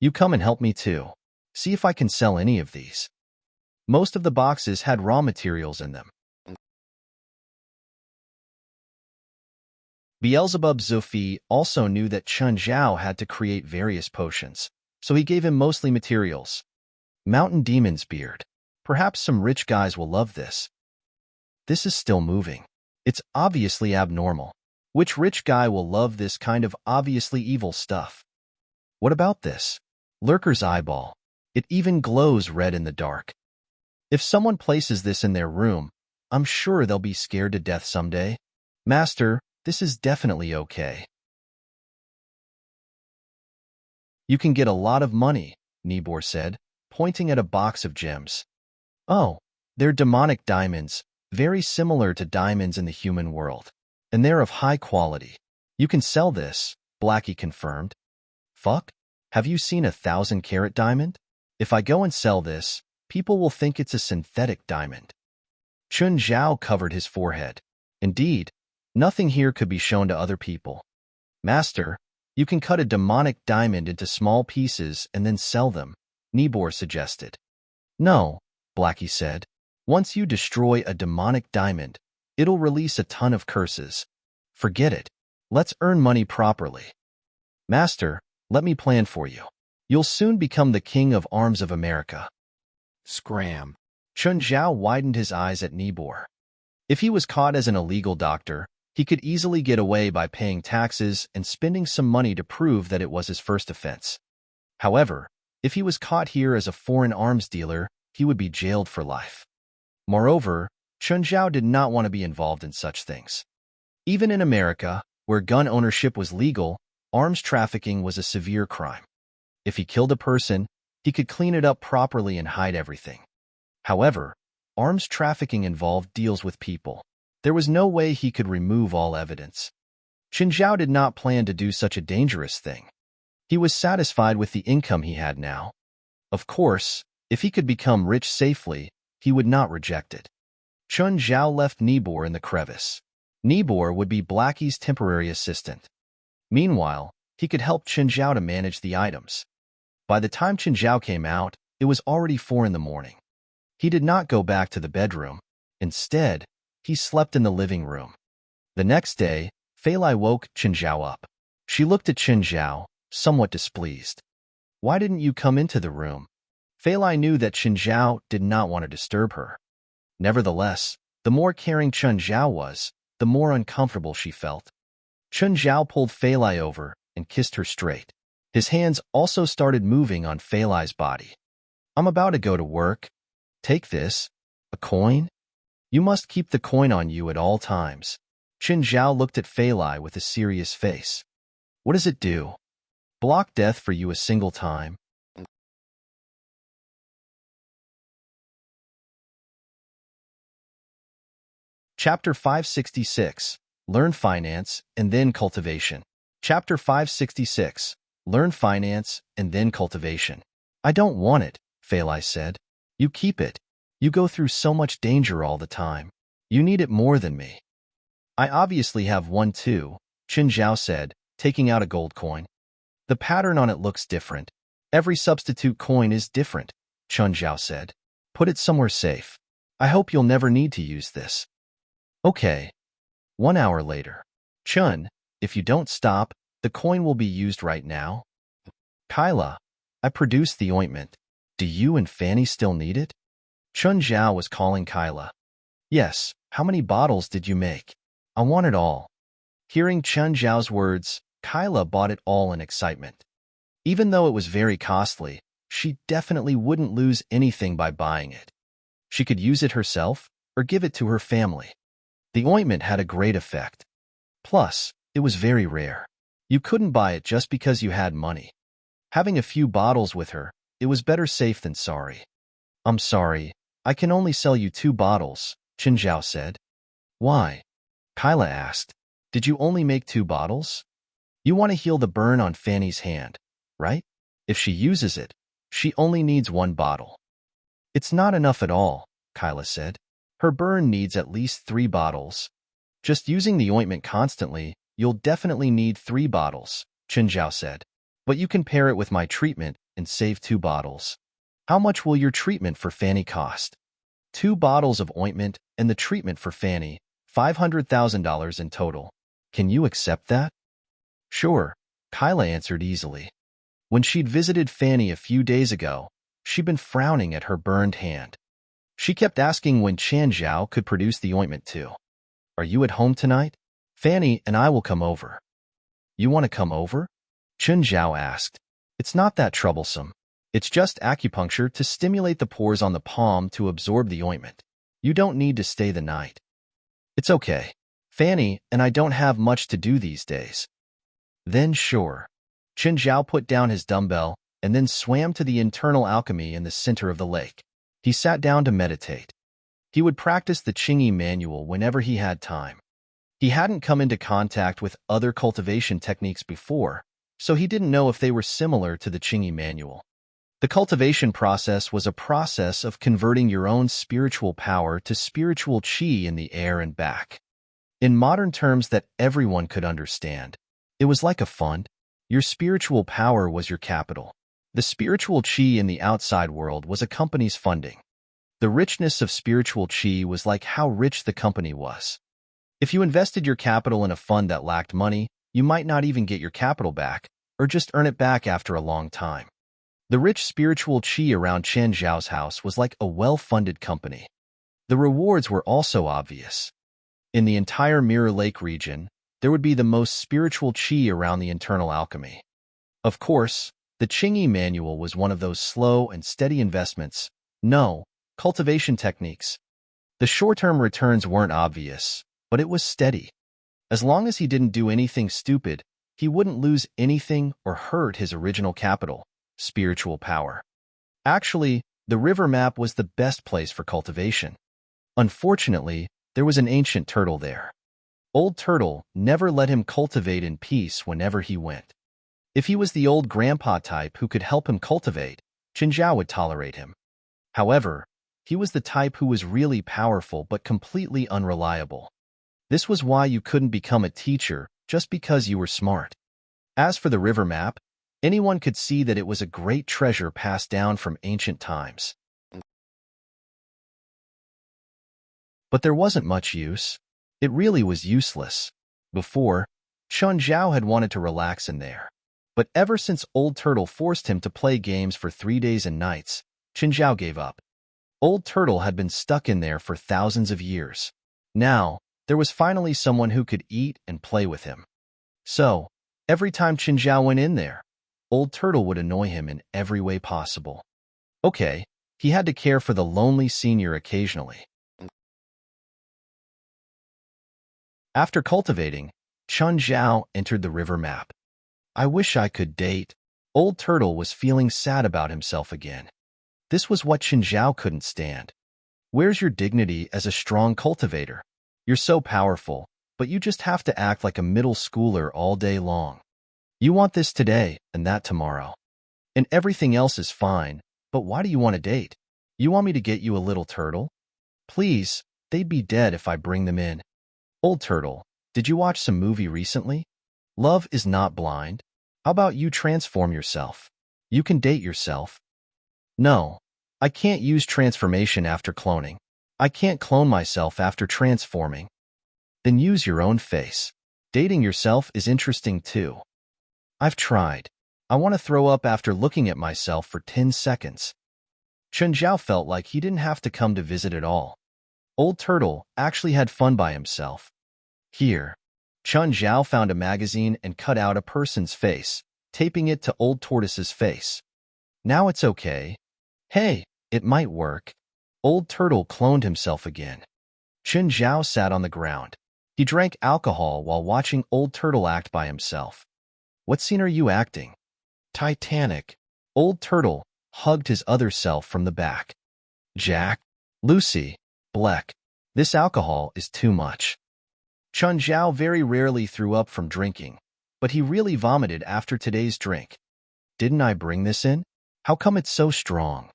"You come and help me too. See if I can sell any of these." Most of the boxes had raw materials in them. Beelzebub Zophi also knew that Chun Zhao had to create various potions, so he gave him mostly materials. Mountain Demon's Beard. Perhaps some rich guys will love this. This is still moving. It's obviously abnormal. Which rich guy will love this kind of obviously evil stuff? What about this? Lurker's Eyeball. It even glows red in the dark. If someone places this in their room, I'm sure they'll be scared to death someday. Master, this is definitely okay. You can get a lot of money, Nibor said, pointing at a box of gems. Oh, they're demonic diamonds, very similar to diamonds in the human world. And they're of high quality. You can sell this, Blackie confirmed. Fuck? Have you seen a 1,000-carat diamond? If I go and sell this, people will think it's a synthetic diamond. Chun Zhao covered his forehead. Indeed, nothing here could be shown to other people. Master, you can cut a demonic diamond into small pieces and then sell them, Nibor suggested. No, Blackie said. Once you destroy a demonic diamond, it'll release a ton of curses. Forget it. Let's earn money properly. Master, let me plan for you. You'll soon become the king of arms of America.
Scram.
Chun Zhao widened his eyes at Nibor. If he was caught as an illegal doctor, he could easily get away by paying taxes and spending some money to prove that it was his first offense. However, if he was caught here as a foreign arms dealer, he would be jailed for life. Moreover, Chun Zhao did not want to be involved in such things. Even in America, where gun ownership was legal, arms trafficking was a severe crime. If he killed a person, he could clean it up properly and hide everything. However, arms trafficking involved deals with people. There was no way he could remove all evidence. Chun Zhao did not plan to do such a dangerous thing. He was satisfied with the income he had now. Of course, if he could become rich safely, he would not reject it. Chun Zhao left Nibor in the crevice. Nibor would be Blackie's temporary assistant. Meanwhile, he could help Chun Zhao to manage the items. By the time Chun Zhao came out, it was already 4 in the morning. He did not go back to the bedroom. Instead, he slept in the living room. The next day, Fei Lai woke Chun Zhao up. She looked at Chun Zhao, somewhat displeased. Why didn't you come into the room? Fei Lai knew that Chun Zhao did not want to disturb her. Nevertheless, the more caring Chun Zhao was, the more uncomfortable she felt. Chun Zhao pulled Fei Lai over and kissed her straight. His hands also started moving on Fei Lai's body. I'm about to go to work. Take this. A coin? You must keep the coin on you at all times. Chun Zhao looked at Fei Lai with a serious face. What does it do? Block death for you a single time. Chapter 566. Learn Finance and then Cultivation. Chapter 566. Learn Finance and then Cultivation. I don't want it, Fei Lai said. You keep it. You go through so much danger all the time. You need it more than me. I obviously have one too, Chun Zhao said, taking out a gold coin. The pattern on it looks different. Every substitute coin is different, Chun Zhao said. Put it somewhere safe. I hope you'll never need to use this. Okay. 1 hour later. Chun, if you don't stop, the coin will be used right now. Kyla, I produced the ointment. Do you and Fanny still need it? Chun Zhao was calling Kyla. Yes, how many bottles did you make? I want it all. Hearing Chun Zhao's words, Kyla bought it all in excitement. Even though it was very costly, she definitely wouldn't lose anything by buying it. She could use it herself or give it to her family. The ointment had a great effect. Plus, it was very rare. You couldn't buy it just because you had money. Having a few bottles with her, it was better safe than sorry. I'm sorry, I can only sell you 2 bottles, Chun Zhao said. Why? Kyla asked. Did you only make 2 bottles? You want to heal the burn on Fanny's hand, right? If she uses it, she only needs 1 bottle. It's not enough at all, Kyla said. Her burn needs at least 3 bottles. Just using the ointment constantly, you'll definitely need 3 bottles, Chun Zhao said. But you can pair it with my treatment and save 2 bottles. How much will your treatment for Fanny cost? 2 bottles of ointment and the treatment for Fanny, $500,000 in total. Can you accept that? Sure, Kyla answered easily. When she'd visited Fanny a few days ago, she'd been frowning at her burned hand. She kept asking when Chun Zhao could produce the ointment too. Are you at home tonight? Fanny and I will come over. You want to come over? Chun Zhao asked. It's not that troublesome. It's just acupuncture to stimulate the pores on the palm to absorb the ointment. You don't need to stay the night. It's okay. Fanny and I don't have much to do these days. Then sure. Qin Zhao put down his dumbbell and then swam to the internal alchemy in the center of the lake. He sat down to meditate. He would practice the Qingyi manual whenever he had time. He hadn't come into contact with other cultivation techniques before, so he didn't know if they were similar to the Qingyi manual. The cultivation process was a process of converting your own spiritual power to spiritual qi in the air and back. In modern terms that everyone could understand, it was like a fund. Your spiritual power was your capital. The spiritual qi in the outside world was a company's funding. The richness of spiritual qi was like how rich the company was. If you invested your capital in a fund that lacked money, you might not even get your capital back, or just earn it back after a long time. The rich spiritual qi around Chen Zhao's house was like a well-funded company. The rewards were also obvious. In the entire Mirror Lake region, there would be the most spiritual qi around the internal alchemy. Of course, the Qingyi manual was one of those slow and steady investments. No, cultivation techniques. The short-term returns weren't obvious, but it was steady. As long as he didn't do anything stupid, he wouldn't lose anything or hurt his original capital, spiritual power. Actually, the river map was the best place for cultivation. Unfortunately, there was an ancient turtle there. Old Turtle never let him cultivate in peace whenever he went. If he was the old grandpa type who could help him cultivate, Qin Zhao would tolerate him. However, he was the type who was really powerful but completely unreliable. This was why you couldn't become a teacher just because you were smart. As for the river map, anyone could see that it was a great treasure passed down from ancient times. But there wasn't much use. It really was useless. Before, Qin Zhao had wanted to relax in there. But ever since Old Turtle forced him to play games for 3 days and nights, Qin Zhao gave up. Old Turtle had been stuck in there for thousands of years. Now, there was finally someone who could eat and play with him. So, every time Qin Zhao went in there, Old Turtle would annoy him in every way possible. Okay, he had to care for the lonely senior occasionally. After cultivating, Qin Zhao entered the river map. I wish I could date. Old Turtle was feeling sad about himself again. This was what Qin Zhao couldn't stand. Where's your dignity as a strong cultivator? You're so powerful, but you just have to act like a middle schooler all day long. You want this today and that tomorrow. And everything else is fine, but why do you want to date? You want me to get you a little turtle? Please, they'd be dead if I bring them in. Old Turtle, did you watch some movie recently? Love is not blind. How about you transform yourself? You can date yourself. No, I can't use transformation after cloning. I can't clone myself after transforming. Then use your own face. Dating yourself is interesting too. I've tried. I want to throw up after looking at myself for 10 seconds. Qin Zhao felt like he didn't have to come to visit at all. Old Turtle actually had fun by himself. Here, Qin Zhao found a magazine and cut out a person's face, taping it to Old Tortoise's face. Now it's okay. Hey, it might work. Old Turtle cloned himself again. Qin Zhao sat on the ground. He drank alcohol while watching Old Turtle act by himself. What scene are you acting? Titanic. Old Turtle hugged his other self from the back. Jack, Lucy, Bleck, this alcohol is too much. Qin Zhao very rarely threw up from drinking, but he really vomited after today's drink. Didn't I bring this in? How come it's so strong?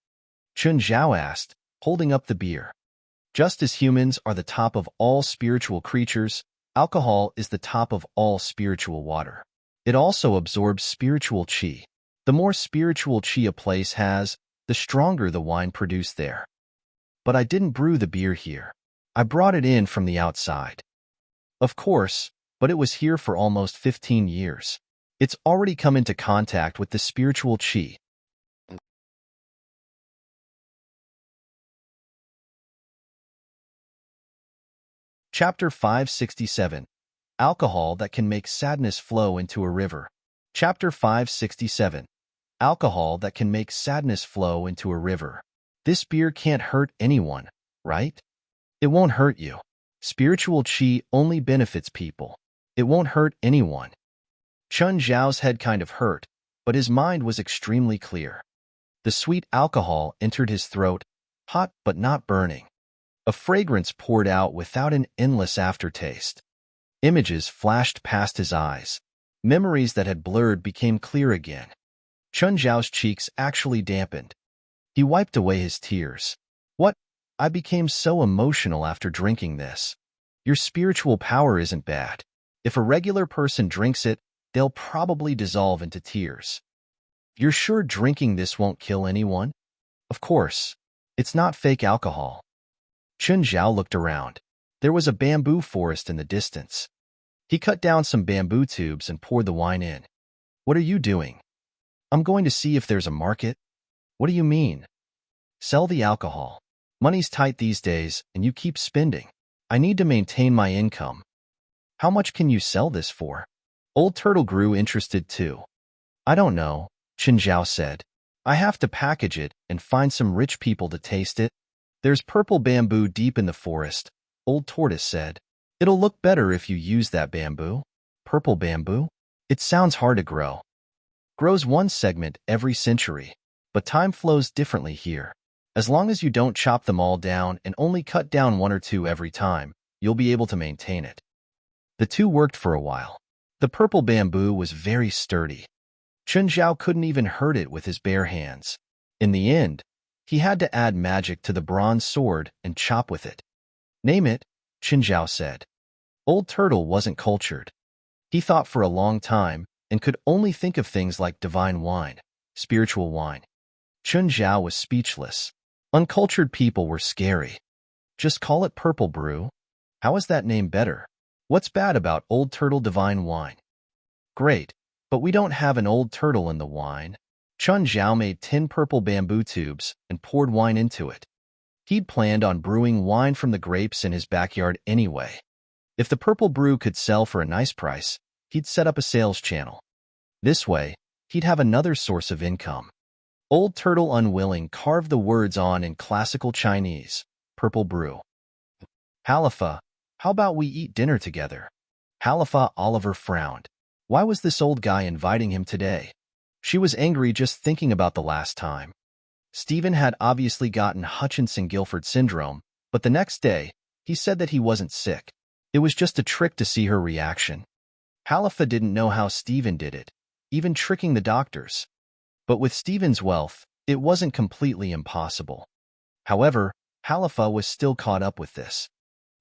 Qin Zhao asked, holding up the beer. Just as humans are the top of all spiritual creatures, alcohol is the top of all spiritual water. It also absorbs spiritual qi. The more spiritual qi a place has, the stronger the wine produced there. But I didn't brew the beer here. I brought it in from the outside. Of course, but it was here for almost 15 years. It's already come into contact with the spiritual qi. Chapter 567. Alcohol that can make sadness flow into a river. Chapter 567. Alcohol that can make sadness flow into a river. This beer can't hurt anyone, right? It won't hurt you. Spiritual qi only benefits people. It won't hurt anyone. Chun Zhao's head kind of hurt, but his mind was extremely clear. The sweet alcohol entered his throat, hot but not burning. A fragrance poured out without an endless aftertaste. Images flashed past his eyes. Memories that had blurred became clear again. Chun Zhao's cheeks actually dampened. He wiped away his tears. What? I became so emotional after drinking this. Your spiritual power isn't bad. If a regular person drinks it, they'll probably dissolve into tears. You're sure drinking this won't kill anyone? Of course. It's not fake alcohol. Chun Zhao looked around. There was a bamboo forest in the distance. He cut down some bamboo tubes and poured the wine in. What are you doing? I'm going to see if there's a market. What do you mean? Sell the alcohol. Money's tight these days, and you keep spending. I need to maintain my income. How much can you sell this for? Old Turtle grew interested too. I don't know, Chun Zhao said. I have to package it and find some rich people to taste it. There's purple bamboo deep in the forest, Old Tortoise said. It'll look better if you use that bamboo. Purple bamboo? It sounds hard to grow. Grows one segment every century, but time flows differently here. As long as you don't chop them all down and only cut down one or two every time, you'll be able to maintain it. The two worked for a while. The purple bamboo was very sturdy. Chun Zhao couldn't even hurt it with his bare hands. In the end, he had to add magic to the bronze sword and chop with it. Name it, Chun Zhao said. Old Turtle wasn't cultured. He thought for a long time and could only think of things like divine wine, spiritual wine. Chun Zhao was speechless. Uncultured people were scary. Just call it purple brew. How is that name better? What's bad about Old Turtle divine wine? Great, but we don't have an Old Turtle in the wine. Chun Zhao made 10 purple bamboo tubes and poured wine into it. He'd planned on brewing wine from the grapes in his backyard anyway. If the purple brew could sell for a nice price, he'd set up a sales channel. This way, he'd have another source of income. Old Turtle unwilling carved the words on in classical Chinese, purple brew. Halifa, how about we eat dinner together? Halifa Oliver frowned. Why was this old guy inviting him today? She was angry just thinking about the last time. Stephen had obviously gotten Hutchinson-Gilford syndrome, but the next day, he said that he wasn't sick. It was just a trick to see her reaction. Halifa didn't know how Stephen did it, even tricking the doctors. But with Stephen's wealth, it wasn't completely impossible. However, Halifa was still caught up with this.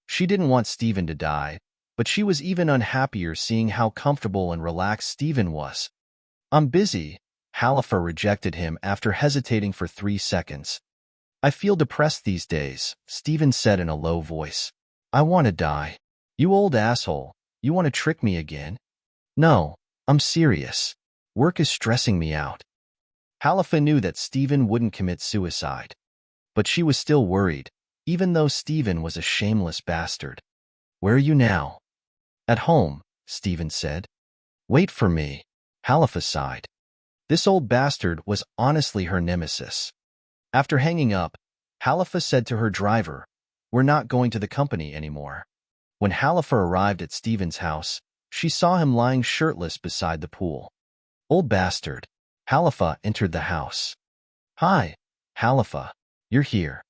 She didn't want Stephen to die, but she was even unhappier seeing how comfortable and relaxed Stephen was. I'm busy. Halifa rejected him after hesitating for 3 seconds. I feel depressed these days, Stephen said in a low voice. I want to die. You old asshole, you want to trick me again? No, I'm serious. Work is stressing me out. Halifa knew that Stephen wouldn't commit suicide. But she was still worried, even though Stephen was a shameless bastard. Where are you now? At home, Stephen said. Wait for me. Halifa sighed. This old bastard was honestly her nemesis. After hanging up, Halifa said to her driver, We're not going to the company anymore. When Halifa arrived at Stephen's house, she saw him lying shirtless beside the pool. Old bastard. Halifa entered the house. Hi, Halifa. You're here.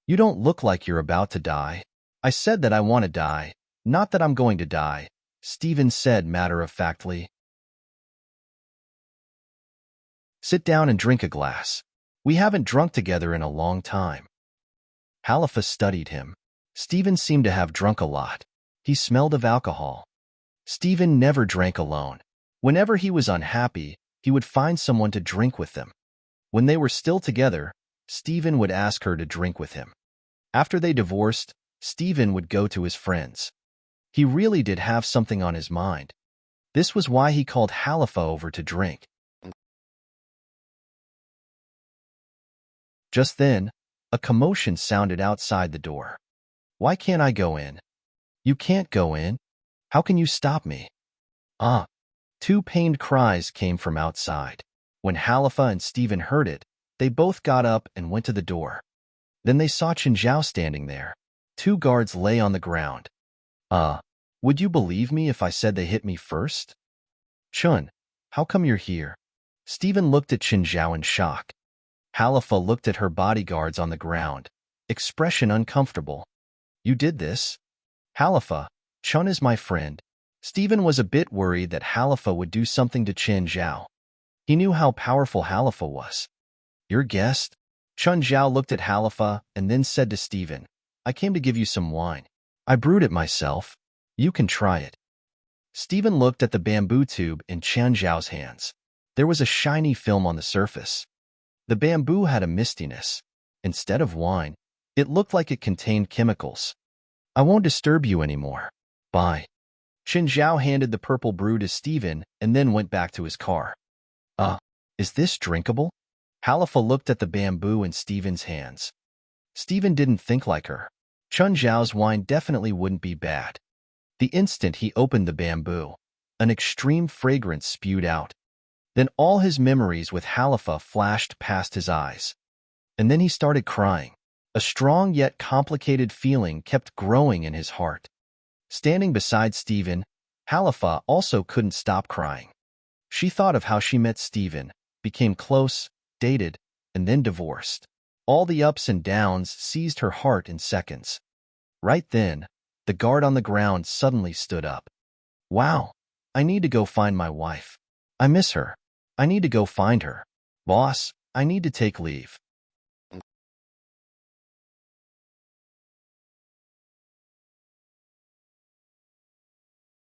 You don't look like you're about to die. I said that I want to die, not that I'm going to die, Stephen said matter-of-factly. Sit down and drink a glass. We haven't drunk together in a long time. Halifa studied him. Stephen seemed to have drunk a lot. He smelled of alcohol. Stephen never drank alone. Whenever he was unhappy, he would find someone to drink with them. When they were still together, Stephen would ask her to drink with him. After they divorced, Stephen would go to his friends. He really did have something on his mind. This was why he called Halifa over to drink. Just then, a commotion sounded outside the door. Why can't I go in? You can't go in. How can you stop me? Ah. 2 pained cries came from outside. When Halifa and Stephen heard it, they both got up and went to the door. Then they saw Chun Zhao standing there. Two guards lay on the ground. Would you believe me if I said they hit me first? Chun, how come you're here? Stephen looked at Qinzhao in shock. Halifa looked at her bodyguards on the ground, expression uncomfortable. You did this? Halifa, Chun is my friend. Stephen was a bit worried that Halifa would do something to Qinzhao. He knew how powerful Halifa was. Your guest? Chun Zhao looked at Halifa and then said to Stephen, I came to give you some wine. I brewed it myself. You can try it. Stephen looked at the bamboo tube in Chun Zhao's hands. There was a shiny film on the surface. The bamboo had a mistiness. Instead of wine, it looked like it contained chemicals. I won't disturb you anymore. Bye. Qin Zhao handed the purple brew to Stephen and then went back to his car. Is this drinkable? Halifa looked at the bamboo in Stephen's hands. Stephen didn't think like her. Chun Zhao's wine definitely wouldn't be bad. The instant he opened the bamboo, an extreme fragrance spewed out. Then all his memories with Halifa flashed past his eyes. And then he started crying. A strong yet complicated feeling kept growing in his heart. Standing beside Stephen, Halifa also couldn't stop crying. She thought of how she met Stephen, became close, dated, and then divorced. All the ups and downs seized her heart in seconds. Right then, the guard on the ground suddenly stood up. Wow, I need to go find my wife. I miss her. I need to go find her. Boss, I need to take leave.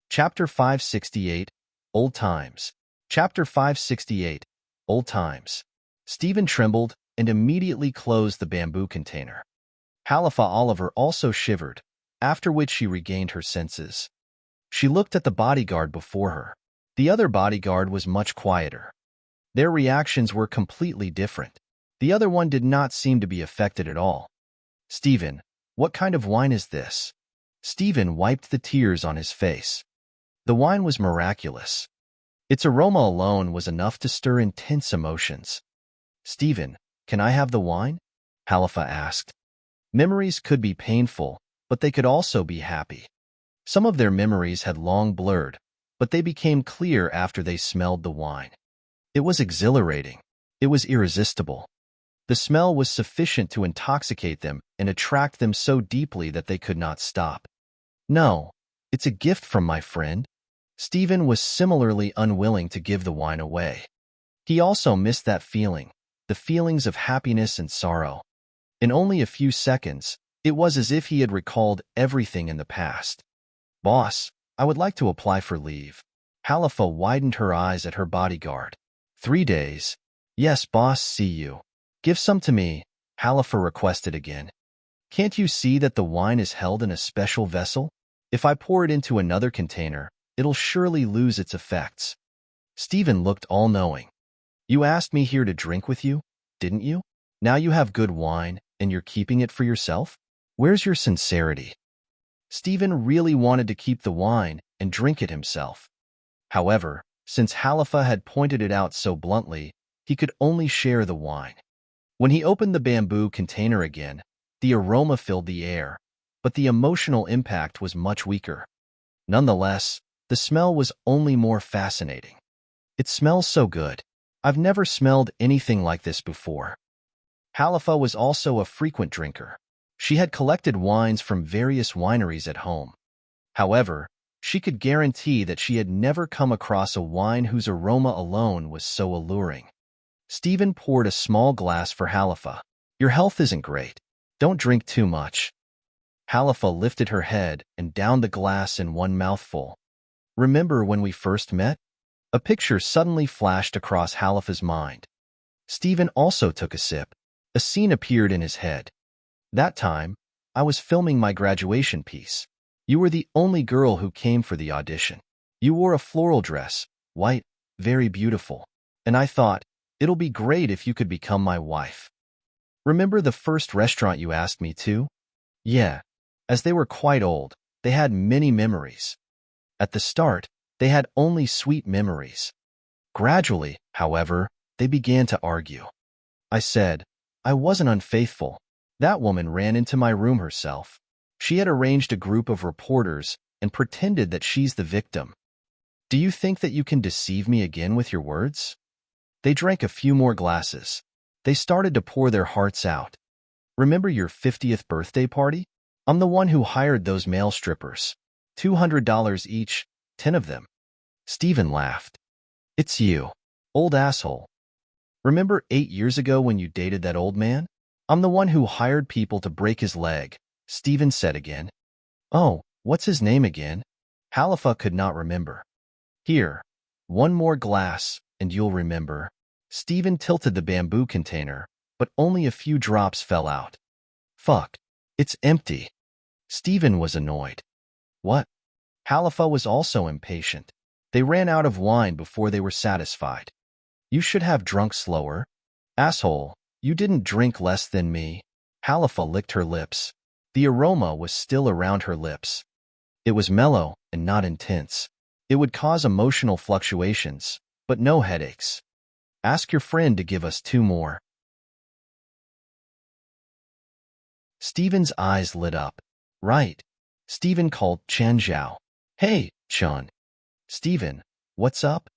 Chapter 568, Old Times. Chapter 568, Old Times. Stephen trembled and immediately closed the bamboo container. Halifa Oliver also shivered, after which she regained her senses. She looked at the bodyguard before her. The other bodyguard was much quieter. Their reactions were completely different. The other one did not seem to be affected at all. Stephen, what kind of wine is this? Stephen wiped the tears on his face. The wine was miraculous. Its aroma alone was enough to stir intense emotions. Stephen, can I have the wine? Halifa asked. Memories could be painful, but they could also be happy. Some of their memories had long blurred, but they became clear after they smelled the wine. It was exhilarating. It was irresistible. The smell was sufficient to intoxicate them and attract them so deeply that they could not stop. No, it's a gift from my friend. Stephen was similarly unwilling to give the wine away. He also missed that feeling, the feelings of happiness and sorrow. In only a few seconds, it was as if he had recalled everything in the past. Boss, I would like to apply for leave. Halifa widened her eyes at her bodyguard. 3 days. Yes, boss, see you. Give some to me, Halifa requested again. Can't you see that the wine is held in a special vessel? If I pour it into another container, it'll surely lose its effects. Stephen looked all-knowing. You asked me here to drink with you, didn't you? Now you have good wine, and you're keeping it for yourself? Where's your sincerity? Stephen really wanted to keep the wine and drink it himself. However, since Halifa had pointed it out so bluntly, he could only share the wine. When he opened the bamboo container again, the aroma filled the air, but the emotional impact was much weaker. Nonetheless, the smell was only more fascinating. It smells so good. I've never smelled anything like this before. Halifa was also a frequent drinker. She had collected wines from various wineries at home. However, she could guarantee that she had never come across a wine whose aroma alone was so alluring. Stephen poured a small glass for Halifa. Your health isn't great. Don't drink too much. Halifa lifted her head and downed the glass in one mouthful. Remember when we first met? A picture suddenly flashed across Halifa's mind. Stephen also took a sip. A scene appeared in his head. That time, I was filming my graduation piece. You were the only girl who came for the audition. You wore a floral dress, white, very beautiful. And I thought, it'll be great if you could become my wife. Remember the first restaurant you asked me to? Yeah. As they were quite old, they had many memories. At the start, they had only sweet memories. Gradually, however, they began to argue. I said, I wasn't unfaithful. That woman ran into my room herself. She had arranged a group of reporters and pretended that she's the victim. Do you think that you can deceive me again with your words? They drank a few more glasses. They started to pour their hearts out. Remember your 50th birthday party? I'm the one who hired those male strippers. $200 each, 10 of them. Stephen laughed. It's you, old asshole. Remember 8 years ago when you dated that old man? I'm the one who hired people to break his leg, Stephen said again. Oh, what's his name again? Halifa could not remember. Here, one more glass, and you'll remember. Stephen tilted the bamboo container, but only a few drops fell out. Fuck, it's empty. Stephen was annoyed. What? Halifa was also impatient. They ran out of wine before they were satisfied. You should have drunk slower. Asshole, you didn't drink less than me. Halifa licked her lips. The aroma was still around her lips. It was mellow and not intense. It would cause emotional fluctuations, but no headaches. Ask your friend to give us 2 more. Stephen's eyes lit up. Right. Stephen called Chen Zhao. Hey, Chen. Stephen, what's up?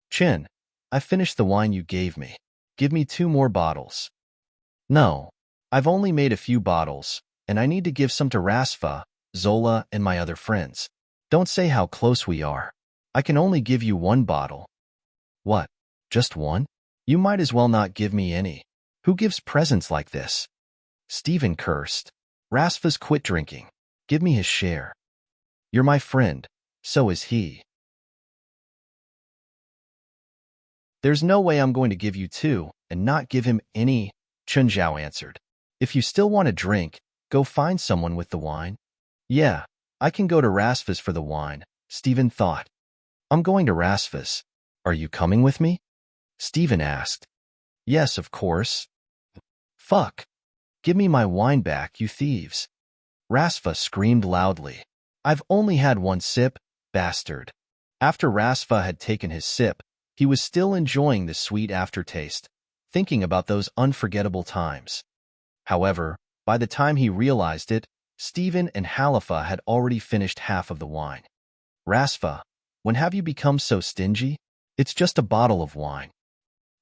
Chen, I finished the wine you gave me. Give me 2 more bottles. No, I've only made a few bottles, and I need to give some to Rasfa, Zola, and my other friends. Don't say how close we are. I can only give you 1 bottle. What? Just 1? You might as well not give me any. Who gives presents like this? Stephen cursed. Rasfa's quit drinking. Give me his share. You're my friend. So is he. There's no way I'm going to give you 2 and not give him any, Chen Zhao answered. If you still want to drink, go find someone with the wine. Yeah, I can go to Rasfa's for the wine, Stephen thought. I'm going to Rasfa's. Are you coming with me? Stephen asked. Yes, of course. Fuck. Give me my wine back, you thieves. Rasfa screamed loudly. I've only had 1 sip, bastard. After Rasfa had taken his sip, he was still enjoying the sweet aftertaste, thinking about those unforgettable times. However, by the time he realized it, Stephen and Halifa had already finished half of the wine. Rasfa, when have you become so stingy? It's just a bottle of wine.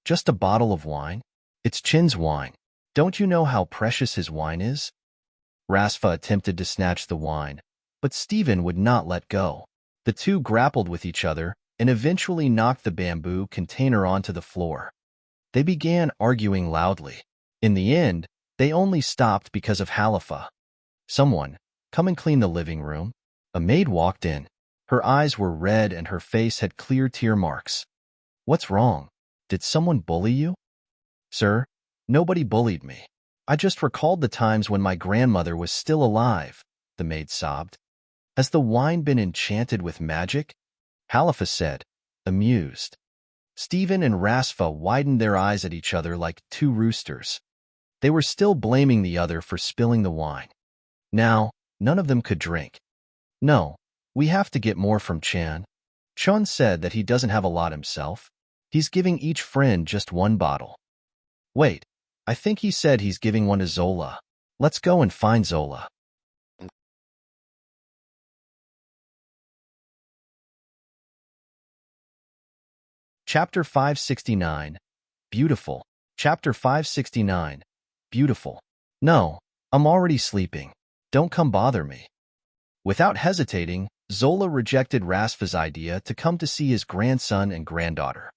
Just a bottle of wine? It's Chin's wine. Don't you know how precious his wine is? Rasfa attempted to snatch the wine, but Stephen would not let go. The two grappled with each other and eventually knocked the bamboo container onto the floor. They began arguing loudly. In the end, they only stopped because of Halifa. Someone, come and clean the living room. A maid walked in. Her eyes were red and her face had clear tear marks. What's wrong? Did someone bully you? Sir, nobody bullied me. I just recalled the times when my grandmother was still alive, the maid sobbed. Has the wine been enchanted with magic? Halifa said, amused. Stephen and Rasfa widened their eyes at each other like 2 roosters. They were still blaming the other for spilling the wine. Now, none of them could drink. No, we have to get more from Chan. Chan said that he doesn't have a lot himself. He's giving each friend just 1 bottle. Wait, I think he said he's giving 1 to Zola. Let's go and find Zola. Chapter 569. Beautiful. Chapter 569. Beautiful. No, I'm already sleeping. Don't come bother me. Without hesitating, Zola rejected Rasfa's idea to come to see his grandson and granddaughter.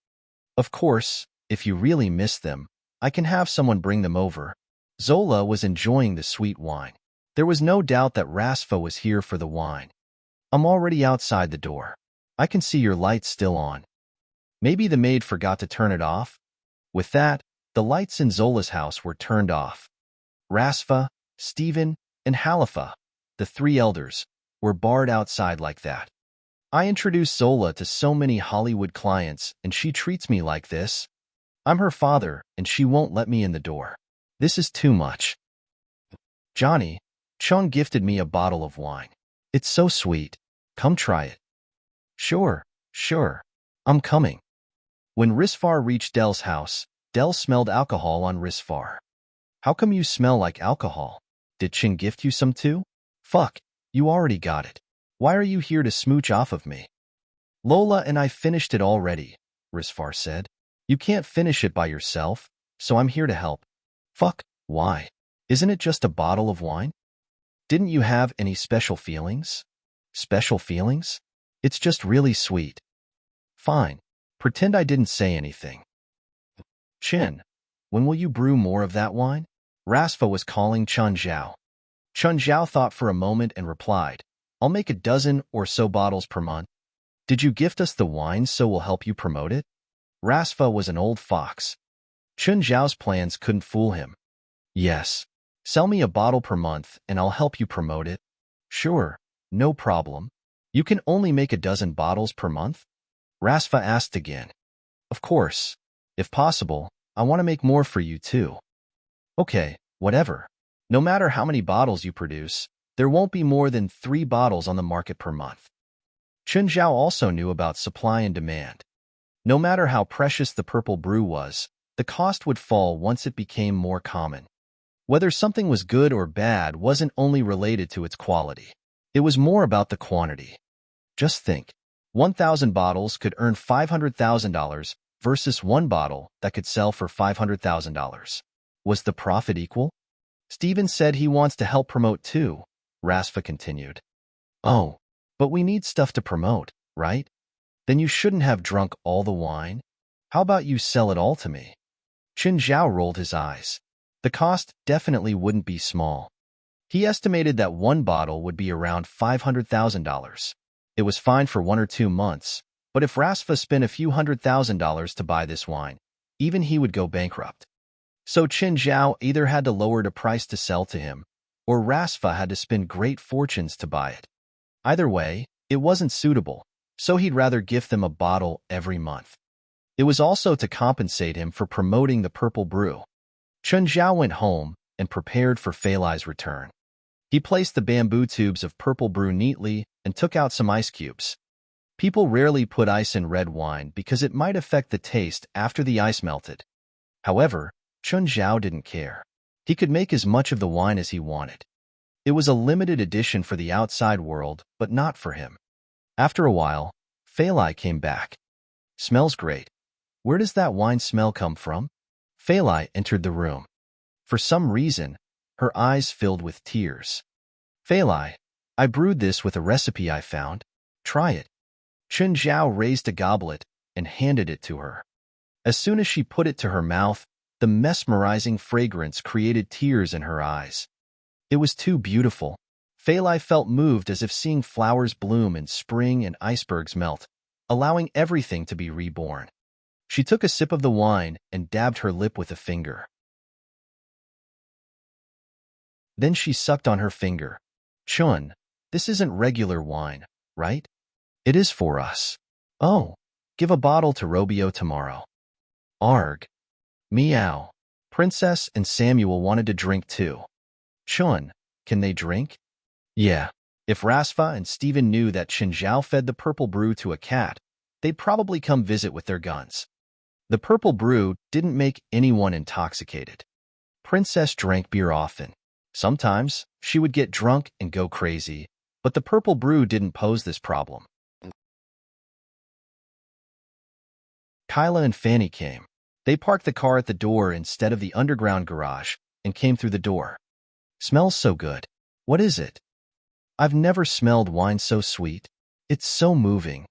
Of course, if you really miss them, I can have someone bring them over. Zola was enjoying the sweet wine. There was no doubt that Rasfa was here for the wine. I'm already outside the door. I can see your lights still on. Maybe the maid forgot to turn it off? With that, the lights in Zola's house were turned off. Rasfa, Stephen, and Halifa, the 3 elders, were barred outside like that. I introduced Zola to so many Hollywood clients and she treats me like this. I'm her father and she won't let me in the door. This is too much. Johnny, Chung gifted me a bottle of wine. It's so sweet. Come try it. Sure. I'm coming. When Risfar reached Dell's house, Dell smelled alcohol on Risfar. How come you smell like alcohol? Did Chin gift you some too? Fuck, you already got it. Why are you here to smooch off of me? Lola and I finished it already, Risfar said. You can't finish it by yourself, so I'm here to help. Fuck, why? Isn't it just a bottle of wine? Didn't you have any special feelings? Special feelings? It's just really sweet. Fine. Pretend I didn't say anything. Chin, when will you brew more of that wine? Rasfa was calling Chun Zhao. Chun Zhao thought for a moment and replied, I'll make a dozen or so bottles per month. Did you gift us the wine so we'll help you promote it? Rasfa was an old fox. Chun Zhao's plans couldn't fool him. Yes. Sell me a bottle per month and I'll help you promote it. Sure, no problem. You can only make a dozen bottles per month? Rasfa asked again. Of course. If possible, I want to make more for you too. Okay, whatever. No matter how many bottles you produce, there won't be more than 3 bottles on the market per month. Chun Zhao also knew about supply and demand. No matter how precious the purple brew was, the cost would fall once it became more common. Whether something was good or bad wasn't only related to its quality. It was more about the quantity. Just think, 1,000 bottles could earn $500,000 versus 1 bottle that could sell for $500,000. Was the profit equal? Steven said he wants to help promote too, Rasfa continued. Oh, but we need stuff to promote, right? Then you shouldn't have drunk all the wine. How about you sell it all to me? Qin Zhao rolled his eyes. The cost definitely wouldn't be small. He estimated that 1 bottle would be around $500,000. It was fine for 1 or 2 months, but if Rasfa spent a few $100,000 to buy this wine, even he would go bankrupt. So Qin Zhao either had to lower the price to sell to him, or Rasfa had to spend great fortunes to buy it. Either way, it wasn't suitable, so he'd rather gift them a bottle every month. It was also to compensate him for promoting the purple brew. Chun Zhao went home and prepared for Feilai's return. He placed the bamboo tubes of purple brew neatly and took out some ice cubes. People rarely put ice in red wine because it might affect the taste after the ice melted. However, Chun Zhao didn't care. He could make as much of the wine as he wanted. It was a limited edition for the outside world, but not for him. After a while, Feilai came back. Smells great. Where does that wine smell come from? Feilai entered the room. For some reason, her eyes filled with tears. Feilai, I brewed this with a recipe I found. Try it. Chun Zhao raised a goblet and handed it to her. As soon as she put it to her mouth, the mesmerizing fragrance created tears in her eyes. It was too beautiful. Feilai felt moved as if seeing flowers bloom in spring and icebergs melt, allowing everything to be reborn. She took a sip of the wine and dabbed her lip with a finger. Then she sucked on her finger. Chun, this isn't regular wine, right? It is for us. Oh, give a bottle to Robio tomorrow. Arg. Meow. Princess and Samuel wanted to drink too. Chun, can they drink? Yeah. If Rasfa and Steven knew that Qin Zhao fed the purple brew to a cat, they'd probably come visit with their guns. The purple brew didn't make anyone intoxicated. Princess drank beer often. Sometimes, she would get drunk and go crazy, but the purple brew didn't pose this problem. Kyla and Fanny came. They parked the car at the door instead of the underground garage and came through the door. Smells so good. What is it? I've never smelled wine so sweet. It's so moving.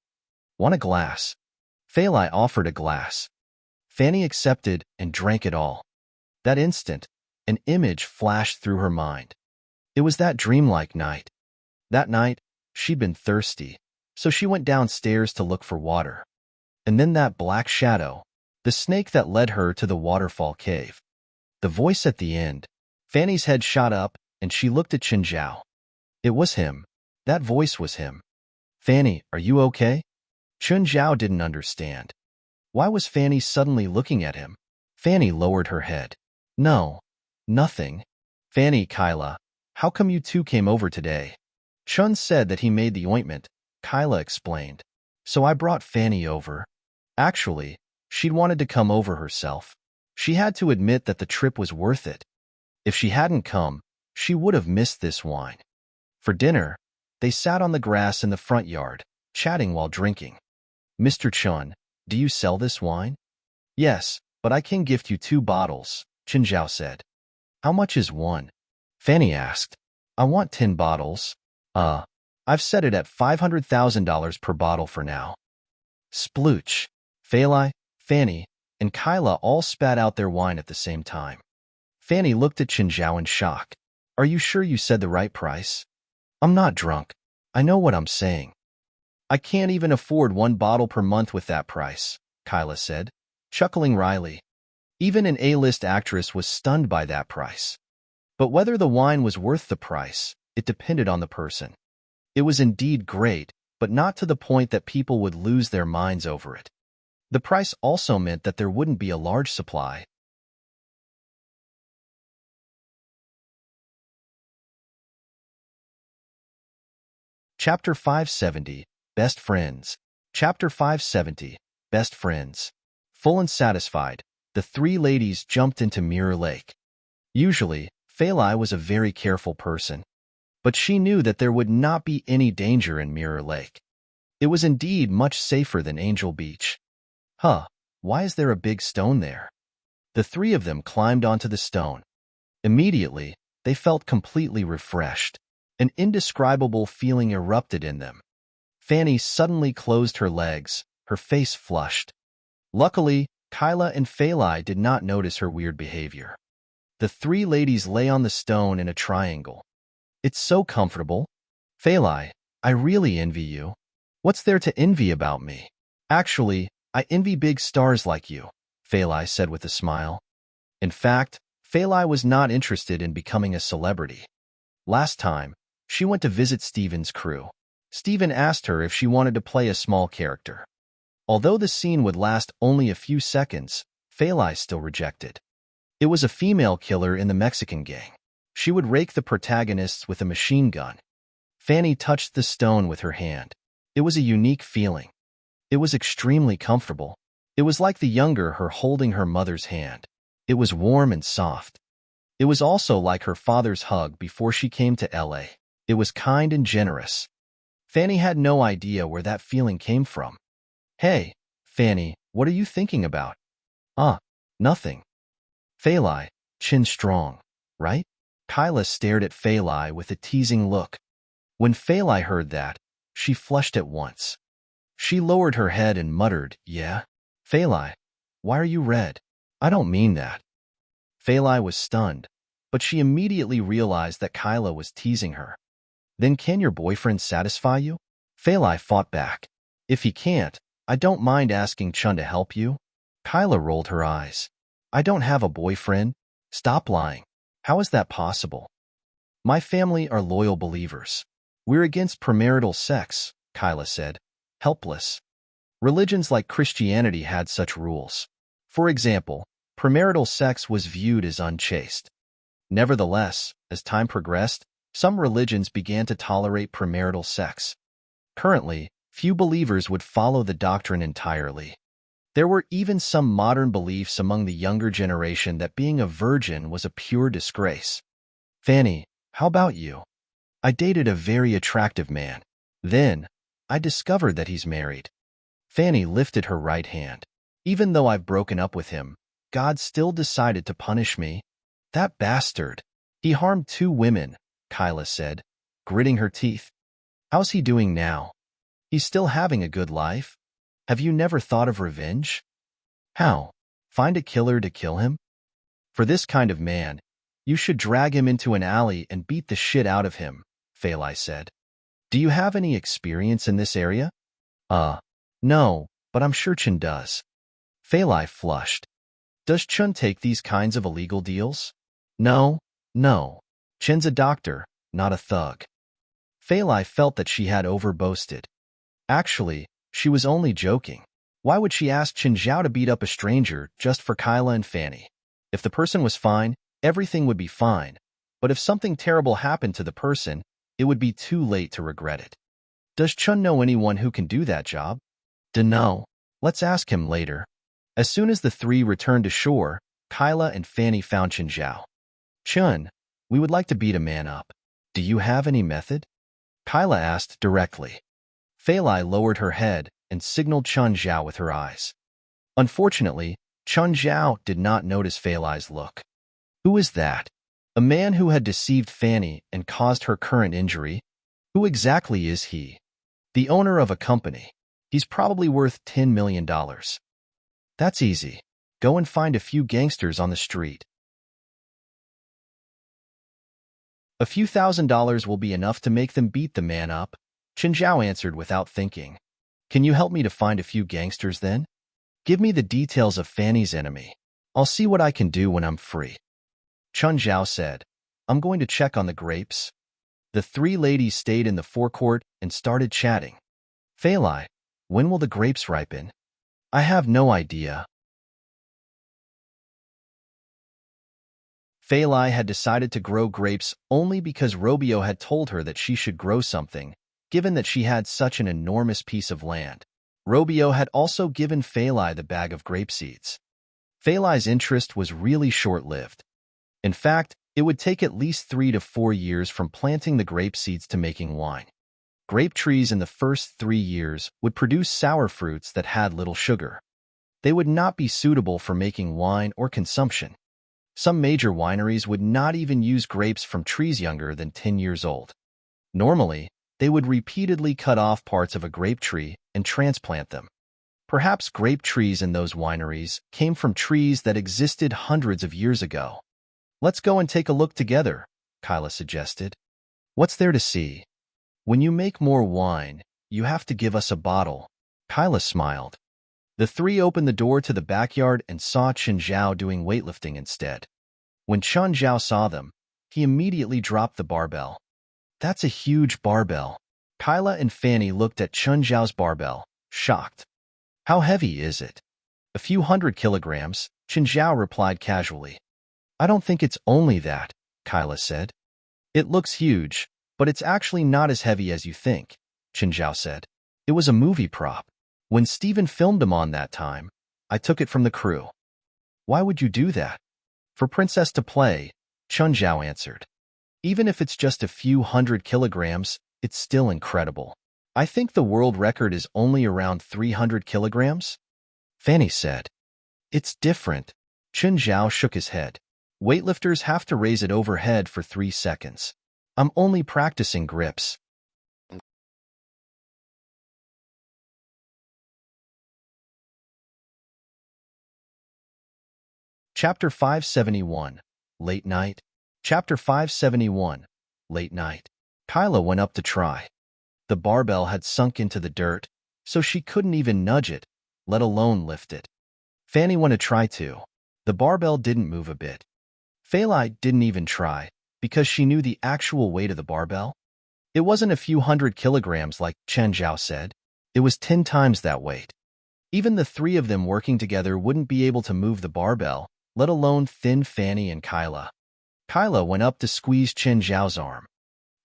Want a glass? Feilai offered a glass. Fanny accepted and drank it all. That instant, an image flashed through her mind. It was that dreamlike night. That night, she'd been thirsty, so she went downstairs to look for water. And then that black shadow, the snake that led her to the waterfall cave. The voice at the end. Fanny's head shot up, and she looked at Qin Zhao. It was him. That voice was him. Fanny, are you okay? Qin Zhao didn't understand. Why was Fanny suddenly looking at him? Fanny lowered her head. No, nothing. Fanny, Kyla, how come you two came over today? Chun said that he made the ointment, Kyla explained. So I brought Fanny over. Actually, she'd wanted to come over herself. She had to admit that the trip was worth it. If she hadn't come, she would have missed this wine. For dinner, they sat on the grass in the front yard, chatting while drinking. Mr. Chun, do you sell this wine? Yes, but I can gift you 2 bottles, Chen Zhao said. How much is one? Fanny asked. I want 10 bottles. I've set it at $500,000 per bottle for now. Splooch. Falai, Fanny, and Kyla all spat out their wine at the same time. Fanny looked at Chen Zhao in shock. Are you sure you said the right price? I'm not drunk. I know what I'm saying. I can't even afford 1 bottle per month with that price, Kyla said, chuckling wryly. Even an A-list actress was stunned by that price. But whether the wine was worth the price, it depended on the person. It was indeed great, but not to the point that people would lose their minds over it. The price also meant that there wouldn't be a large supply. Chapter 570, Best Friends. Chapter 570, Best Friends. Full and satisfied, the 3 ladies jumped into Mirror Lake. Usually, Falai was a very careful person, but she knew that there would not be any danger in Mirror Lake. It was indeed much safer than Angel Beach. Why is there a big stone there? The 3 of them climbed onto the stone. Immediately, they felt completely refreshed. An indescribable feeling erupted in them. Fanny suddenly closed her legs, her face flushed. Luckily, Kyla and Falai did not notice her weird behavior. The 3 ladies lay on the stone in a triangle. It's so comfortable. Falai, I really envy you. What's there to envy about me? Actually, I envy big stars like you, Falai said with a smile. In fact, Falai was not interested in becoming a celebrity. Last time, she went to visit Steven's crew. Steven asked her if she wanted to play a small character. Although the scene would last only a few seconds, Falai still rejected. It was a female killer in the Mexican gang. She would rake the protagonists with a machine gun. Fanny touched the stone with her hand. It was a unique feeling. It was extremely comfortable. It was like the younger her holding her mother's hand. It was warm and soft. It was also like her father's hug before she came to LA. It was kind and generous. Fanny had no idea where that feeling came from. Hey, Fanny, what are you thinking about? Nothing. Falai, chin strong, right? Kyla stared at Falai with a teasing look. When Falai heard that, she flushed at once. She lowered her head and muttered, Yeah? Falai, why are you red? I don't mean that. Falai was stunned, but she immediately realized that Kyla was teasing her. Then can your boyfriend satisfy you? Falai fought back. If he can't, I don't mind asking Chun to help you. Kyla rolled her eyes. I don't have a boyfriend. Stop lying. How is that possible? My family are loyal believers. We're against premarital sex, Kyla said, helpless. Religions like Christianity had such rules. For example, premarital sex was viewed as unchaste. Nevertheless, as time progressed, some religions began to tolerate premarital sex. Currently, few believers would follow the doctrine entirely. There were even some modern beliefs among the younger generation that being a virgin was a pure disgrace. Fanny, how about you? I dated a very attractive man. Then, I discovered that he's married. Fanny lifted her right hand. Even though I've broken up with him, God still decided to punish me. That bastard. He harmed 2 women, Kyla said, gritting her teeth. How's he doing now? He's still having a good life? Have you never thought of revenge? How? Find a killer to kill him? For this kind of man, you should drag him into an alley and beat the shit out of him, Falai said. Do you have any experience in this area? No, but I'm sure Chun does. Falai flushed. Does Chun take these kinds of illegal deals? No. Chun's a doctor, not a thug. Falai felt that she had overboasted. Actually, she was only joking. Why would she ask Chen Zhao to beat up a stranger just for Kyla and Fanny? If the person was fine, everything would be fine. But if something terrible happened to the person, it would be too late to regret it. Does Chun know anyone who can do that job? Dunno. Let's ask him later. As soon as the 3 returned to shore, Kyla and Fanny found Chen Zhao. Chun, we would like to beat a man up. Do you have any method? Kyla asked directly. Feilai lowered her head and signaled Chun Zhao with her eyes. Unfortunately, Chun Zhao did not notice Feilai's look. Who is that? A man who had deceived Fanny and caused her current injury? Who exactly is he? The owner of a company. He's probably worth $10 million. That's easy. Go and find a few gangsters on the street. A few $1,000s will be enough to make them beat the man up, Chen Zhao answered without thinking. Can you help me to find a few gangsters then? Give me the details of Fanny's enemy. I'll see what I can do when I'm free. Chun Zhao said, I'm going to check on the grapes. The three ladies stayed in the forecourt and started chatting. Feilai, when will the grapes ripen? I have no idea. Feilai had decided to grow grapes only because Robio had told her that she should grow something, given that she had such an enormous piece of land. Robio had also given Feilai the bag of grape seeds. Feilai's interest was really short-lived. In fact, it would take at least 3 to 4 years from planting the grape seeds to making wine. Grape trees in the first 3 years would produce sour fruits that had little sugar. They would not be suitable for making wine or consumption. Some major wineries would not even use grapes from trees younger than 10 years old. Normally, they would repeatedly cut off parts of a grape tree and transplant them. Perhaps grape trees in those wineries came from trees that existed hundreds of years ago. Let's go and take a look together, Kyla suggested. What's there to see? When you make more wine, you have to give us a bottle. Kyla smiled. The three opened the door to the backyard and saw Chun Zhao doing weightlifting instead. When Chun Zhao saw them, he immediately dropped the barbell. That's a huge barbell. Kyla and Fanny looked at Chun Zhao's barbell, shocked. How heavy is it? A few 100 kilograms, Chun Zhao replied casually. I don't think it's only that, Kyla said. It looks huge, but it's actually not as heavy as you think, Chun Zhao said. It was a movie prop. When Steven filmed him on that time, I took it from the crew. Why would you do that? For Princess to play, Chun Zhao answered. Even if it's just a few 100 kilograms, it's still incredible. I think the world record is only around 300 kilograms? Fanny said. It's different. Chun Zhao shook his head. Weightlifters have to raise it overhead for 3 seconds. I'm only practicing grips. Chapter 571, Late Night. Chapter 571, Late Night. Kyla went up to try. The barbell had sunk into the dirt, so she couldn't even nudge it, let alone lift it. Fanny went to try too. The barbell didn't move a bit. Feilai didn't even try, because she knew the actual weight of the barbell. It wasn't a few 100 kilograms like Chen Zhao said. It was 10 times that weight. Even the three of them working together wouldn't be able to move the barbell, let alone thin Fanny and Kyla. Kyla went up to squeeze Chen Zhao's arm.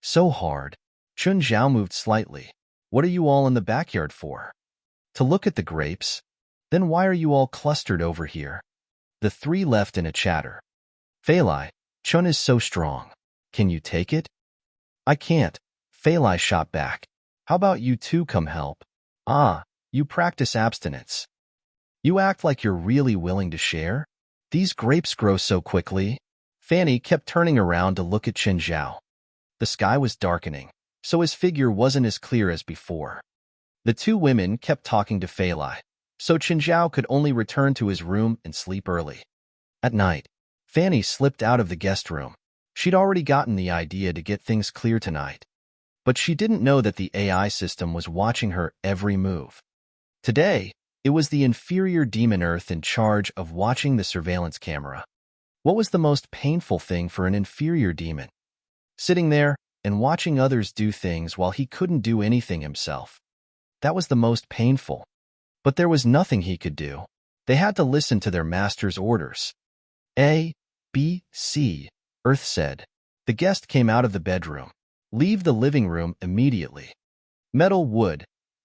So hard. Chun Zhao moved slightly. What are you all in the backyard for? To look at the grapes? Then why are you all clustered over here? The three left in a chatter. Feilai, Chun is so strong. Can you take it? I can't. Feilai shot back. How about you two come help? Ah, you practice abstinence. You act like you're really willing to share? These grapes grow so quickly. Fanny kept turning around to look at Chen Zhao. The sky was darkening, so his figure wasn't as clear as before. The two women kept talking to Feilai, so Chen Zhao could only return to his room and sleep early. At night, Fanny slipped out of the guest room. She'd already gotten the idea to get things clear tonight. But she didn't know that the AI system was watching her every move. Today, it was the inferior demon Earth in charge of watching the surveillance camera. What was the most painful thing for an inferior demon? Sitting there and watching others do things while he couldn't do anything himself. That was the most painful. But there was nothing he could do. They had to listen to their master's orders. A, B, C, Earth said. The guest came out of the bedroom. Leave the living room immediately. Metal Wood,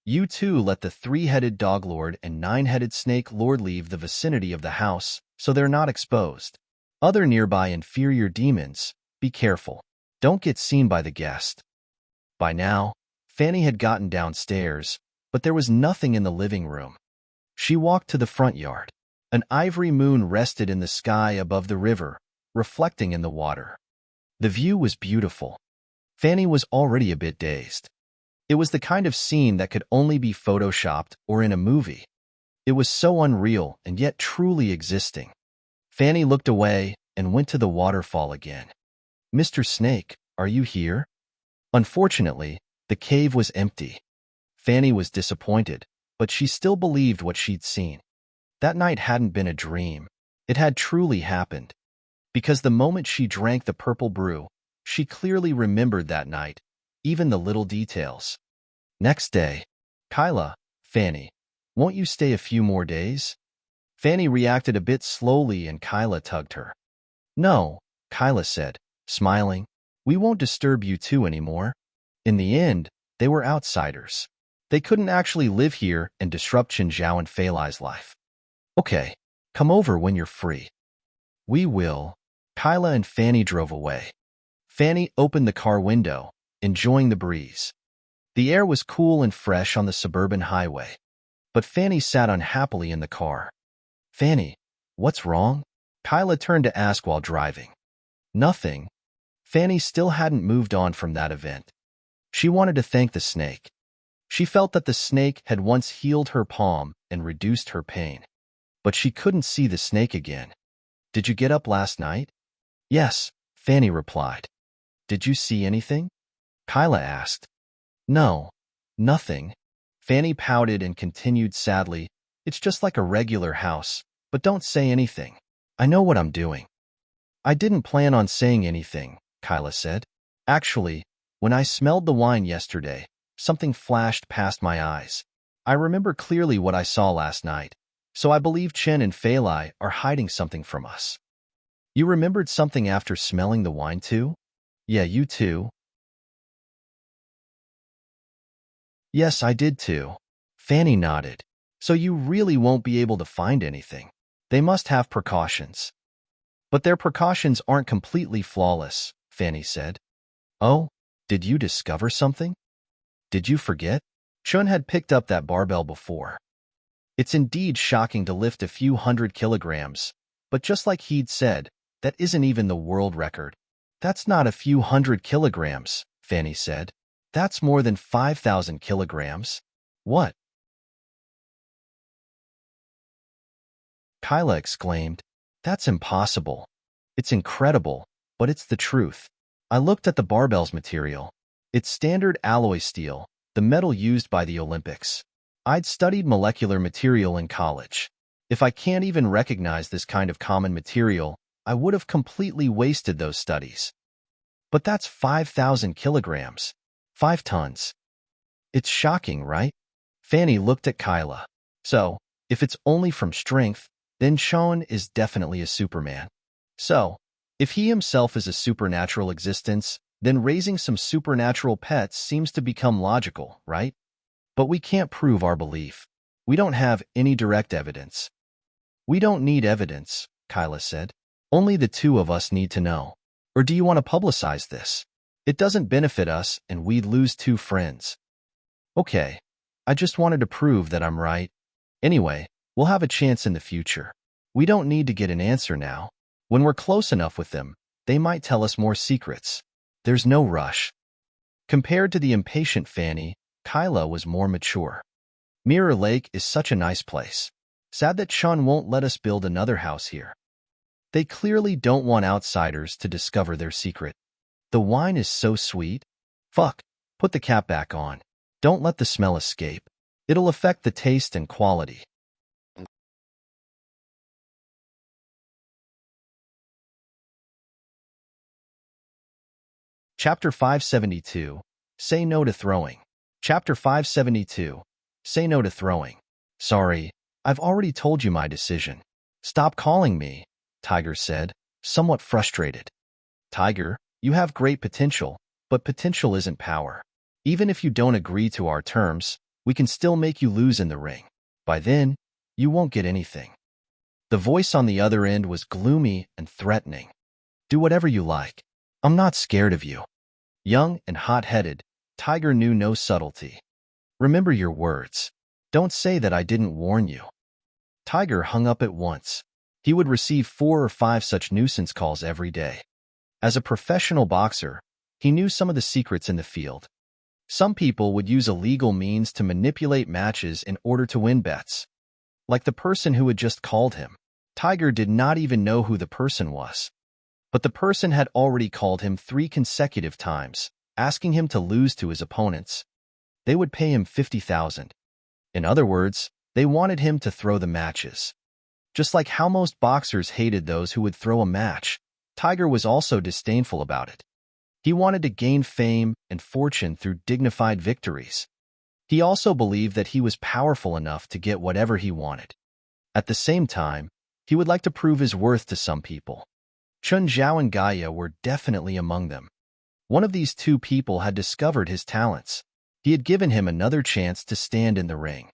you two let the 3-headed dog lord and 9-headed snake lord leave the vicinity of the house so they're not exposed. Other nearby inferior demons, be careful. Don't get seen by the guest. By now, Fanny had gotten downstairs, but there was nothing in the living room. She walked to the front yard. An ivory moon rested in the sky above the river, reflecting in the water. The view was beautiful. Fanny was already a bit dazed. It was the kind of scene that could only be photoshopped or in a movie. It was so unreal and yet truly existing. Fanny looked away and went to the waterfall again. "Mr. Snake, are you here?" Unfortunately, the cave was empty. Fanny was disappointed, but she still believed what she'd seen. That night hadn't been a dream. It had truly happened. Because the moment she drank the purple brew, she clearly remembered that night, even the little details. Next day, "Kyla, Fanny, won't you stay a few more days?" Fanny reacted a bit slowly and Kyla tugged her. "No," Kyla said, smiling. "We won't disturb you two anymore." In the end, they were outsiders. They couldn't actually live here and disrupt Qinzhao and Feilai's life. "Okay, come over when you're free." "We will." Kyla and Fanny drove away. Fanny opened the car window, enjoying the breeze. The air was cool and fresh on the suburban highway. But Fanny sat unhappily in the car. "Fanny, what's wrong?" Kyla turned to ask while driving. "Nothing." Fanny still hadn't moved on from that event. She wanted to thank the snake. She felt that the snake had once healed her palm and reduced her pain. But she couldn't see the snake again. "Did you get up last night?" "Yes," Fanny replied. "Did you see anything?" Kyla asked. "No, nothing." Fanny pouted and continued sadly, "It's just like a regular house, but don't say anything. I know what I'm doing." "I didn't plan on saying anything," Kyla said. "Actually, when I smelled the wine yesterday, something flashed past my eyes. I remember clearly what I saw last night, so I believe Chen and Feilai are hiding something from us." "You remembered something after smelling the wine too?" "Yeah, you too." "Yes, I did too." Fanny nodded. "So you really won't be able to find anything. They must have precautions." "But their precautions aren't completely flawless," Fanny said. "Oh, did you discover something? Did you forget?" Chun had picked up that barbell before. "It's indeed shocking to lift a few 100 kilograms, but just like he'd said, that isn't even the world record." "That's not a few 100 kilograms," Fanny said. "That's more than 5,000 kilograms. "What?" Kyla exclaimed. "That's impossible. It's incredible, but it's the truth." I looked at the barbell's material. It's standard alloy steel, the metal used by the Olympics. I'd studied molecular material in college. If I can't even recognize this kind of common material, I would have completely wasted those studies. "But that's 5,000 kilograms. 5 tons. It's shocking, right?" Fanny looked at Kyla. "So, if it's only from strength, then Sean is definitely a Superman. So, if he himself is a supernatural existence, then raising some supernatural pets seems to become logical, right? But we can't prove our belief. We don't have any direct evidence." "We don't need evidence," Kyla said. "Only the two of us need to know. Or do you want to publicize this? It doesn't benefit us and we'd lose 2 friends." "Okay, I just wanted to prove that I'm right. Anyway, we'll have a chance in the future. We don't need to get an answer now. When we're close enough with them, they might tell us more secrets. There's no rush." Compared to the impatient Fanny, Kyla was more mature. "Mirror Lake is such a nice place. Sad that Sean won't let us build another house here. They clearly don't want outsiders to discover their secret. The wine is so sweet. Fuck, put the cap back on. Don't let the smell escape. It'll affect the taste and quality." Chapter 572. Say no to throwing. Chapter 572. Say no to throwing. "Sorry, I've already told you my decision." "Stop calling me," Tiger said, somewhat frustrated. "Tiger, you have great potential, but potential isn't power. Even if you don't agree to our terms, we can still make you lose in the ring. By then, you won't get anything." The voice on the other end was gloomy and threatening. "Do whatever you like. I'm not scared of you." Young and hot-headed, Tiger knew no subtlety. Remember your words. Don't say that I didn't warn you. Tiger hung up at once. He would receive 4 or 5 such nuisance calls every day. As a professional boxer, he knew some of the secrets in the field. Some people would use illegal means to manipulate matches in order to win bets. Like the person who had just called him. Tiger did not even know who the person was. But the person had already called him 3 consecutive times, asking him to lose to his opponents. They would pay him $50,000. In other words, they wanted him to throw the matches. Just like how most boxers hated those who would throw a match, Tiger was also disdainful about it. He wanted to gain fame and fortune through dignified victories. He also believed that he was powerful enough to get whatever he wanted. At the same time, he would like to prove his worth to some people. Chun Zhao and Gaia were definitely among them. One of these 2 people had discovered his talents. He had given him another chance to stand in the ring.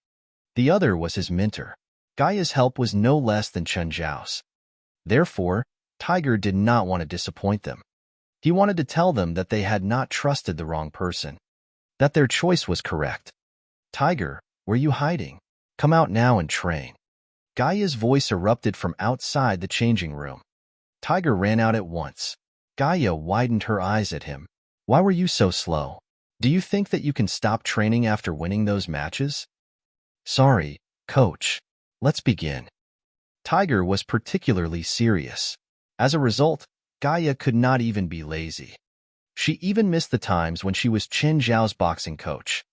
The other was his mentor. Gaia's help was no less than Chun Zhao's. Therefore, Tiger did not want to disappoint them. He wanted to tell them that they had not trusted the wrong person, that their choice was correct. Tiger, were you hiding? Come out now and train. Gaia's voice erupted from outside the changing room. Tiger ran out at once. Gaia widened her eyes at him. Why were you so slow? Do you think that you can stop training after winning those matches? Sorry, coach. Let's begin. Tiger was particularly serious. As a result, Gaia could not even be lazy. She even missed the times when she was Chen Zhao's boxing coach.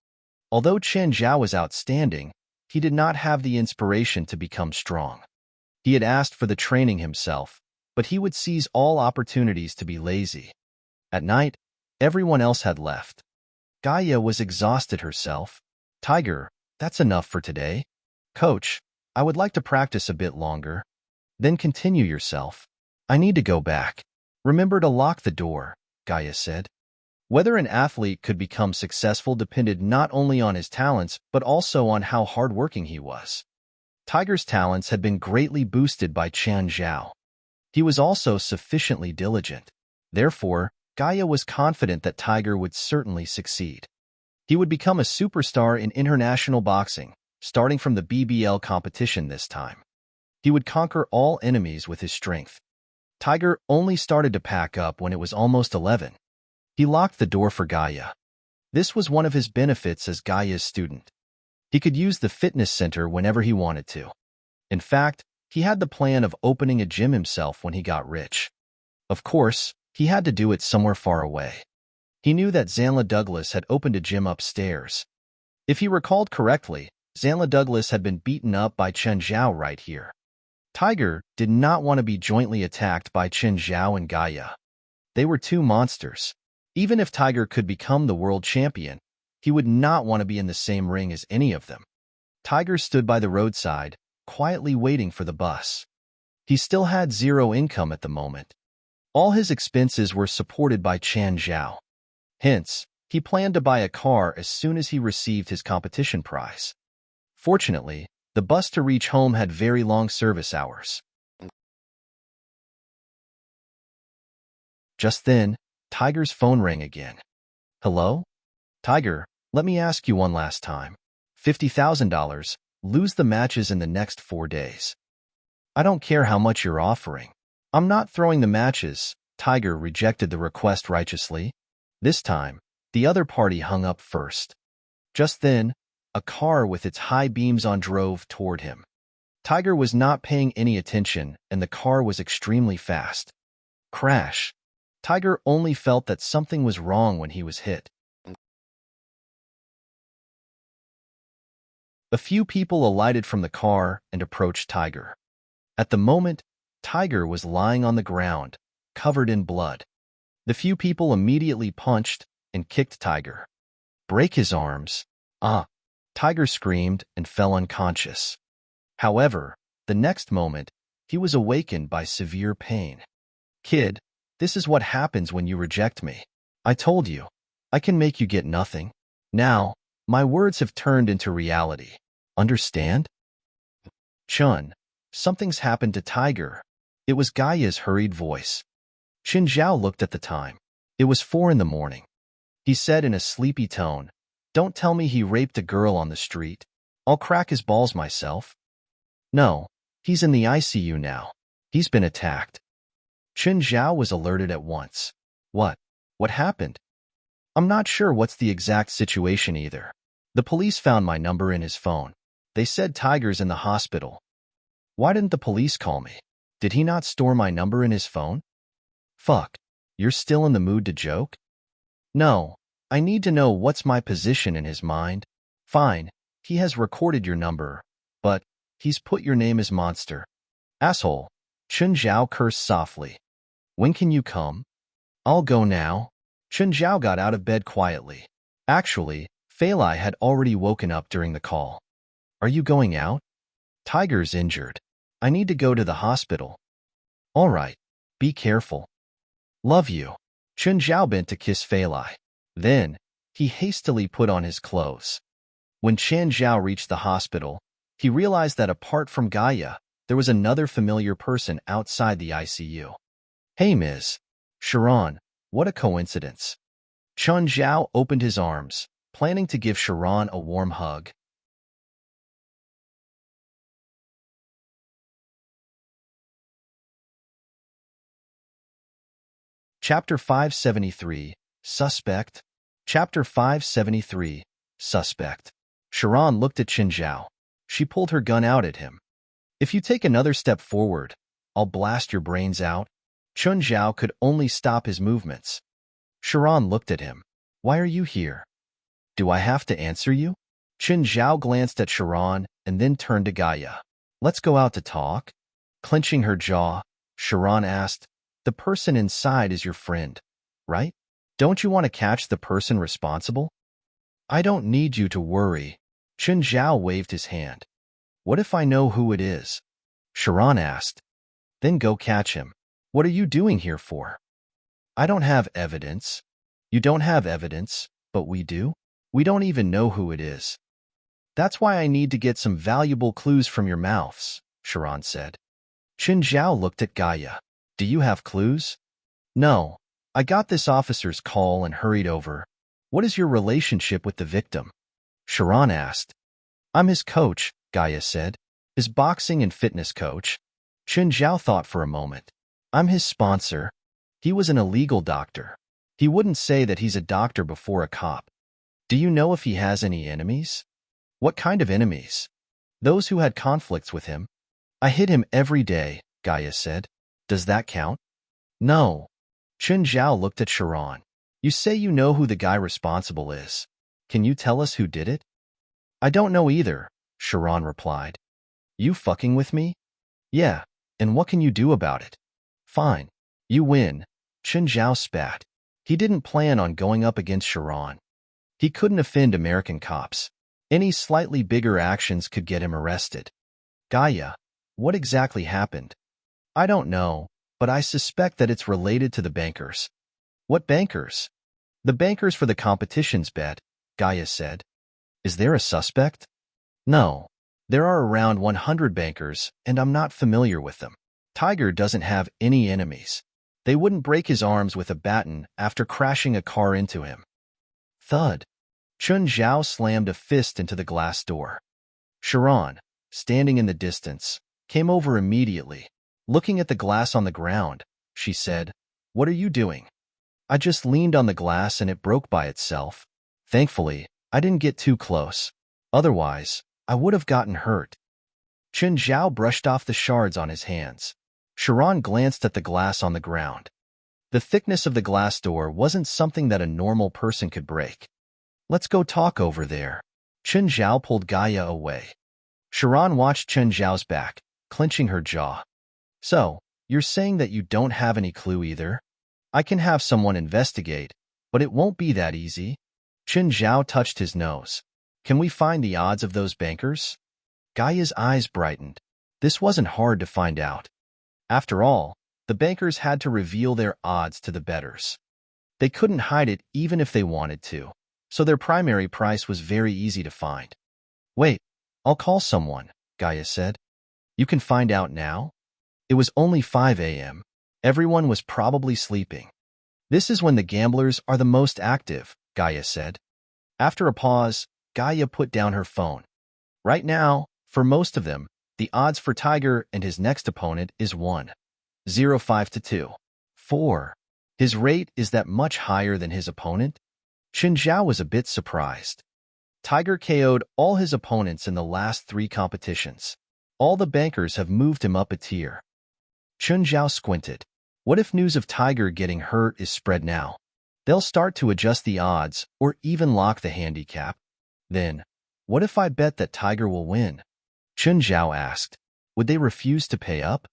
Although Chen Zhao was outstanding, he did not have the inspiration to become strong. He had asked for the training himself, but he would seize all opportunities to be lazy. At night, everyone else had left. Gaia was exhausted herself. Tiger, that's enough for today. Coach, I would like to practice a bit longer. Then continue yourself. I need to go back. Remember to lock the door, Gaia said. Whether an athlete could become successful depended not only on his talents, but also on how hardworking he was. Tiger's talents had been greatly boosted by Chen Zhao. He was also sufficiently diligent. Therefore, Gaia was confident that Tiger would certainly succeed. He would become a superstar in international boxing, starting from the BBL competition this time. He would conquer all enemies with his strength. Tiger only started to pack up when it was almost 11. He locked the door for Gaia. This was one of his benefits as Gaia's student. He could use the fitness center whenever he wanted to. In fact, he had the plan of opening a gym himself when he got rich. Of course, he had to do it somewhere far away. He knew that Zanla Douglas had opened a gym upstairs. If he recalled correctly, Zanla Douglas had been beaten up by Chen Zhao right here. Tiger did not want to be jointly attacked by Chen Zhao and Gaia. They were 2 monsters. Even if Tiger could become the world champion, he would not want to be in the same ring as any of them. Tiger stood by the roadside, quietly waiting for the bus. He still had 0 income at the moment. All his expenses were supported by Chen Zhao. Hence, he planned to buy a car as soon as he received his competition prize. Fortunately, the bus to reach home had very long service hours. Just then, Tiger's phone rang again. Hello? Tiger, let me ask you one last time. $50,000, lose the matches in the next 4 days. I don't care how much you're offering. I'm not throwing the matches. Tiger rejected the request righteously. This time, the other party hung up first. Just then, a car with its high beams on drove toward him. Tiger was not paying any attention, and the car was extremely fast. Crash. Tiger only felt that something was wrong when he was hit. A few people alighted from the car and approached Tiger. At the moment, Tiger was lying on the ground, covered in blood. The few people immediately punched and kicked Tiger. Break his arms. Ah! Tiger screamed and fell unconscious. However, the next moment, he was awakened by severe pain. Kid, this is what happens when you reject me. I told you, I can make you get nothing. Now, my words have turned into reality. Understand? Chun, something's happened to Tiger. It was Gaia's hurried voice. Chen Zhao looked at the time. It was 4 in the morning. He said in a sleepy tone. Don't tell me he raped a girl on the street. I'll crack his balls myself. No, he's in the ICU now. He's been attacked. Chen Zhao was alerted at once. What? What happened? I'm not sure what's the exact situation either. The police found my number in his phone. They said Tiger's in the hospital. Why didn't the police call me? Did he not store my number in his phone? Fuck. You're still in the mood to joke? No. I need to know what's my position in his mind. Fine. He has recorded your number. But he's put your name as Monster. Asshole. Chen Zhao cursed softly. When can you come? I'll go now. Chen Zhao got out of bed quietly. Actually, Fei Lai had already woken up during the call. Are you going out? Tiger's injured. I need to go to the hospital. All right. Be careful. Love you. Chen Zhao bent to kiss Fei Lai. Then, he hastily put on his clothes. When Chen Zhao reached the hospital, he realized that apart from Gaia, there was another familiar person outside the ICU. Hey, Ms. Sharon, what a coincidence. Chen Zhao opened his arms, planning to give Sharon a warm hug. Chapter 573, Suspect. Chapter 573, Suspect. Sharon looked at Chen Zhao. She pulled her gun out at him. If you take another step forward, I'll blast your brains out. Chen Zhao could only stop his movements. Sharon looked at him. Why are you here? Do I have to answer you? Chen Zhao glanced at Sharon and then turned to Gaia. Let's go out to talk. Clenching her jaw, Sharon asked, the person inside is your friend, right? Don't you want to catch the person responsible? I don't need you to worry. Chen Zhao waved his hand. What if I know who it is? Sharon asked. Then go catch him. What are you doing here for? I don't have evidence. You don't have evidence, but we do? We don't even know who it is. That's why I need to get some valuable clues from your mouths, Sharon said. Chen Zhao looked at Gaia. Do you have clues? No. I got this officer's call and hurried over. What is your relationship with the victim? Sharon asked. I'm his coach, Gaia said. His boxing and fitness coach. Chen Zhao thought for a moment. I'm his sponsor. He was an illegal doctor. He wouldn't say that he's a doctor before a cop. Do you know if he has any enemies? What kind of enemies? Those who had conflicts with him. I hit him every day, Gaia said. Does that count? No. Chen Zhao looked at Sharon. You say you know who the guy responsible is. Can you tell us who did it? I don't know either, Sharon replied. You fucking with me? Yeah, and what can you do about it? Fine. You win. Chen Zhao spat. He didn't plan on going up against Sharon. He couldn't offend American cops. Any slightly bigger actions could get him arrested. Gaia, what exactly happened? I don't know, but I suspect that it's related to the bankers. What bankers? The bankers for the competition's bet, Gaia said. Is there a suspect? No. There are around 100 bankers, and I'm not familiar with them. Tiger doesn't have any enemies. They wouldn't break his arms with a baton after crashing a car into him. Thud. Chen Zhao slammed a fist into the glass door. Sharon, standing in the distance, came over immediately. Looking at the glass on the ground, she said, What are you doing? I just leaned on the glass and it broke by itself. Thankfully, I didn't get too close. Otherwise, I would have gotten hurt. Chen Zhao brushed off the shards on his hands. Sharon glanced at the glass on the ground. The thickness of the glass door wasn't something that a normal person could break. Let's go talk over there. Chen Zhao pulled Gaia away. Sharon watched Chen Zhao's back, clenching her jaw. So, you're saying that you don't have any clue either? I can have someone investigate, but it won't be that easy. Chen Zhao touched his nose. Can we find the odds of those bankers? Gaia's eyes brightened. This wasn't hard to find out. After all, the bankers had to reveal their odds to the bettors. They couldn't hide it even if they wanted to, so their primary price was very easy to find. Wait, I'll call someone, Gaia said. You can find out now? It was only 5 a.m. Everyone was probably sleeping. This is when the gamblers are the most active, Gaia said. After a pause, Gaia put down her phone. Right now, for most of them, the odds for Tiger and his next opponent is 1.05 to 2.4. His rate is that much higher than his opponent? Chen Zhao was a bit surprised. Tiger KO'd all his opponents in the last 3 competitions. All the bankers have moved him up a tier. Chen Zhao squinted. What if news of Tiger getting hurt is spread now? They'll start to adjust the odds or even lock the handicap. Then, what if I bet that Tiger will win? Chen Zhao asked. Would they refuse to pay up?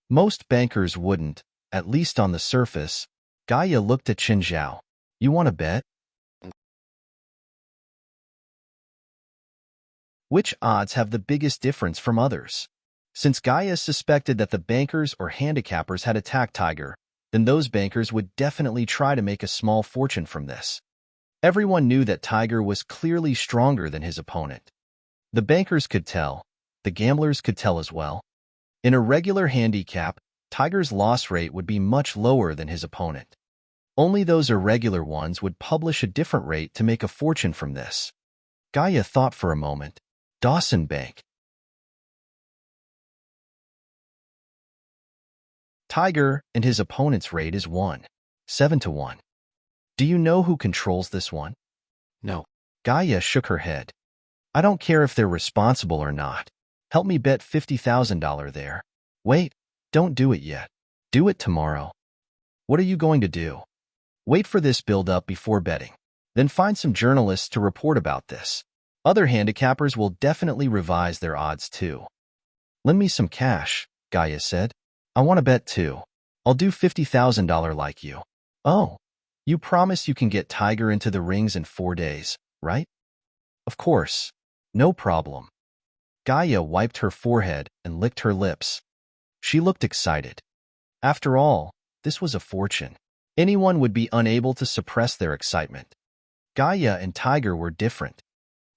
Most bankers wouldn't, at least on the surface. Gaia looked at Chen Zhao. You want to bet? Which odds have the biggest difference from others? Since Gaia suspected that the bankers or handicappers had attacked Tiger, then those bankers would definitely try to make a small fortune from this. Everyone knew that Tiger was clearly stronger than his opponent. The bankers could tell. The gamblers could tell as well. In a regular handicap, Tiger's loss rate would be much lower than his opponent. Only those irregular ones would publish a different rate to make a fortune from this. Gaia thought for a moment. Dawson Bank. Tiger and his opponent's rate is 1.7 to 1. Do you know who controls this one?
No.
Gaia shook her head. I don't care if they're responsible or not. Help me bet $50,000 there. Wait, don't do it yet. Do it tomorrow. What are you going to do? Wait for this build-up before betting. Then find some journalists to report about this. Other handicappers will definitely revise their odds too. Lend me some cash, Gaia said. I want to bet too. I'll do $50,000 like you. Oh, you promise you can get Tiger into the rings in 4 days, right? Of course. No problem. Gaia wiped her forehead and licked her lips. She looked excited. After all, this was a fortune. Anyone would be unable to suppress their excitement. Gaia and Tiger were different.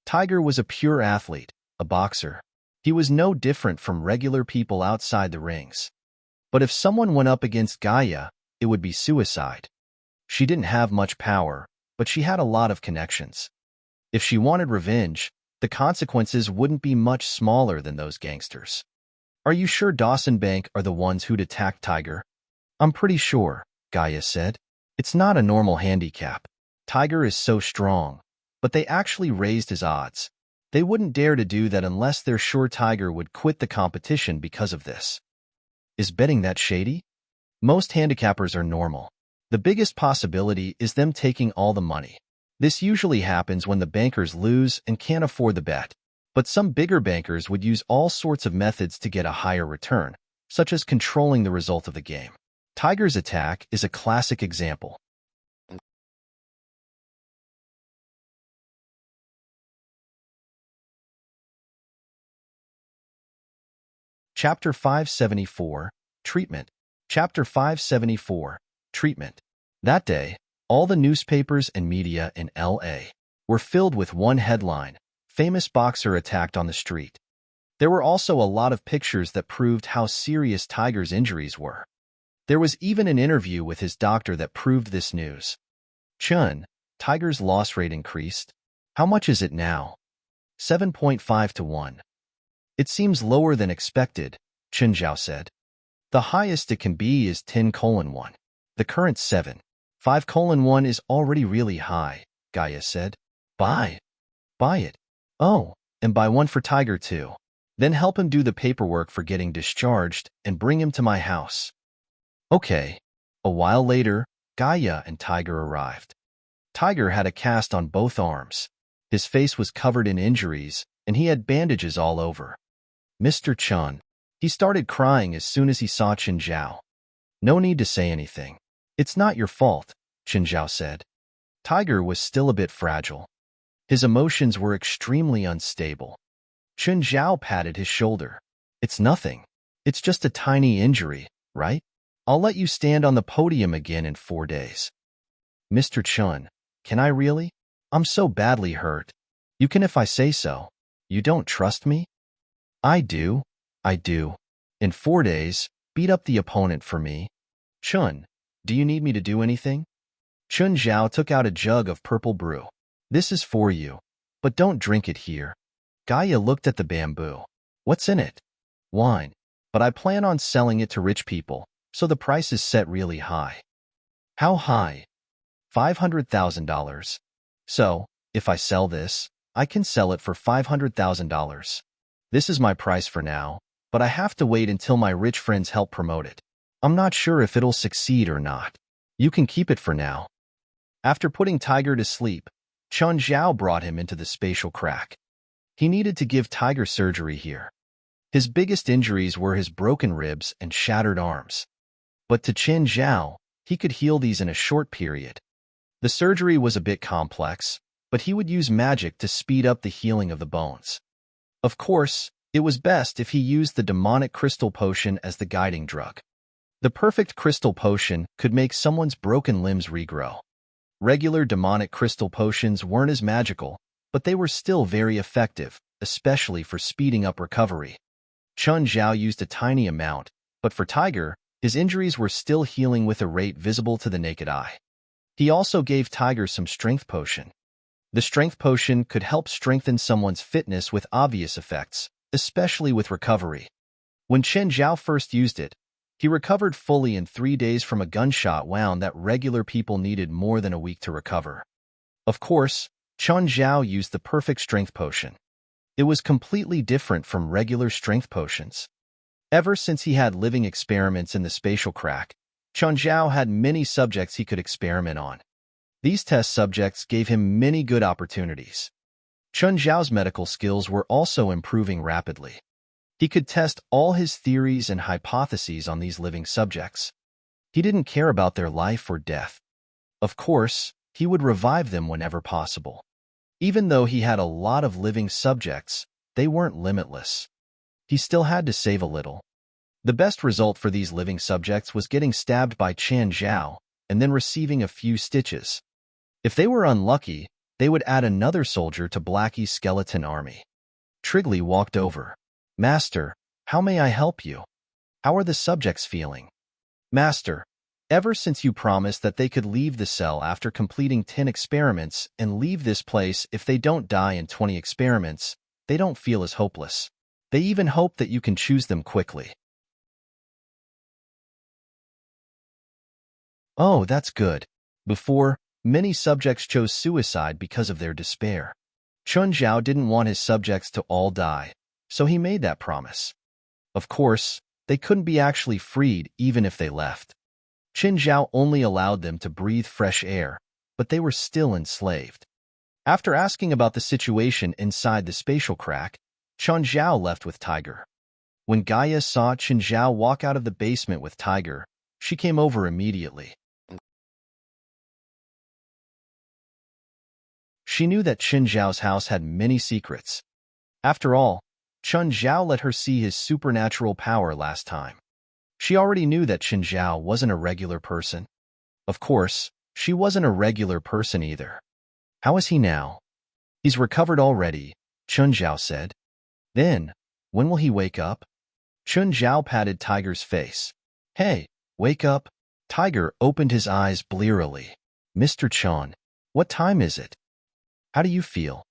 Tiger was a pure athlete, a boxer. He was no different from regular people outside the rings. But if someone went up against Gaia, it would be suicide. She didn't have much power, but she had a lot of connections. If she wanted revenge, the consequences wouldn't be much smaller than those gangsters. Are you sure Dawson Bank are the ones who'd attacked Tiger? I'm pretty sure, Gaia said. It's not a normal handicap. Tiger is so strong. But they actually raised his odds. They wouldn't dare to do that unless they're sure Tiger would quit the competition because of this. Is betting that shady? Most handicappers are normal. The biggest possibility is them taking all the money. This usually happens when the bankers lose and can't afford the bet. But some bigger bankers would use all sorts of methods to get a higher return, such as controlling the result of the game. Tiger's attack is a classic example. Chapter 574, Treatment. Chapter 574, Treatment. That day, all the newspapers and media in L.A. were filled with one headline, Famous Boxer Attacked on the Street. There were also a lot of pictures that proved how serious Tiger's injuries were. There was even an interview with his doctor that proved this news. Chun, Tiger's loss rate increased. How much is it now? 7.5 to 1. It seems lower than expected, Chen Zhao said. The highest it can be is 10:1. The current 7.5:1 is already really high, Gaia said. Buy it. Oh, and buy one for Tiger too. Then help him do the paperwork for getting discharged and bring him to my house. Okay. A while later, Gaia and Tiger arrived. Tiger had a cast on both arms. His face was covered in injuries, and he had bandages all over. Mr. Chun. He started crying as soon as he saw Chen Zhao. No need to say anything. It's not your fault, Chen Zhao said. Tiger was still a bit fragile. His emotions were extremely unstable. Chen Zhao patted his shoulder. It's nothing. It's just a tiny injury, right? I'll let you stand on the podium again in 4 days. Mr. Chun, can I really? I'm so badly hurt. You can if I say so. You don't trust me? I do. In 4 days, beat up the opponent for me. Chun, do you need me to do anything? Chun Zhao took out a jug of purple brew. This is for you, but don't drink it here. Gaia looked at the bamboo. What's in it? Wine. But I plan on selling it to rich people, so the price is set really high. How high? $500,000. So, if I sell this, I can sell it for $500,000. This is my price for now, but I have to wait until my rich friends help promote it. I'm not sure if it'll succeed or not. You can keep it for now. After putting Tiger to sleep, Chun Zhao brought him into the spatial crack. He needed to give Tiger surgery here. His biggest injuries were his broken ribs and shattered arms. But to Chun Zhao, he could heal these in a short period. The surgery was a bit complex, but he would use magic to speed up the healing of the bones. Of course, it was best if he used the demonic crystal potion as the guiding drug. The perfect crystal potion could make someone's broken limbs regrow. Regular demonic crystal potions weren't as magical, but they were still very effective, especially for speeding up recovery. Chun Zhao used a tiny amount, but for Tiger, his injuries were still healing with a rate visible to the naked eye. He also gave Tiger some strength potion. The strength potion could help strengthen someone's fitness with obvious effects, especially with recovery. When Chun Zhao first used it, he recovered fully in 3 days from a gunshot wound that regular people needed more than a week to recover. Of course, Chun Zhao used the perfect strength potion. It was completely different from regular strength potions. Ever since he had living experiments in the spatial crack, Chun Zhao had many subjects he could experiment on. These test subjects gave him many good opportunities. Chun Zhao's medical skills were also improving rapidly. He could test all his theories and hypotheses on these living subjects. He didn't care about their life or death. Of course, he would revive them whenever possible. Even though he had a lot of living subjects, they weren't limitless. He still had to save a little. The best result for these living subjects was getting stabbed by Chun Zhao and then receiving a few stitches. If they were unlucky, they would add another soldier to Blackie's skeleton army. Trigley walked over. Master, how may I help you? How are the subjects feeling? Master, ever since you promised that they could leave the cell after completing 10 experiments and leave this place if they don't die in 20 experiments, they don't feel as hopeless. They even hope that you can choose them quickly. Oh, that's good. Before, many subjects chose suicide because of their despair. Chun Zhao didn't want his subjects to all die, so he made that promise. Of course, they couldn't be actually freed even if they left. Chun Zhao only allowed them to breathe fresh air, but they were still enslaved. After asking about the situation inside the spatial crack, Chun Zhao left with Tiger. When Gaia saw Chun Zhao walk out of the basement with Tiger, she came over immediately. She knew that Chun Zhao's house had many secrets. After all, Chun Zhao let her see his supernatural power last time. She already knew that Chun Zhao wasn't a regular person. Of course, she wasn't a regular person either. How is he now? He's recovered already, Chun Zhao said. Then, when will he wake up? Chun Zhao patted Tiger's face. Hey, wake up. Tiger opened his eyes blearily. Mr. Chun, what time is it? How do you feel?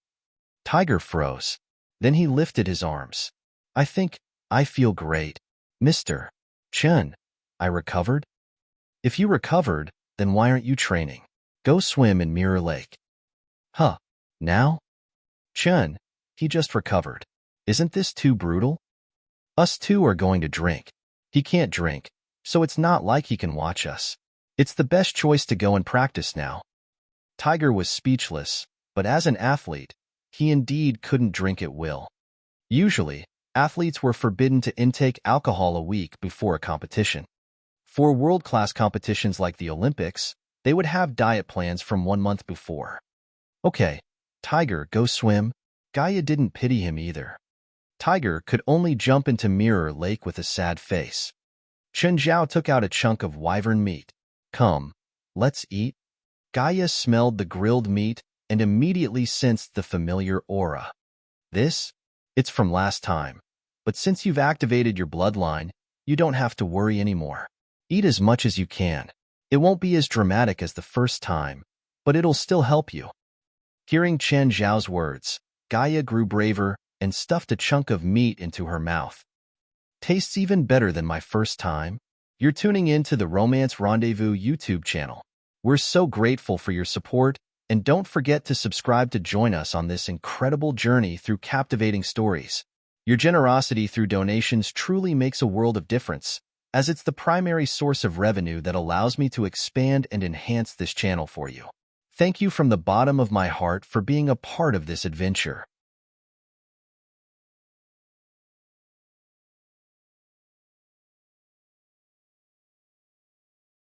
Tiger froze. Then he lifted his arms. I think I feel great. Mr. Chun, I recovered? If you recovered, then why aren't you training? Go swim in Mirror Lake. Huh, now? Chun, he just recovered. Isn't this too brutal? Us two are going to drink. He can't drink, so it's not like he can watch us. It's the best choice to go and practice now. Tiger was speechless, but as an athlete, he indeed couldn't drink at will. Usually, athletes were forbidden to intake alcohol a week before a competition. For world-class competitions like the Olympics, they would have diet plans from 1 month before. Okay, Tiger, go swim. Gaia didn't pity him either. Tiger could only jump into Mirror Lake with a sad face. Chun Zhao took out a chunk of wyvern meat. Come, let's eat. Gaia smelled the grilled meat and immediately sensed the familiar aura. It's from last time, but since you've activated your bloodline, you don't have to worry anymore. Eat as much as you can. It won't be as dramatic as the first time, but it'll still help you. Hearing Chen Zhao's words, Gaia grew braver and stuffed a chunk of meat into her mouth. Tastes even better than my first time. You're tuning in to the Romance Rendezvous YouTube channel. We're so grateful for your support, and don't forget to subscribe to join us on this incredible journey through captivating stories. Your generosity through donations truly makes a world of difference, as it's the primary source of revenue that allows me to expand and enhance this channel for you. Thank you from the bottom of my heart for being a part of this adventure.